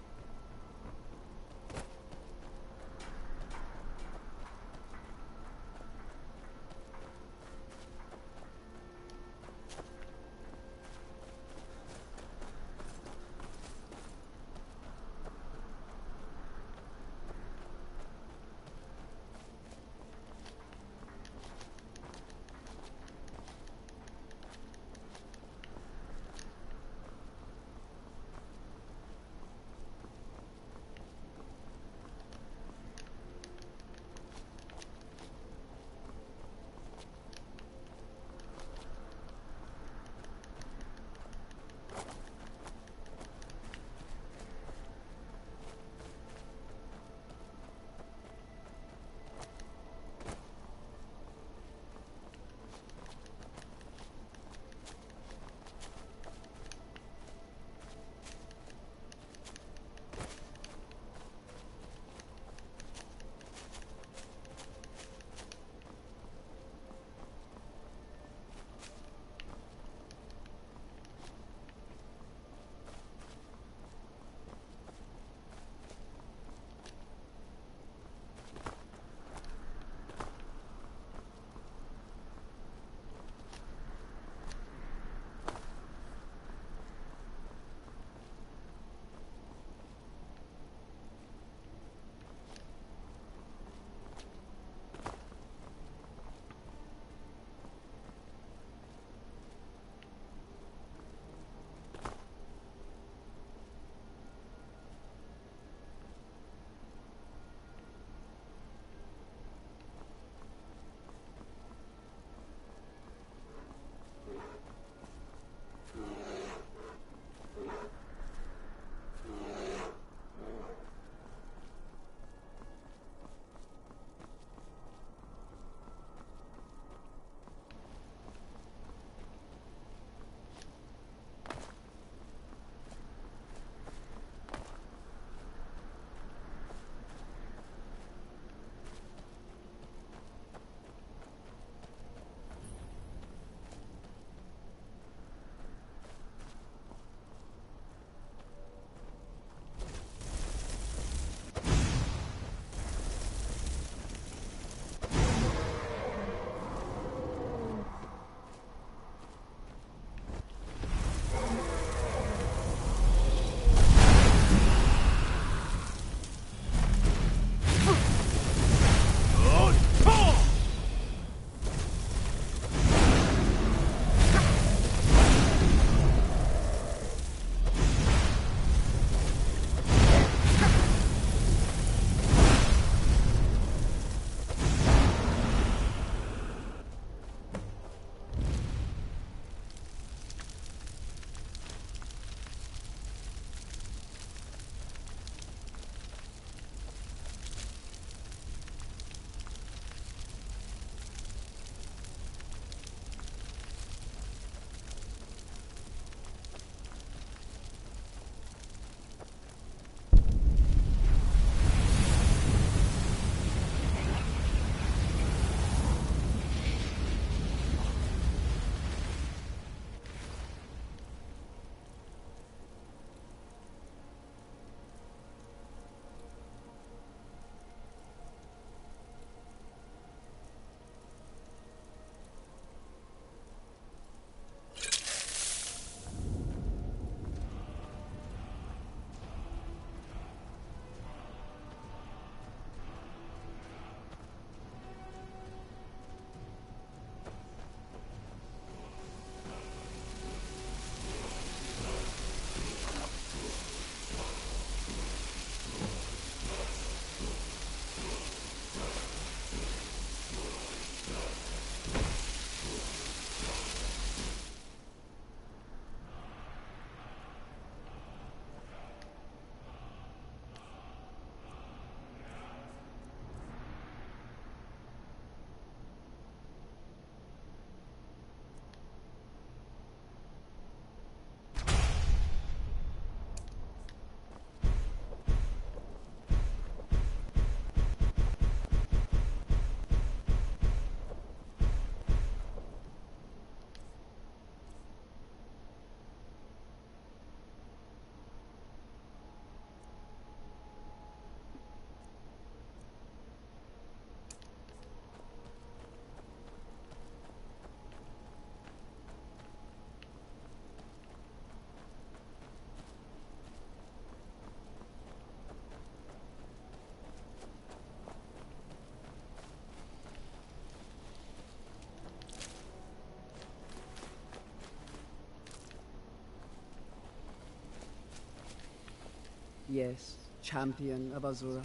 Yes, champion of Azura.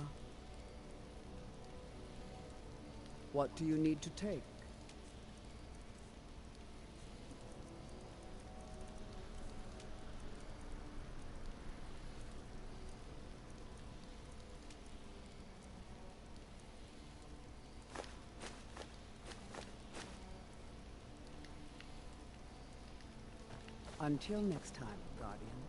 What do you need to take? Until next time, Guardian.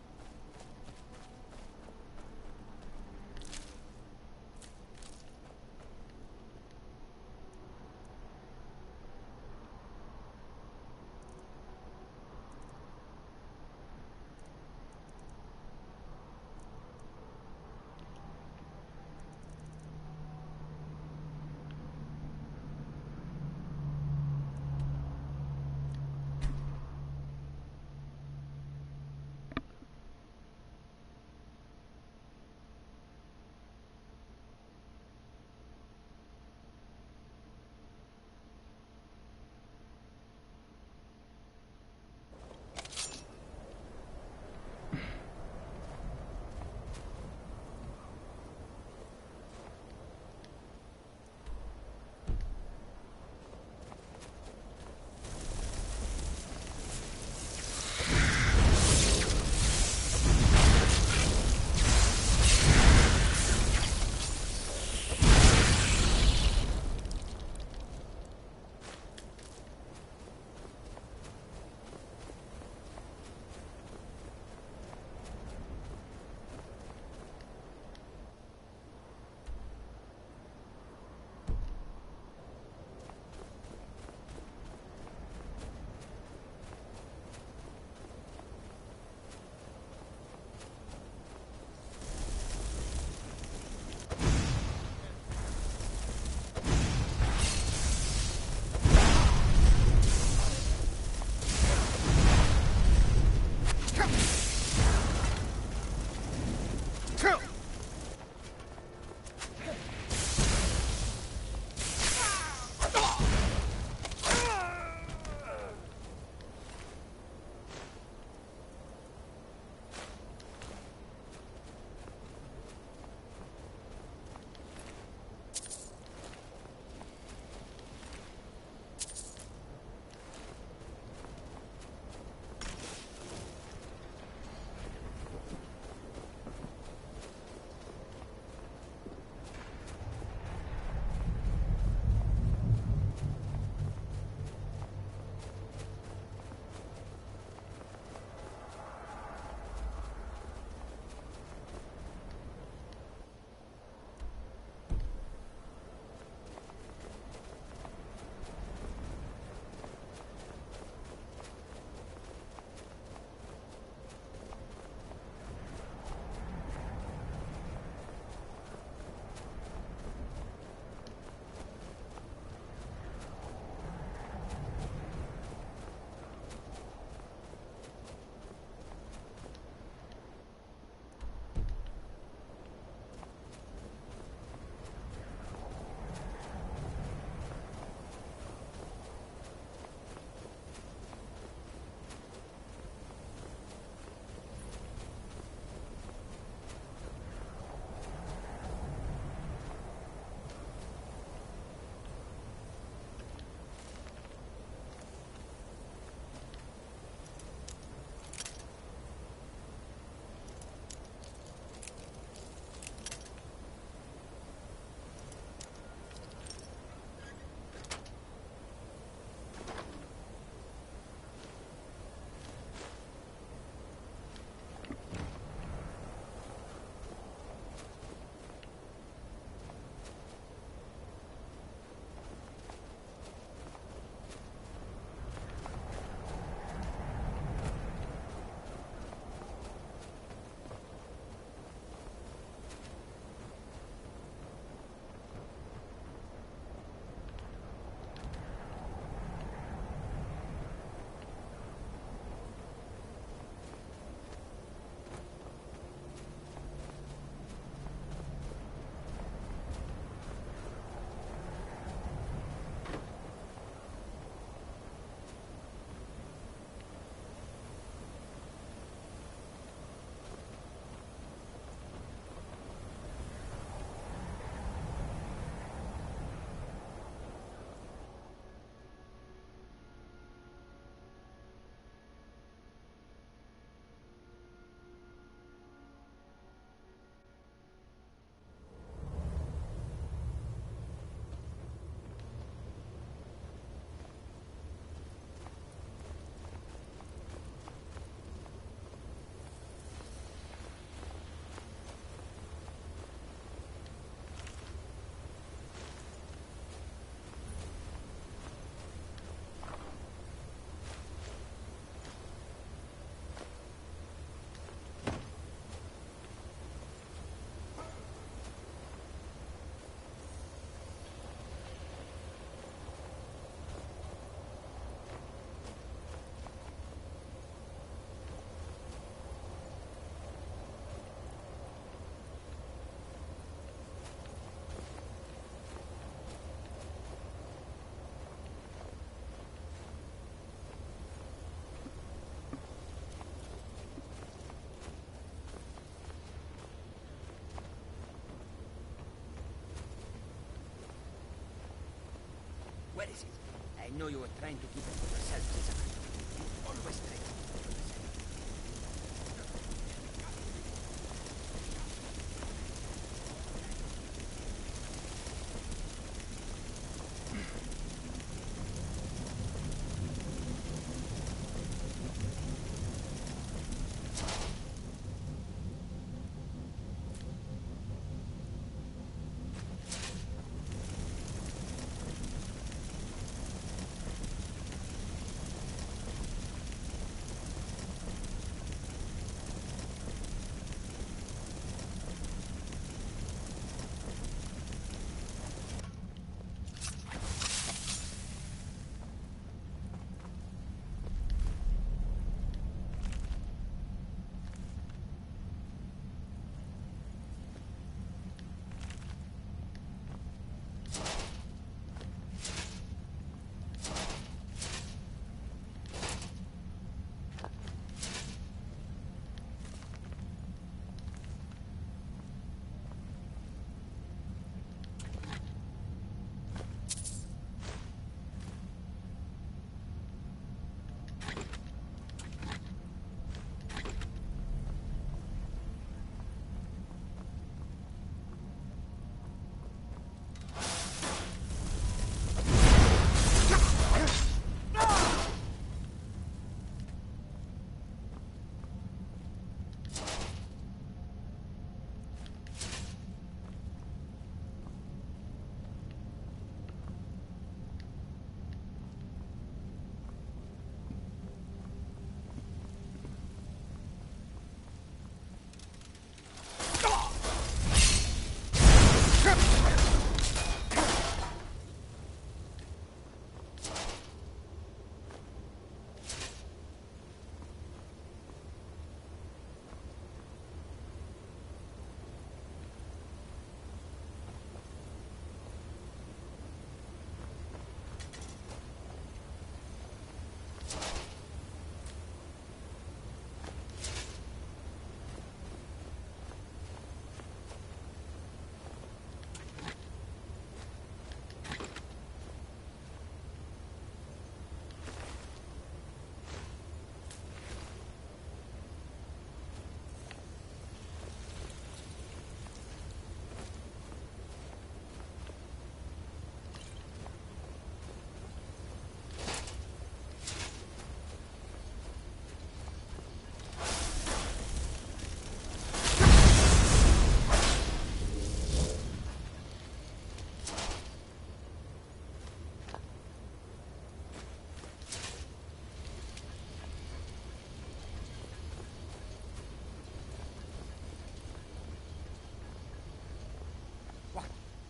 apologize. I know you were trying to keep it for yourself, Caesar. You always try to keep it for yourself.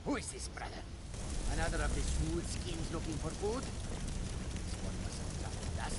Who is this, brother? Another of the smooth skins looking for food? This one mustn't travel with us.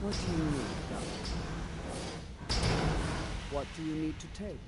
What do you need, Doctor? What do you need to take?